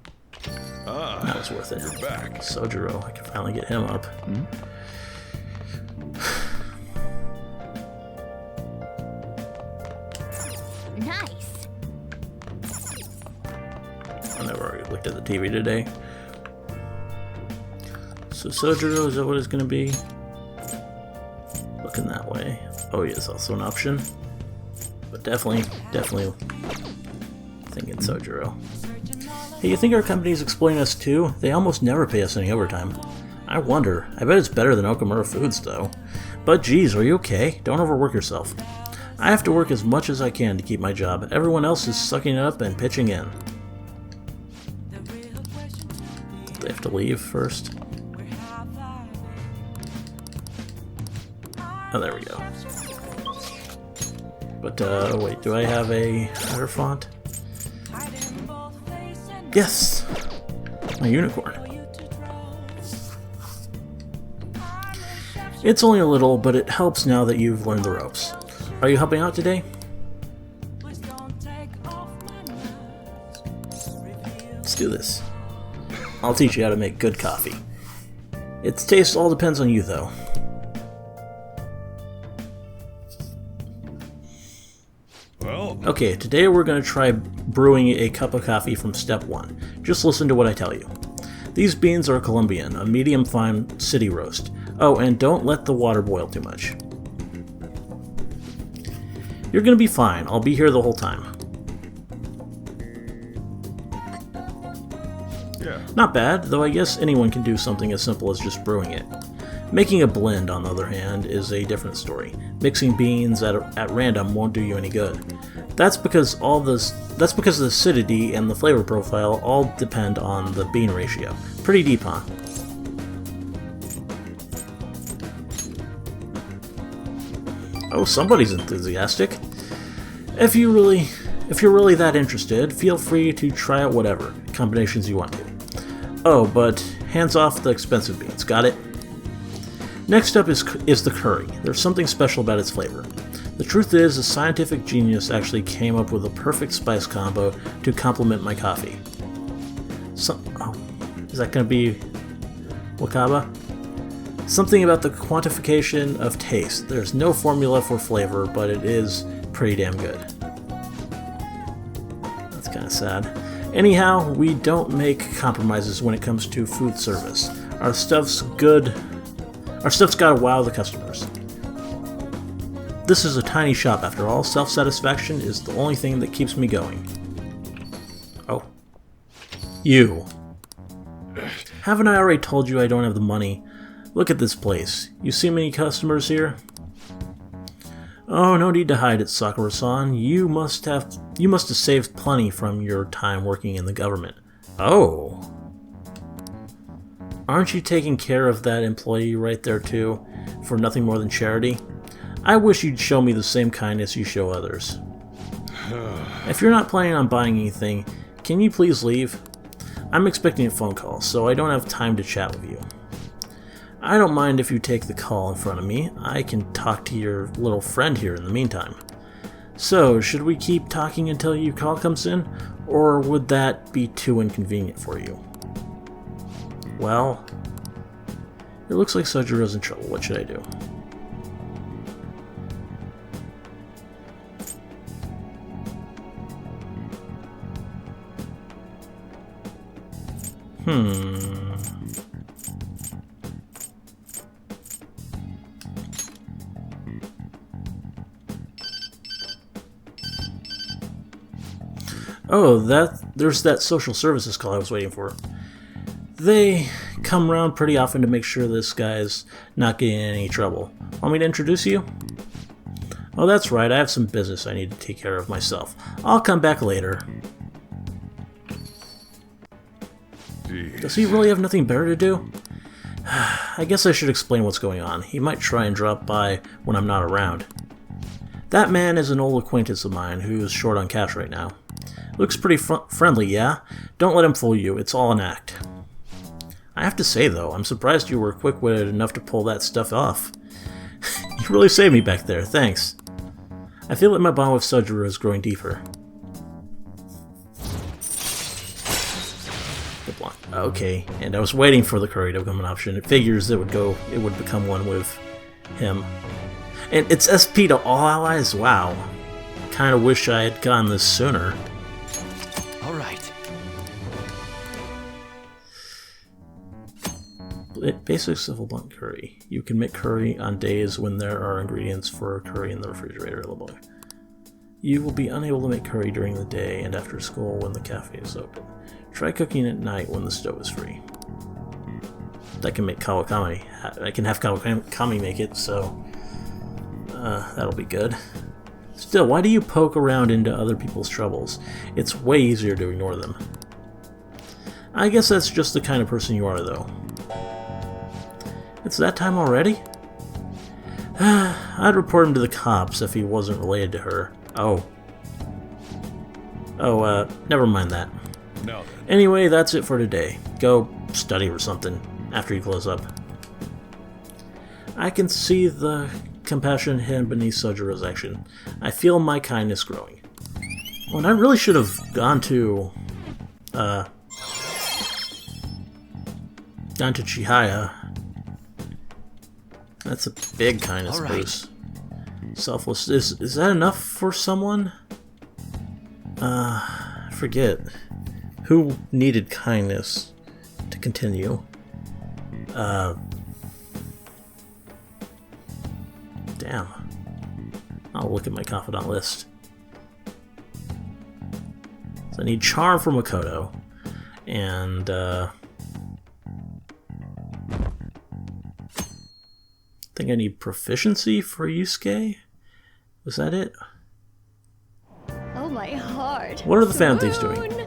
That was worth it. You're back. Sojiro, I can finally get him up. Nice. I never already looked at the TV today. So Sojiro, is that what it's going to be? Looking that way. Oh, yes, also an option. But definitely thinking Sojiro. Hey, you think our company's exploiting us too? They almost never pay us any overtime. I wonder. I bet it's better than Okumura Foods, though. But geez, are you okay? Don't overwork yourself. I have to work as much as I can to keep my job. Everyone else is sucking it up and pitching in. They have to leave first. Oh, there we go. But, wait, do I have a header font? Yes! My unicorn. It's only a little, but it helps now that you've learned the ropes. Are you helping out today? Let's do this. I'll teach you how to make good coffee. Its taste all depends on you, though. Okay, today we're going to try brewing a cup of coffee from step 1. Just listen to what I tell you. These beans are Colombian, a medium fine city roast. Oh, and don't let the water boil too much. You're going to be fine. I'll be here the whole time. Yeah. Not bad, though I guess anyone can do something as simple as just brewing it. Making a blend, on the other hand, is a different story. Mixing beans at random won't do you any good. That's because the acidity and the flavor profile all depend on the bean ratio. Pretty deep, huh? Oh, somebody's enthusiastic. If you're really that interested, feel free to try out whatever combinations you want to. Oh, but hands off the expensive beans, got it? Next up is the curry. There's something special about its flavor. The truth is, a scientific genius actually came up with a perfect spice combo to complement my coffee. Is that going to be Wakaba? Something about the quantification of taste. There's no formula for flavor, but it is pretty damn good. That's kind of sad. Anyhow, we don't make compromises when it comes to food service. Our stuff's gotta wow the customers. This is a tiny shop after all. Self-satisfaction is the only thing that keeps me going. Oh. You. Haven't I already told you I don't have the money? Look at this place. You see many customers here? Oh, no need to hide it, Sakura-san. You must have saved plenty from your time working in the government. Oh. Aren't you taking care of that employee right there too, for nothing more than charity? I wish you'd show me the same kindness you show others. If you're not planning on buying anything, can you please leave? I'm expecting a phone call, so I don't have time to chat with you. I don't mind if you take the call in front of me. I can talk to your little friend here in the meantime. So, should we keep talking until your call comes in, or would that be too inconvenient for you? Well, it looks like Sojira's in trouble. What should I do? Oh, there's that social services call I was waiting for. They come around pretty often to make sure this guy's not getting in any trouble. Want me to introduce you? Oh, that's right, I have some business I need to take care of myself. I'll come back later. Jeez. Does he really have nothing better to do? I guess I should explain what's going on. He might try and drop by when I'm not around. That man is an old acquaintance of mine who's short on cash right now. Looks pretty friendly, yeah? Don't let him fool you, it's all an act. I have to say, though, I'm surprised you were quick-witted enough to pull that stuff off. You really saved me back there, thanks. I feel like my bond with Sojiro is growing deeper. Good block. Okay, and I was waiting for the curry to become an option. It figures it would become one with him. And it's SP to all allies? Wow. Kinda wish I had gotten this sooner. Alright. Basic civil blunt curry. You can make curry on days when there are ingredients for curry in the refrigerator. You will be unable to make curry during the day and after school when the cafe is open. Try cooking at night when the stove is free. I can make Kawakami. I can have Kawakami make it, so that'll be good. Still, why do you poke around into other people's troubles? It's way easier to ignore them. I guess that's just the kind of person you are, though. It's that time already? I'd report him to the cops if he wasn't related to her. Oh, never mind that. No. Anyway, that's it for today. Go study or something after you close up. I can see the compassion hidden beneath Sojiro's action. I feel my kindness growing. Well, and I really should have gone to Chihaya. That's a big kindness boost. Selfless. Is that enough for someone? Forget. Who needed kindness to continue? Damn. I'll look at my confidant list. So I need charm for Makoto. And, I think I need proficiency for Yusuke? Was that it? Oh my heart. What are the Phantom Thieves doing?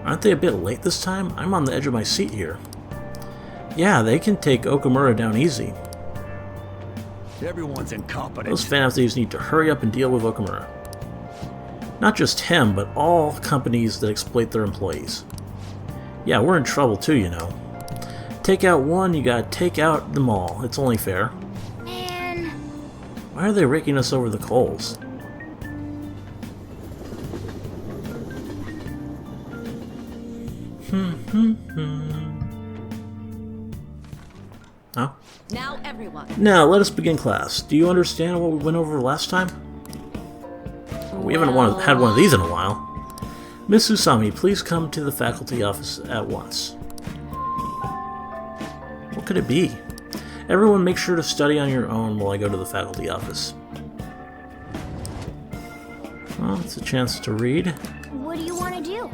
Aren't they a bit late this time? I'm on the edge of my seat here. Yeah, they can take Okumura down easy. Everyone's incompetent. Those Phantom Thieves need to hurry up and deal with Okumura. Not just him, but all companies that exploit their employees. Yeah, we're in trouble too, you know. Take out one, you gotta take out them all. It's only fair. Man. Why are they raking us over the coals? Oh? Now everyone. Now, let us begin class. Do you understand what we went over last time? We haven't had one of these in a while. Miss Usami, please come to the faculty office at once. What could it be? Everyone make sure to study on your own while I go to the faculty office. Well, it's a chance to read. What do you want to do?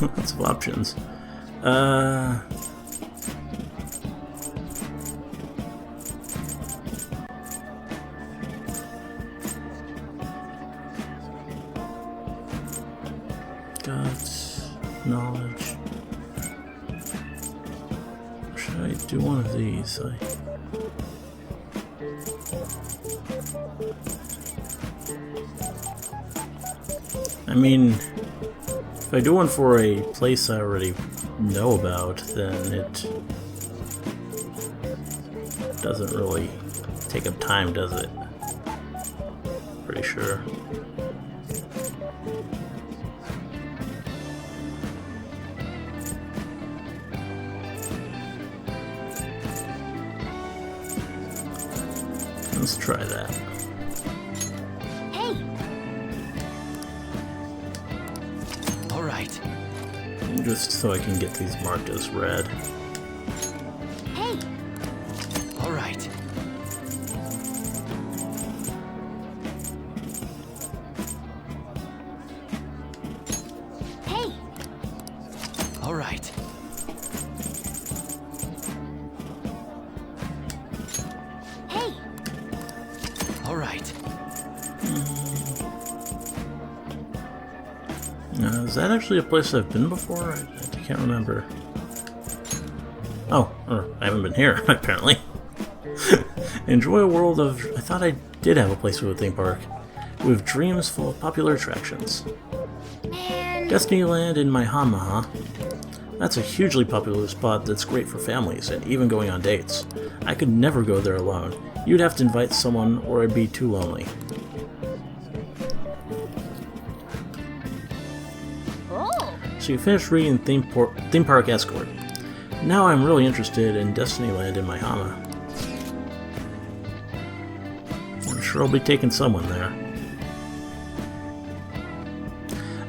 Lots of options. Guts, knowledge. Should I do one of these? I mean, if I do one for a place I already know about, then it doesn't really take up time, does it? Pretty sure. Let's try that. Hey! All right. Just so I can get these marked as red. Hey! All right. Hey! All right. Hey! All right. Is that actually a place I've been before? I can't remember. Oh, I haven't been here, apparently. Enjoy a world of... I thought I did have a place with a theme park. With dreams full of popular attractions. Destinyland in Mishima, huh? That's a hugely popular spot that's great for families, and even going on dates. I could never go there alone. You'd have to invite someone, or I'd be too lonely. So you finished reading Theme Park Escort. Now I'm really interested in Destinyland in Mishima. I'm sure I'll be taking someone there.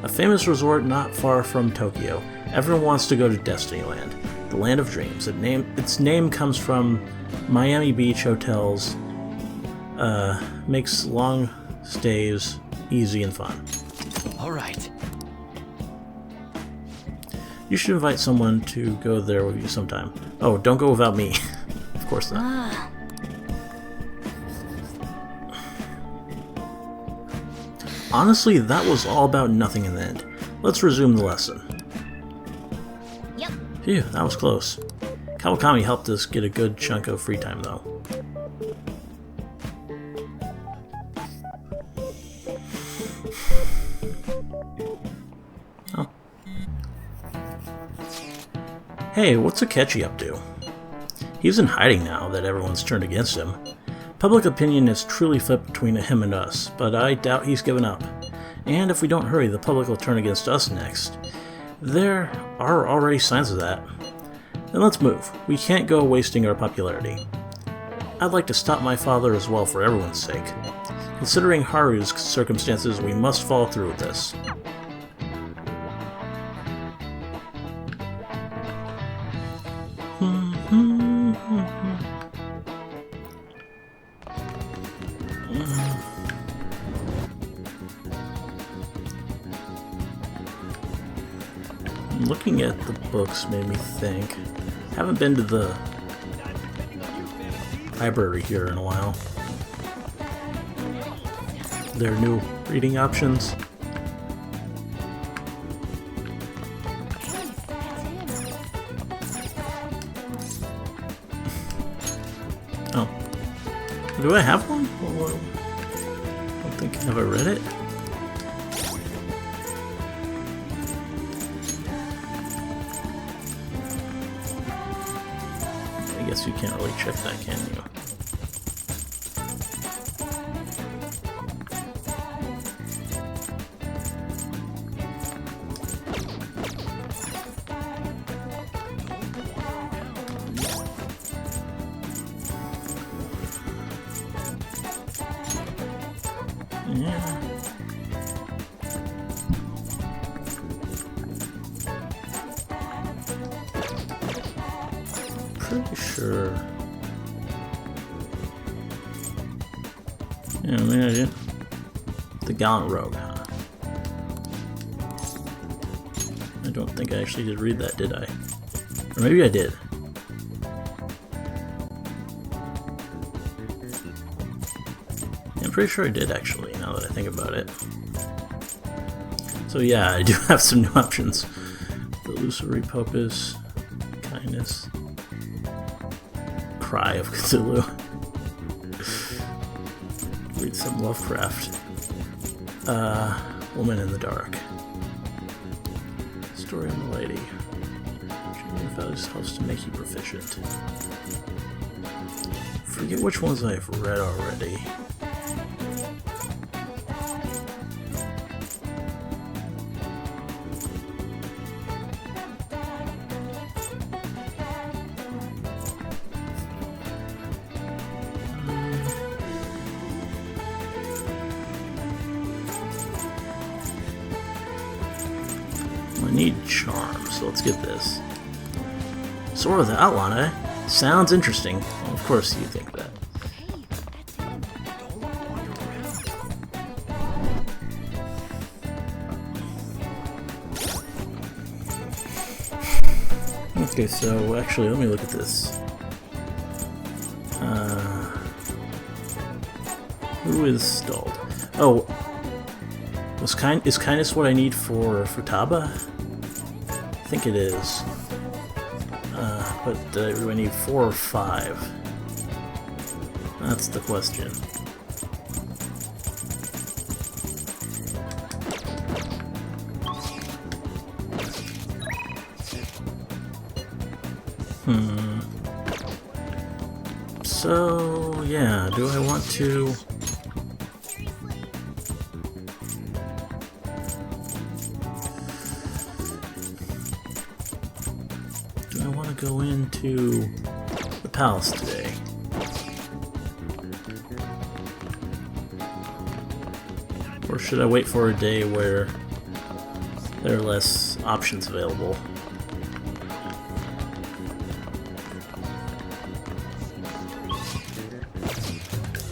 A famous resort not far from Tokyo. Everyone wants to go to Destinyland, the land of dreams. Its name comes from Miami Beach hotels. Makes long stays easy and fun. All right. You should invite someone to go there with you sometime. Oh, don't go without me. Of course not. Honestly, that was all about nothing in the end. Let's resume the lesson. Yep. Phew, that was close. Kawakami helped us get a good chunk of free time, though. Oh. Hey, what's Akechi up to? He's in hiding now that everyone's turned against him. Public opinion has truly flipped between him and us, but I doubt he's given up. And if we don't hurry, the public will turn against us next. There are already signs of that. Then let's move. We can't go wasting our popularity. I'd like to stop my father as well for everyone's sake. Considering Haru's circumstances, we must follow through with this. Looking at the books made me think. Haven't been to the library here in a while. There are new reading options. Oh. Do I have one? I don't think I've ever read it. I guess you can't really check that, can you? Yeah. Sure. Yeah, imagine. The Gallant Rogue, huh? I don't think I actually did read that, did I? Or maybe I did. Yeah, I'm pretty sure I did, actually, now that I think about it. So yeah, I do have some new options. The Illusory Popus, Kindness, Cry of Cthulhu. Read some Lovecraft. Woman in the Dark. Story of the Lady. Dreaming values helps to make you proficient. Forget which ones I've read already. I need charm, so let's get this. Sword of the Outlaw, eh? Sounds interesting. Well, of course you think that. Okay, so actually, let me look at this. Who is stalled? Oh, is kindness what I need for Futaba? I think it is. But do I need 4 or 5? That's the question. So, yeah, do I want to... go into the palace today? Or should I wait for a day where there are less options available?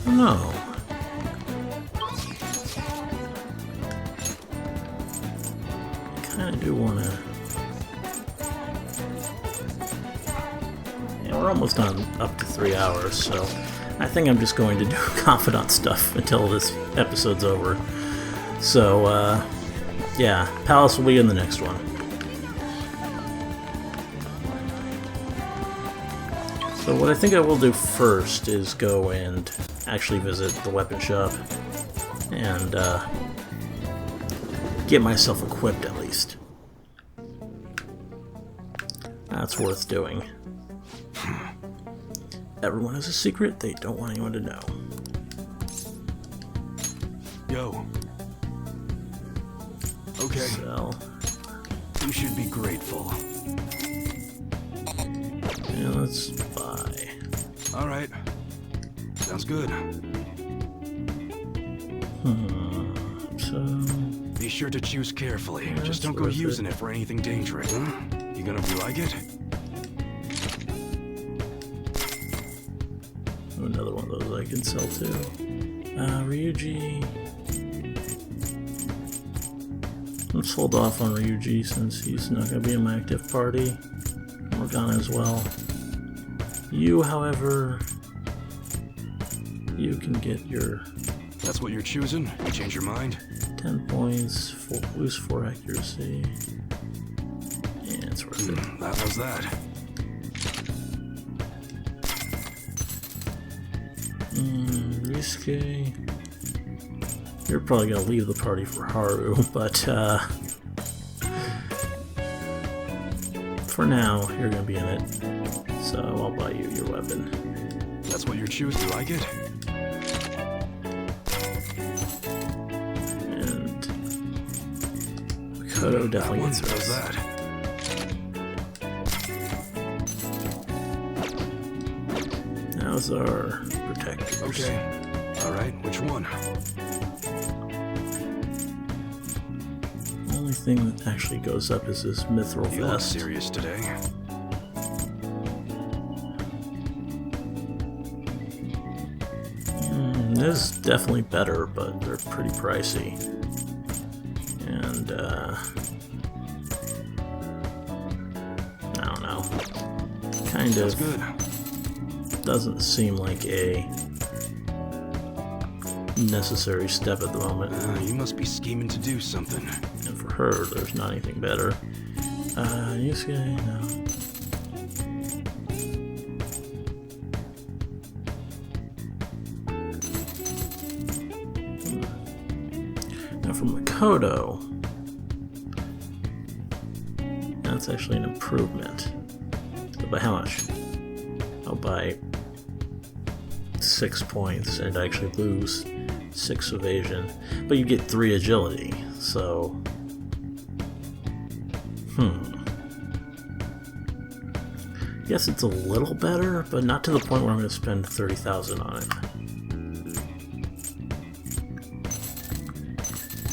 No. I kinda do wanna... We're almost on up to 3 hours, so I think I'm just going to do Confidant stuff until this episode's over. So, yeah, Palace will be in the next one. So what I think I will do first is go and actually visit the weapon shop and get myself equipped at least. That's worth doing. Everyone has a secret they don't want anyone to know. Yo. Okay. So. You should be grateful. Yeah, let's buy. Alright. Sounds good. So. Be sure to choose carefully. Yeah, just don't go using it for anything dangerous, huh? You gonna be like it? Another one of those I can sell too. Ryuji. Let's hold off on Ryuji since he's not going to be in my active party. Morgana as well. You, however, you can get your... That's what you're choosing? You change your mind? 10 points, lose 4 accuracy. Yeah, it's worth it. That was that. Risky. You're probably gonna leave the party for Haru, but for now, you're gonna be in it. So I'll buy you your weapon. That's what you're choosing. You like it? And Makoto definitely gets How's that? Now's our protectors. Okay. Alright, which one? The only thing that actually goes up is this mithril You look vest. serious today. medicine is definitely better, but they're pretty pricey. And, I don't know. Kind of doesn't seem like a necessary step at the moment. You must be scheming to do something. And for her, there's not anything better. Yusuke, no. Now for Makoto, that's actually an improvement. But by how much? Oh, by 6 points, and I actually lose 6 evasion. But you get 3 agility, so... Guess it's a little better, but not to the point where I'm going to spend 30,000 on it.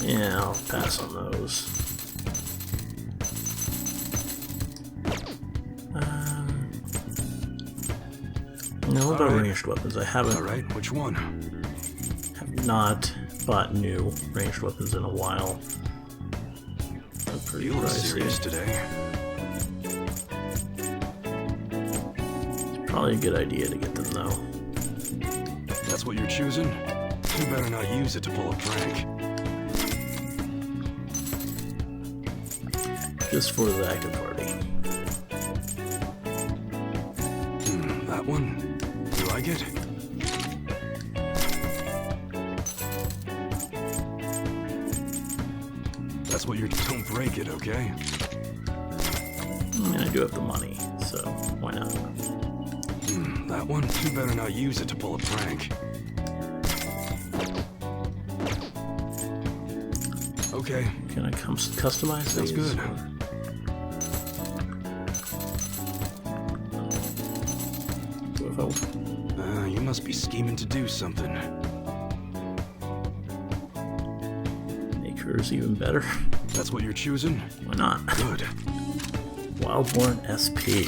Yeah, I'll pass on those. Now, what about ranged weapons? I haven't. Alright, which one? Have not bought new ranged weapons in a while. They're pretty You look pricey. serious today. Probably a good idea to get them though. That's what you're choosing? You better not use it to pull a prank. Just for the active party. That one? You like it? That's what you're... Don't break it, okay? I mean, I do have the money, so why not? That one? You better not use it to pull a prank. Okay. Can I customize Sounds these? good. You must be scheming to do something. Make hers even better. That's what you're choosing? Why not? Good. Wildborn SP.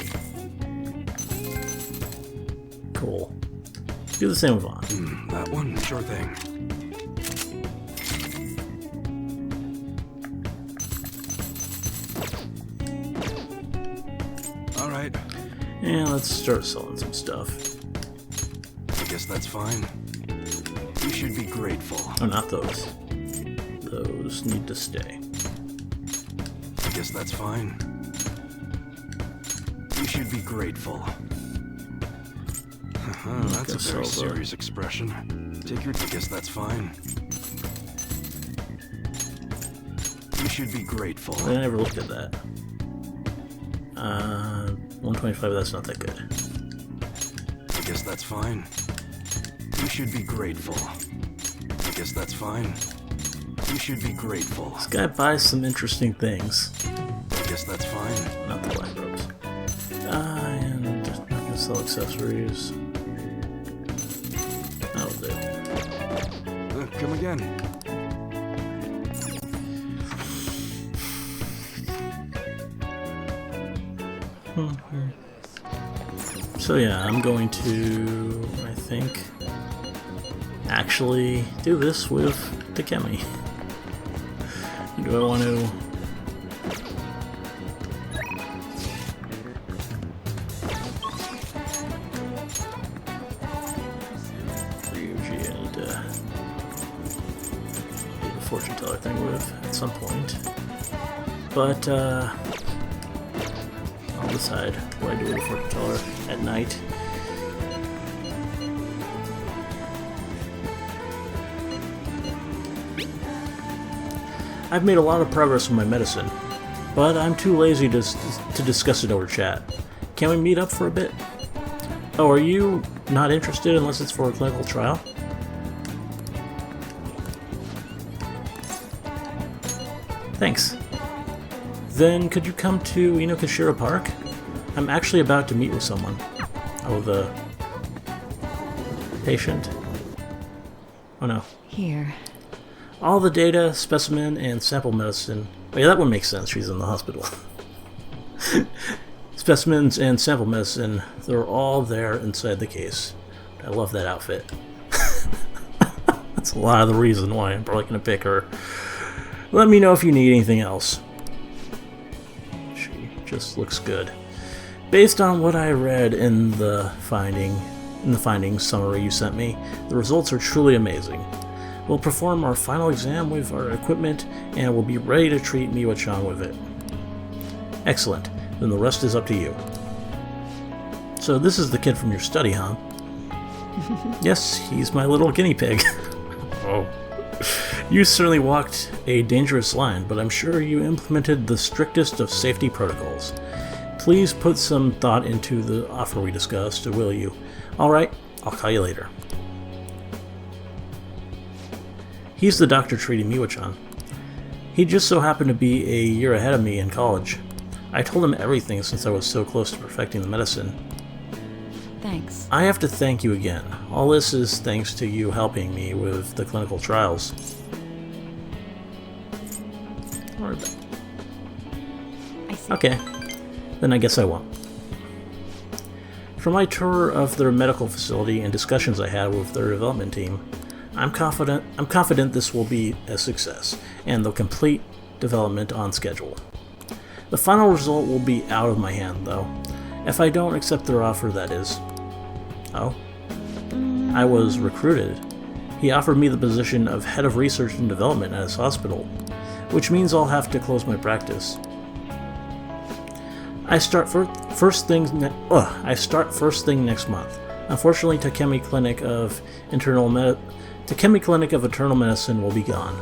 Cool. Do the same with Vaughn. That one? Sure thing. Alright. Yeah, let's start selling some stuff. I guess that's fine. You should be grateful. Oh, not those. Those need to stay. I guess that's fine. You should be grateful. That's a very serious expression. Take your... I guess that's fine. You should be grateful. I never looked at that. 125, that's not that good. I guess that's fine. You should be grateful. I guess that's fine. You should be grateful. This guy buys some interesting things. I guess that's fine. Not the black robes. And not gonna sell accessories. That'll do. Come again. So yeah, I'm going to, I think, actually do this with Takemi. Do I want to... Ryuji, I need to do the fortune teller thing with at some point. But, I'll decide what I do with the fortune teller at night. I've made a lot of progress with my medicine, but I'm too lazy to discuss it over chat. Can we meet up for a bit? Oh, are you not interested unless it's for a clinical trial? Thanks. Then could you come to Inokashira Park? I'm actually about to meet with someone. Oh, the patient? Oh no. Here. All the data, specimen, and sample medicine. Oh yeah, that one makes sense. She's in the hospital. Specimens and sample medicine, they're all there inside the case. I love that outfit. That's a lot of the reason why I'm probably going to pick her. Let me know if you need anything else. She just looks good. Based on what I read in the findings summary you sent me, the results are truly amazing. We'll perform our final exam with our equipment, and we'll be ready to treat Miwa-chan with it. Excellent. Then the rest is up to you. So this is the kid from your study, huh? Yes, he's my little guinea pig. Oh. You certainly walked a dangerous line, but I'm sure you implemented the strictest of safety protocols. Please put some thought into the offer we discussed, will you? Alright, I'll call you later. He's the doctor treating Miwa-chan. He just so happened to be a year ahead of me in college. I told him everything since I was so close to perfecting the medicine. Thanks. I have to thank you again. All this is thanks to you helping me with the clinical trials. I see. Okay, then I guess I won't. From my tour of their medical facility and discussions I had with their development team, I'm confident this will be a success, and they'll complete development on schedule. The final result will be out of my hand, though. If I don't accept their offer, that is. Oh? I was recruited. He offered me the position of head of research and development at his hospital, which means I'll have to close my practice. I start first thing next month. Unfortunately, Takemi Clinic of Internal Medicine will be gone.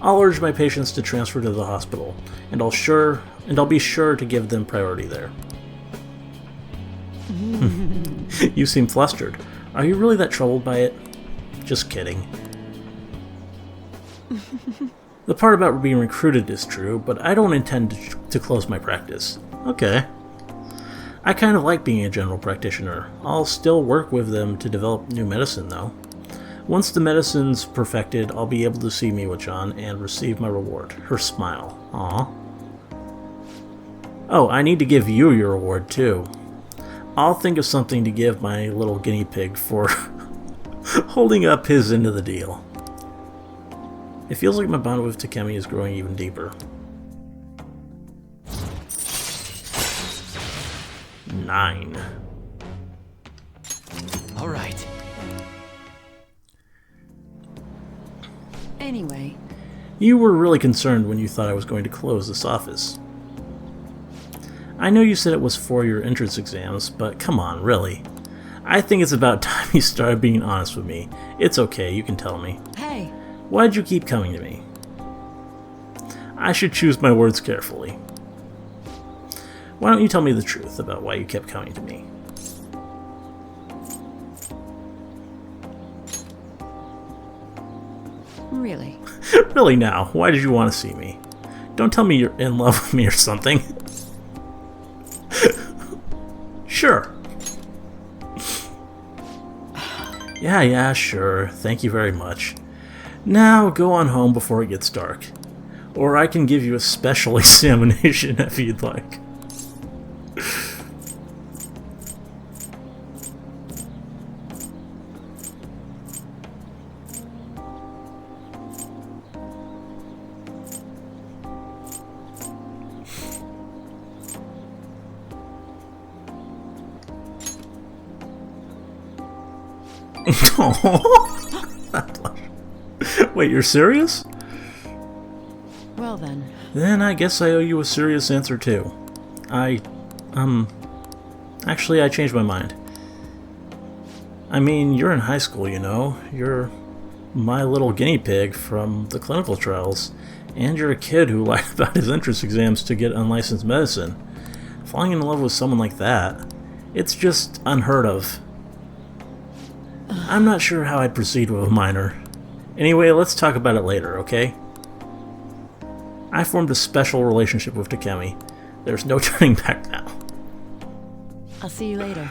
I'll urge my patients to transfer to the hospital, and I'll be sure to give them priority there. You seem flustered. Are you really that troubled by it? Just kidding. The part about being recruited is true, but I don't intend to close my practice. Okay. I kind of like being a general practitioner. I'll still work with them to develop new medicine, though. Once the medicine's perfected, I'll be able to see Miwa-chan and receive my reward. Her smile. Aww. Oh, I need to give you your reward, too. I'll think of something to give my little guinea pig for holding up his end of the deal. It feels like my bond with Takemi is growing even deeper. 9. All right. Anyway. You were really concerned when you thought I was going to close this office. I know you said it was for your entrance exams, but come on, really. I think it's about time you started being honest with me. It's okay, you can tell me. Hey. Why'd you keep coming to me? I should choose my words carefully. Why don't you tell me the truth about why you kept coming to me? Really? Really now, why did you want to see me? Don't tell me you're in love with me or something. Sure. Yeah, sure. Thank you very much. Now go on home before it gets dark. Or I can give you a special examination if you'd like. Wait, you're serious? Well then. Then I guess I owe you a serious answer too. Actually, I changed my mind. I mean, you're in high school, you know. You're my little guinea pig from the clinical trials, and you're a kid who lied about his entrance exams to get unlicensed medicine. Falling in love with someone like that, it's just unheard of. I'm not sure how I'd proceed with a minor. Anyway, let's talk about it later, okay? I formed a special relationship with Takemi. There's no turning back now. I'll see you later.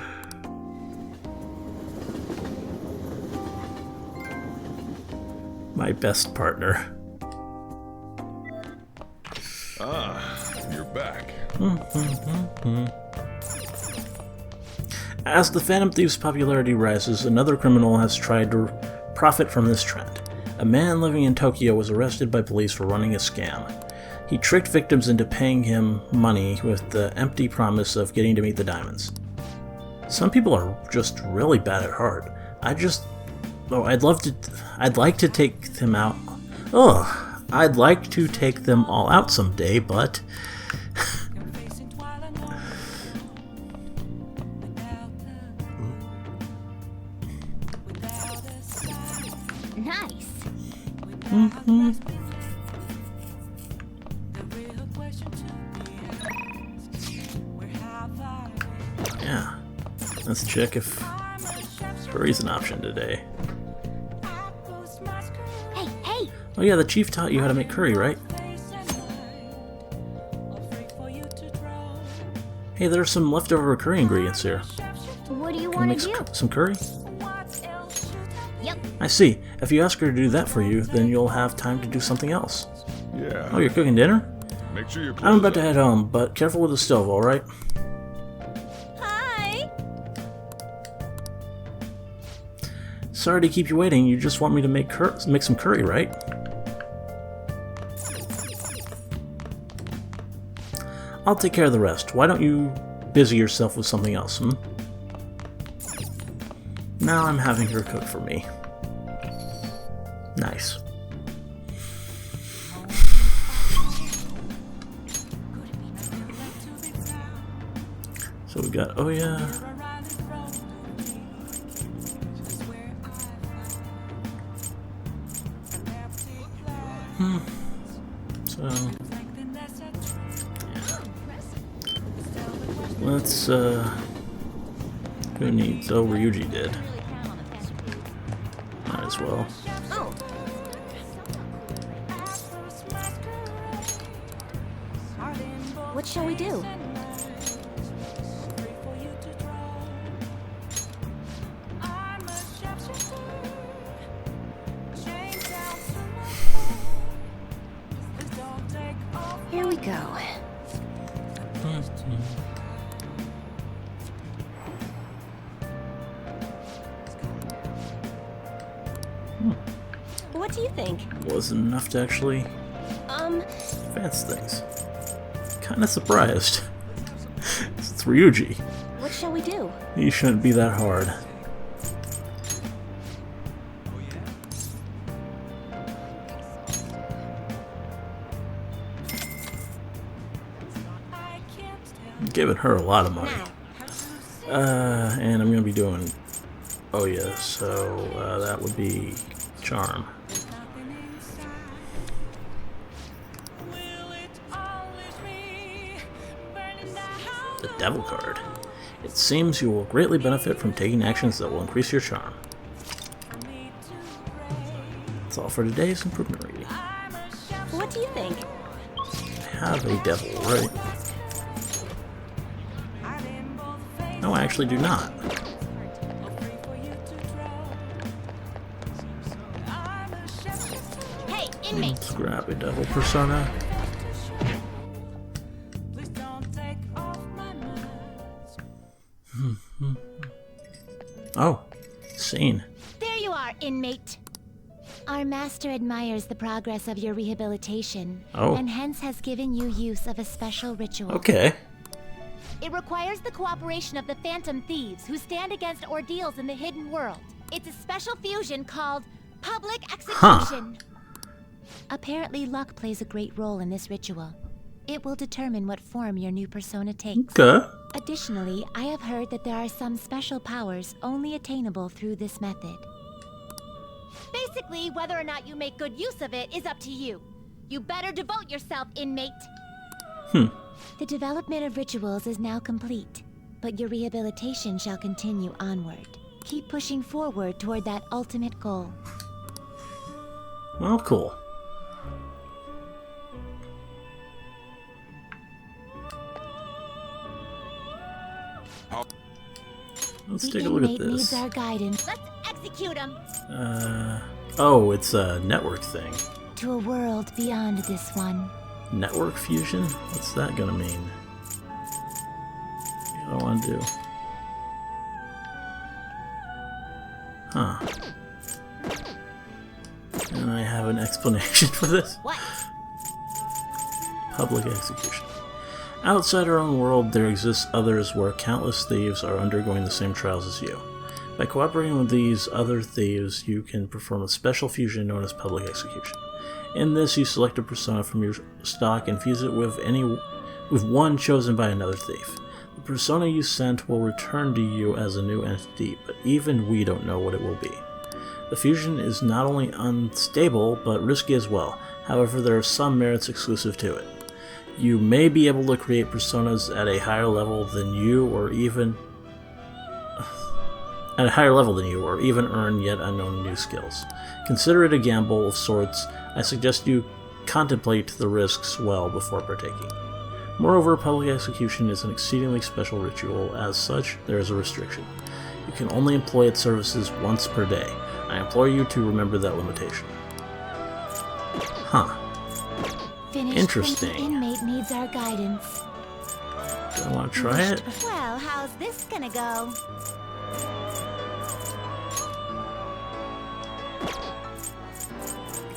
My best partner. Ah, you're back. As the Phantom Thief's popularity rises, another criminal has tried to profit from this trend. A man living in Tokyo was arrested by police for running a scam. He tricked victims into paying him money with the empty promise of getting to meet the diamonds. Some people are just really bad at heart. I'd like to take them out. I'd like to take them all out someday, but Nice. Yeah. Let's check if curry's an option today. Hey! Oh yeah, the chief taught you how to make curry, right? Hey, there's some leftover curry ingredients here. What do you Can we want to make do? some curry? Yep. I see. If you ask her to do that for you, then you'll have time to do something else. Yeah. Oh, you're cooking dinner? Make sure you're I'm about to head home, but careful with the stove, alright? Hi! Sorry to keep you waiting, you just want me to make some curry, right? I'll take care of the rest. Why don't you busy yourself with something else, Now I'm having her cook for me. Nice. So we got, oh yeah. So, yeah. Let's, who needs? Oh, Ryuji did. Might as well. What shall we do? Here we go. What do you think? Wasn't enough to actually advance things. Kinda surprised. It's Ryuji. What shall we do? He shouldn't be that hard. I'm giving her a lot of money. And I'm gonna be doing... Oh yeah, so that would be Charm. The Devil card. It seems you will greatly benefit from taking actions that will increase your charm. That's all for today's improvement reading. What do you think? I have a devil, right? No, I actually do not. Hey, inmate! Let's grab a devil persona. Oh, scene. There you are, inmate. Our master admires the progress of your rehabilitation, and hence has given you use of a special ritual. Okay. It requires the cooperation of the Phantom Thieves, who stand against ordeals in the hidden world. It's a special fusion called Public Execution. Apparently, luck plays a great role in this ritual. It will determine what form your new persona takes. Okay. Additionally, I have heard that there are some special powers only attainable through this method. Basically, whether or not you make good use of it is up to you. You better devote yourself, inmate. The development of rituals is now complete, but your rehabilitation shall continue onward. Keep pushing forward toward that ultimate goal. Well, cool. Let's take a look at The inmate needs this. our guidance. Let's execute him! Oh, it's a network thing. To a world beyond this one. Network fusion? What's that gonna mean? What do I want to do? Huh. And I have an explanation for this. What? Public execution. Outside our own world, there exists others where countless thieves are undergoing the same trials as you. By cooperating with these other thieves, you can perform a special fusion known as public execution. In this, you select a persona from your stock and fuse it with one chosen by another thief. The persona you sent will return to you as a new entity, but even we don't know what it will be. The fusion is not only unstable, but risky as well. However, there are some merits exclusive to it. You may be able to create personas at a higher level than you, or even earn yet unknown new skills. Consider it a gamble of sorts. I suggest you contemplate the risks well before partaking. Moreover, public execution is an exceedingly special ritual. As such, there is a restriction. You can only employ its services once per day. I implore you to remember that limitation. Huh. Interesting. Inmate needs our guidance. Do I want to try it? Well, how's this gonna go?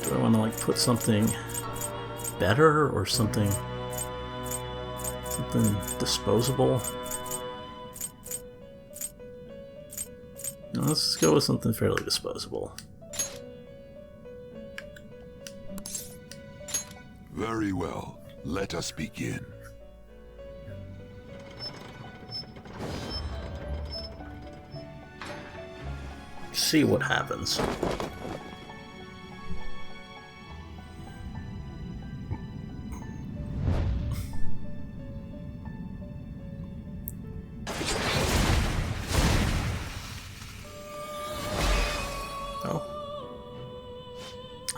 Do I want to like put something better or something disposable? No, let's go with something fairly disposable. Very well. Let us begin. See what happens.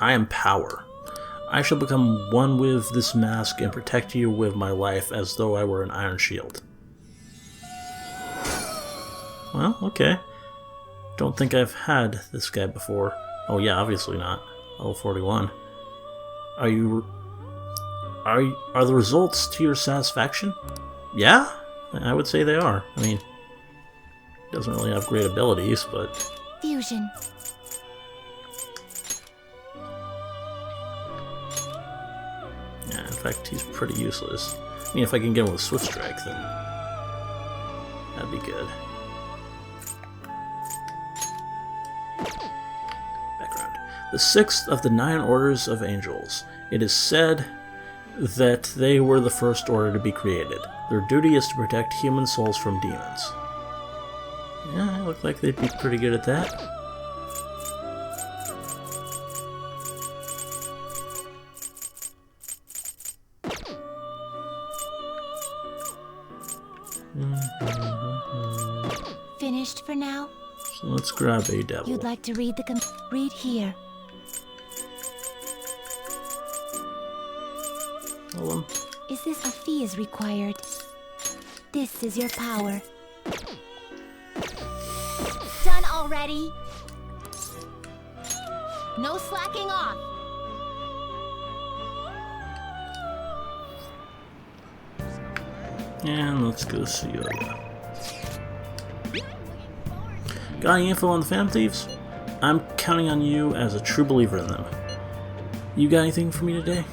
I am power. I shall become one with this mask and protect you with my life as though I were an iron shield. Well, okay. Don't think I've had this guy before. Oh yeah, obviously not. Level 41. Are the results to your satisfaction? Yeah, I would say they are. I mean, he doesn't really have great abilities, but... Fusion. Yeah, in fact, he's pretty useless. I mean, if I can get him with Swift Strike, then that'd be good. Background. The sixth of the 9 orders of angels. It is said that they were the first order to be created. Their duty is to protect human souls from demons. Yeah, it looked like they'd be pretty good at that. Finished for now? So let's grab a devil. You'd like to read read here. Hold on. Is this a fee is required? This is your power. Done already? No slacking off. And let's go see Chihaya. Got any info on the Phantom Thieves? I'm counting on you as a true believer in them. You got anything for me today?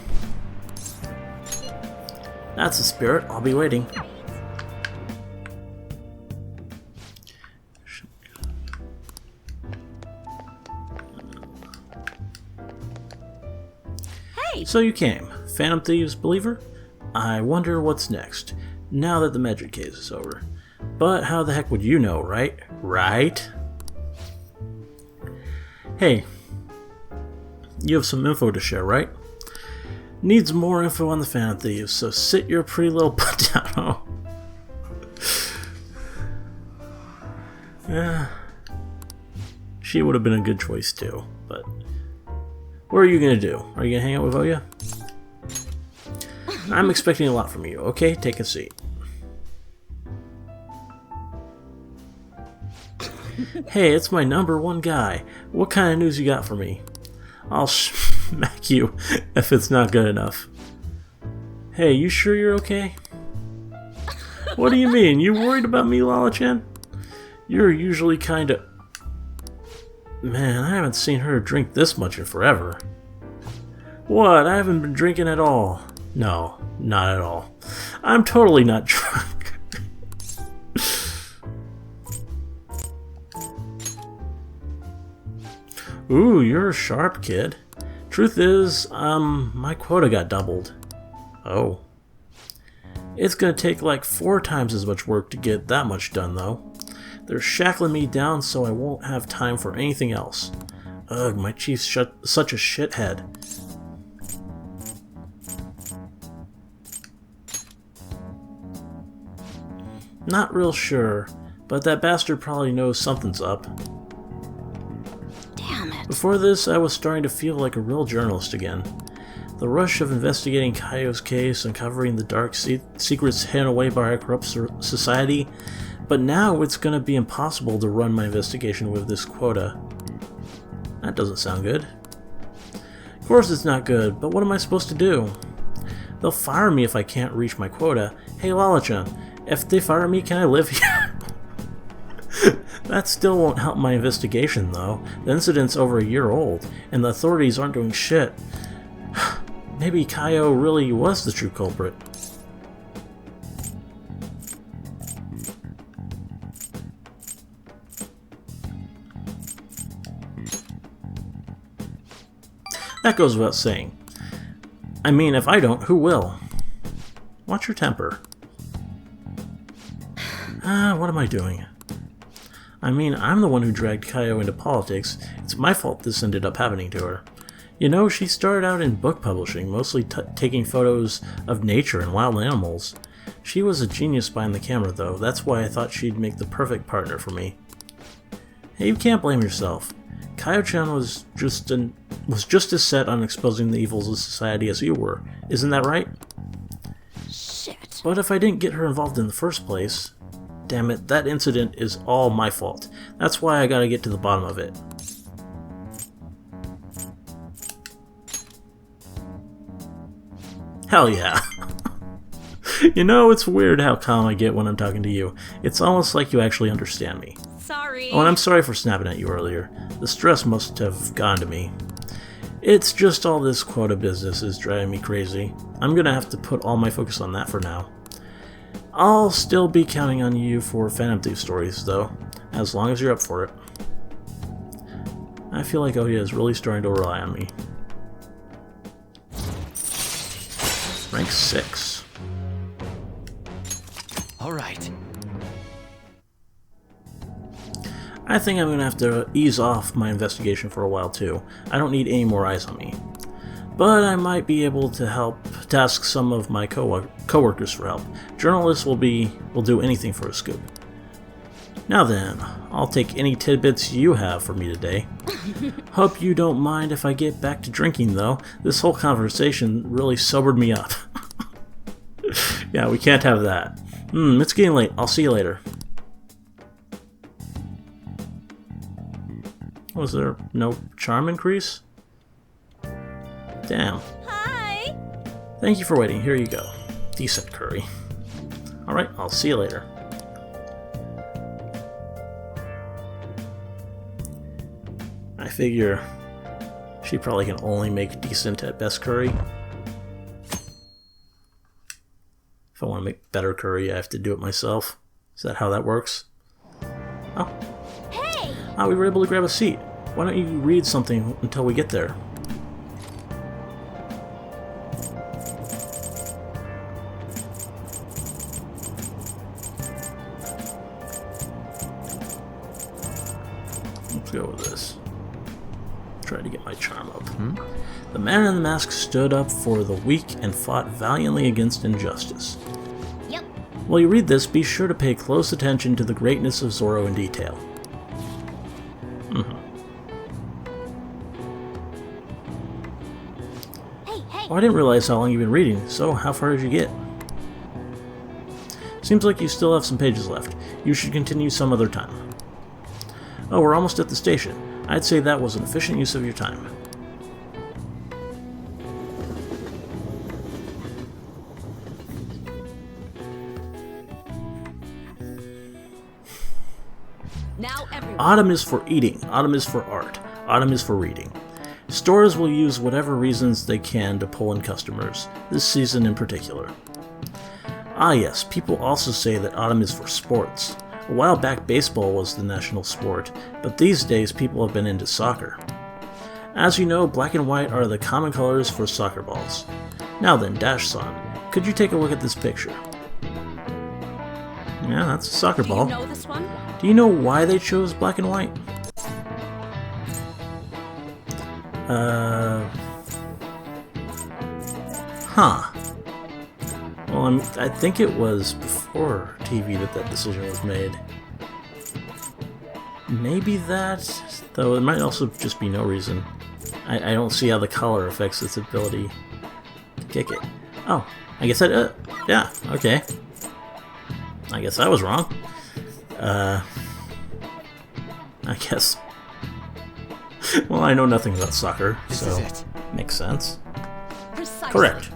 That's the spirit. I'll be waiting. Hey! So you came. Phantom Thieves believer? I wonder what's next, now that the magic case is over. But how the heck would you know, right? Right? Hey, you have some info to share, right? Needs more info on the Phantom Thieves, so sit your pretty little butt down. Oh. Yeah. She would have been a good choice too, but what are you gonna do? Are you gonna hang out with Oya? I'm expecting a lot from you, okay? Take a seat. Hey, it's my #1 guy. What kind of news you got for me? I'll smack you if it's not good enough. Hey, you sure you're okay? What do you mean? You worried about me, Lala-chan? You're usually kinda... Man, I haven't seen her drink this much in forever. What? I haven't been drinking at all. No, not at all. I'm totally not drunk. Ooh, you're a sharp kid. Truth is, my quota got doubled. Oh. It's gonna take like 4 times as much work to get that much done, though. They're shackling me down so I won't have time for anything else. Ugh, my chief's such a shithead. Not real sure, but that bastard probably knows something's up. Damn it. Before this, I was starting to feel like a real journalist again. The rush of investigating Kaio's case, uncovering the dark secrets hidden away by our corrupt society, but now it's gonna be impossible to run my investigation with this quota. That doesn't sound good. Of course it's not good, but what am I supposed to do? They'll fire me if I can't reach my quota. Hey Lala-chan, if they fire me, can I live here? That still won't help my investigation, though. The incident's over a year old, and the authorities aren't doing shit. Maybe Kaio really was the true culprit. That goes without saying. I mean, if I don't, who will? Watch your temper. What am I doing? I mean, I'm the one who dragged Kaio into politics. It's my fault this ended up happening to her. You know, she started out in book publishing, mostly taking photos of nature and wild animals. She was a genius behind the camera, though. That's why I thought she'd make the perfect partner for me. Hey, you can't blame yourself. Kaio-chan was just as set on exposing the evils of society as you were. Isn't that right? Shit. But if I didn't get her involved in the first place... Damn it, that incident is all my fault. That's why I gotta get to the bottom of it. Hell yeah. You know, it's weird how calm I get when I'm talking to you. It's almost like you actually understand me. Sorry. Oh, and I'm sorry for snapping at you earlier. The stress must have gone to me. It's just all this quota business is driving me crazy. I'm gonna have to put all my focus on that for now. I'll still be counting on you for Phantom Thief stories, though, as long as you're up for it. I feel like Oya is really starting to rely on me. Rank 6. Alright. I think I'm gonna have to ease off my investigation for a while, too. I don't need any more eyes on me. But I might be able to ask some of my co-workers for help. Journalists will do anything for a scoop. Now then, I'll take any tidbits you have for me today. Hope you don't mind if I get back to drinking, though. This whole conversation really sobered me up. Yeah, we can't have that. It's getting late. I'll see you later. Was there no charm increase? Damn. Hi! Thank you for waiting. Here you go. Decent curry. Alright, I'll see you later. I figure she probably can only make decent at best curry. If I want to make better curry, I have to do it myself. Is that how that works? Oh. Hey! Ah, we were able to grab a seat. Why don't you read something until we get there? Let's go with this. Try to get my charm up. The man in the mask stood up for the weak and fought valiantly against injustice. Yep. While you read this, be sure to pay close attention to the greatness of Zoro in detail. Hey! Oh, I didn't realize how long you've been reading, so how far did you get? Seems like you still have some pages left. You should continue some other time. Oh, we're almost at the station. I'd say that was an efficient use of your time. Now Autumn is for eating, autumn is for art, autumn is for reading. Stores will use whatever reasons they can to pull in customers, this season in particular. Ah yes, people also say that autumn is for sports. A while back baseball was the national sport, but these days people have been into soccer. As you know, black and white are the common colors for soccer balls. Now then, Dash-san, could you take a look at this picture? Yeah, that's a soccer ball. Do you know this one? Do you know why they chose black and white? Huh. Well, I think it was before TV that decision was made. Maybe that, though it might also just be no reason. I don't see how the color affects its ability to kick it. Oh, I guess yeah, okay. I guess I was wrong. I guess. Well, I know nothing about soccer, so makes sense. Precisely. Correct.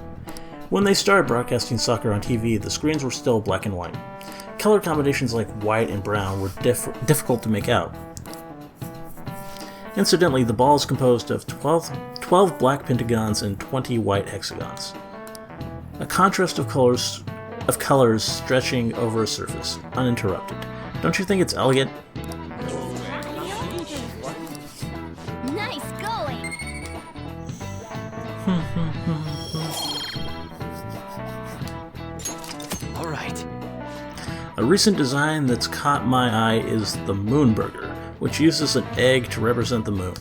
When they started broadcasting soccer on TV, the screens were still black and white. Color combinations like white and brown were difficult to make out. Incidentally, the ball is composed of 12 black pentagons and 20 white hexagons. A contrast of colors stretching over a surface, uninterrupted. Don't you think it's elegant? Nice going! Alright. A recent design that's caught my eye is the Moon Burger, which uses an egg to represent the moon.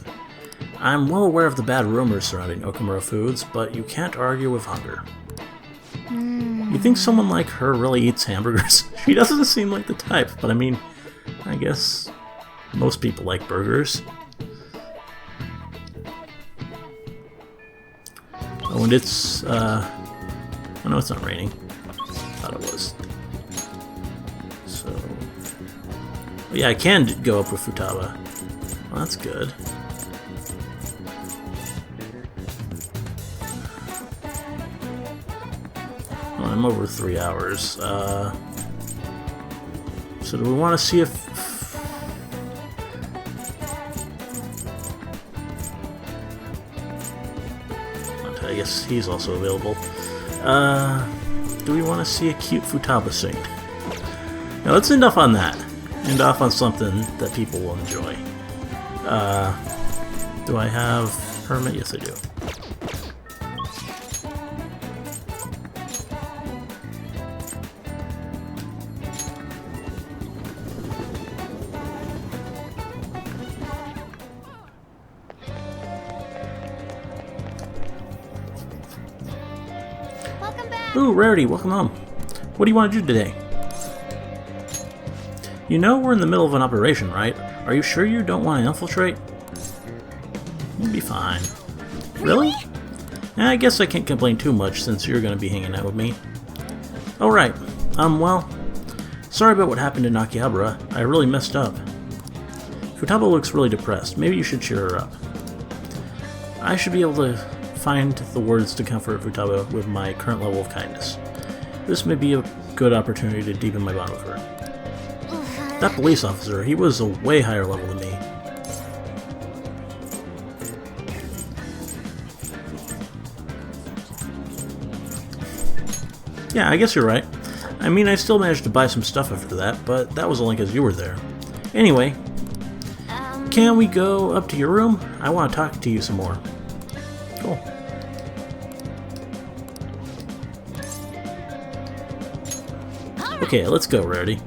I'm well aware of the bad rumors surrounding Okumura foods, but you can't argue with hunger. You think someone like her really eats hamburgers? She doesn't seem like the type, but I mean, I guess most people like burgers. Oh, and it's, oh no, it's not raining. Thought it was. So, yeah, I can go up with Futaba. Well, that's good. Well, I'm over 3 hours. So do we want to see if... I guess he's also available. Do we want to see a cute Futaba sing? Now let's end off on that. End off on something that people will enjoy. Do I have Hermit? Yes, I do. Welcome back! Ooh, Rarity, welcome home. What do you want to do today? You know we're in the middle of an operation, right? Are you sure you don't want to infiltrate? You'll be fine. Really? I guess I can't complain too much since you're going to be hanging out with me. Oh right. Well, sorry about what happened in Akihabara. I really messed up. Futaba looks really depressed. Maybe you should cheer her up. I should be able to find the words to comfort Futaba with my current level of kindness. This may be a good opportunity to deepen my bond with her. That police officer, he was a way higher level than me. Yeah, I guess you're right. I mean, I still managed to buy some stuff after that, but that was only because you were there. Anyway, can we go up to your room? I want to talk to you some more. Cool. Okay, let's go, Rarity.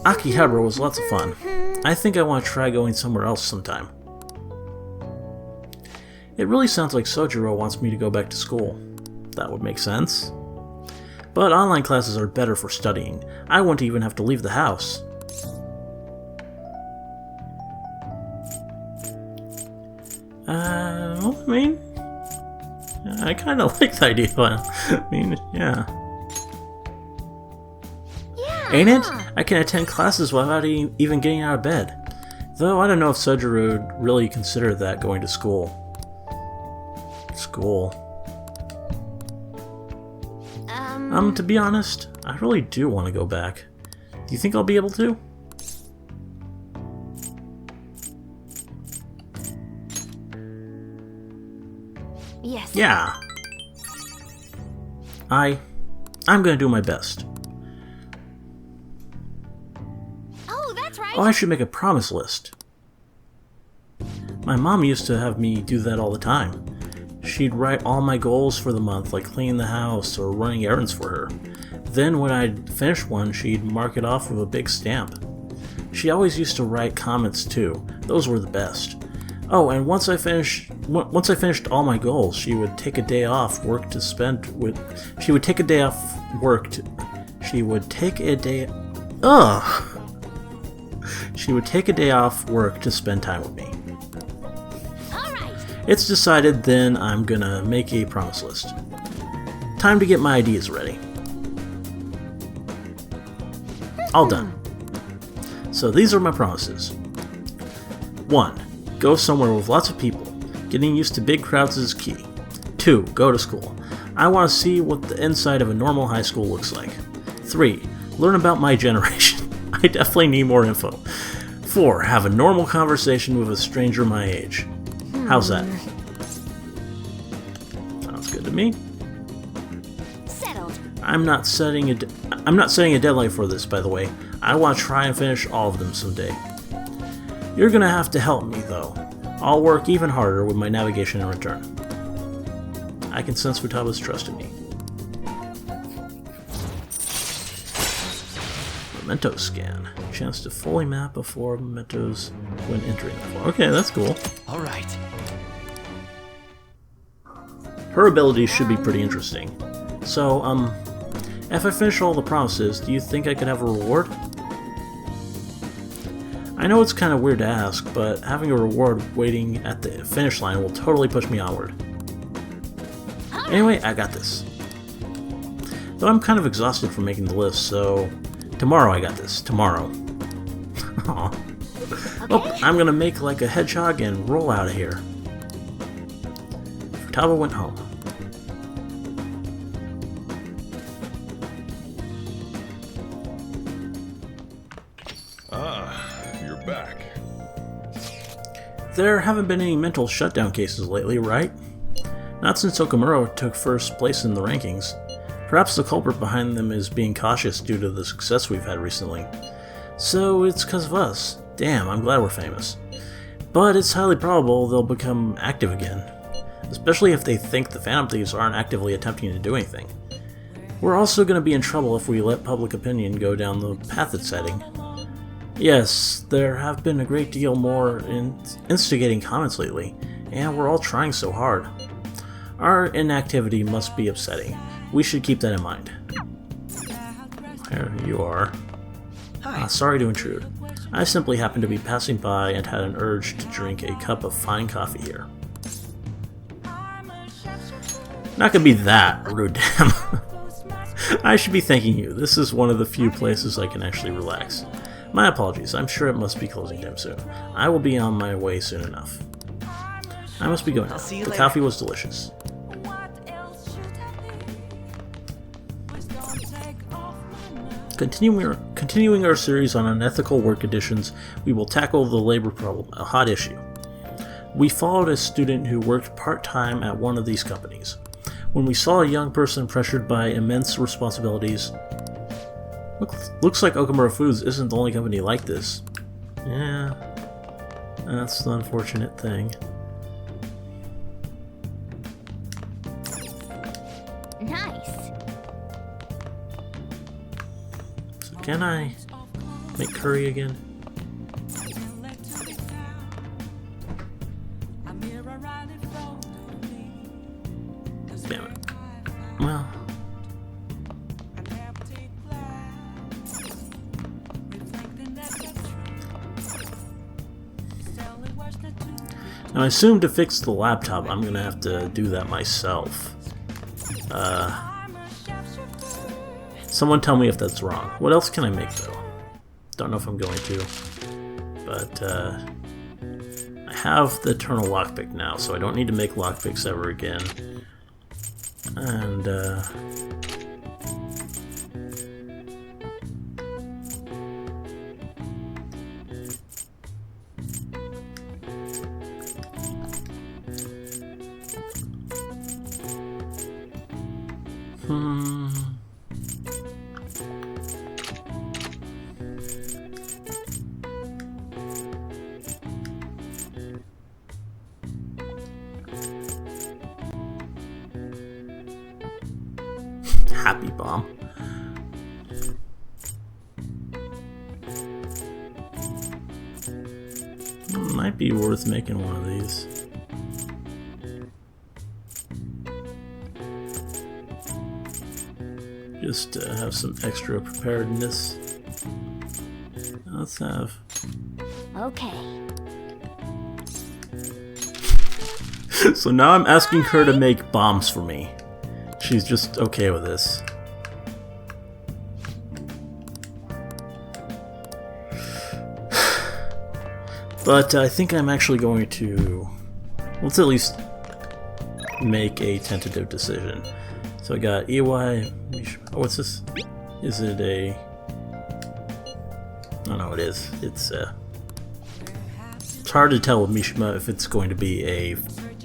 Akihabara was lots of fun. I think I want to try going somewhere else sometime. It really sounds like Sojiro wants me to go back to school. That would make sense. But online classes are better for studying. I won't even have to leave the house. Well, I mean, I kind of like the idea. I mean, yeah. Ain't it? I can attend classes without even getting out of bed. Though I don't know if Sojiro would really consider that going to school. To be honest, I really do want to go back. Do you think I'll be able to? Yes. Yeah. I'm gonna do my best. Oh, that's right. Oh, I should make a promise list. My mom used to have me do that all the time. She'd write all my goals for the month, like cleaning the house or running errands for her. Then when I'd finish one, she'd mark it off with a big stamp. She always used to write comments too. Those were the best. Oh, and once I finished all my goals, she would take a day off work to spend with. She would take a day off work. She would take a day. She would take a day off work to spend time with me. It's decided, then I'm gonna make a promise list. Time to get my ideas ready. All done. So these are my promises. 1. Go somewhere with lots of people. Getting used to big crowds is key. 2. Go to school. I want to see what the inside of a normal high school looks like. 3. Learn about my generation. I definitely need more info. 4. Have a normal conversation with a stranger my age. How's that? Sounds good to me. Settled. I'm not setting a deadline for this, by the way. I want to try and finish all of them someday. You're gonna have to help me, though. I'll work even harder with my navigation in return. I can sense Futaba's trust in me. Memento scan. Chance to fully map before mementos when entering the floor. Okay, that's cool. All right. Her abilities should be pretty interesting. So, if I finish all the promises, do you think I could have a reward? I know it's kind of weird to ask, but having a reward waiting at the finish line will totally push me onward. Anyway, I got this. Though I'm kind of exhausted from making the list, so tomorrow I got this. Tomorrow. Aw. Oh, I'm gonna make like a hedgehog and roll out of here. Futaba went home. You're back. There haven't been any mental shutdown cases lately, right? Not since Okumura took first place in the rankings. Perhaps the culprit behind them is being cautious due to the success we've had recently. So it's because of us. Damn, I'm glad we're famous. But it's highly probable they'll become active again. Especially if they think the Phantom Thieves aren't actively attempting to do anything. We're also going to be in trouble if we let public opinion go down the path it's heading. Yes, there have been a great deal more instigating comments lately, and we're all trying so hard. Our inactivity must be upsetting. We should keep that in mind. There you are. Sorry to intrude. I simply happened to be passing by and had an urge to drink a cup of fine coffee here. Not gonna be that rude, damn. I should be thanking you. This is one of the few places I can actually relax. My apologies, I'm sure it must be closing time soon. I will be on my way soon enough. I must be going now. The coffee was delicious. Continuing our series on unethical work conditions, we will tackle the labor problem, a hot issue. We followed a student who worked part-time at one of these companies. When we saw a young person pressured by immense responsibilities, looks like Okumura Foods isn't the only company like this. Yeah, that's the unfortunate thing. Nice. So can I make curry again? Damn it. Well. Now I assume to fix the laptop I'm gonna have to do that myself. Someone tell me if that's wrong. What else can I make though? Don't know if I'm going to. But I have the eternal lockpick now, so I don't need to make lockpicks ever again. And Happy bomb. Might be worth making one of these. Just to have some extra preparedness. Let's have... Okay. So now I'm asking her to make bombs for me. She's just okay with this. But I think I'm actually going to... Let's at least make a tentative decision. So I got EY... Oh, what's this? Is it a... Oh no, it is. It's hard to tell with Mishima if it's going to be a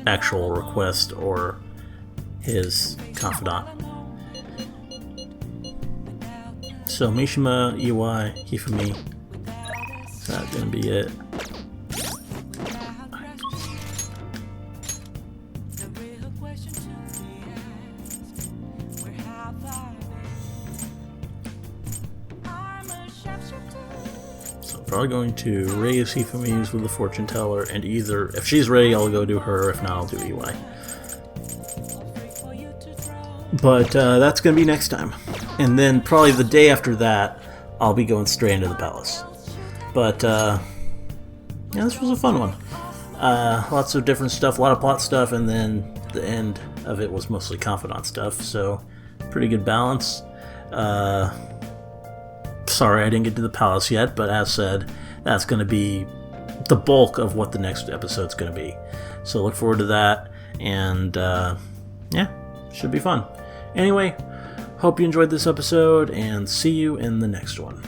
actual request or his confidant. So Mishima, EY, Hifumi. Is that gonna be it? Probably going to raise Hifumi's with the fortune teller, and either if she's ready, I'll go do her. If not, I'll do EY. But that's gonna be next time, and then probably the day after that, I'll be going straight into the palace. But yeah, this was a fun one. Lots of different stuff, a lot of plot stuff, and then the end of it was mostly confidant stuff. So pretty good balance. Sorry I didn't get to the palace yet, but as said, that's going to be the bulk of what the next episode's going to be. So look forward to that, and yeah, should be fun. Anyway, hope you enjoyed this episode, and see you in the next one.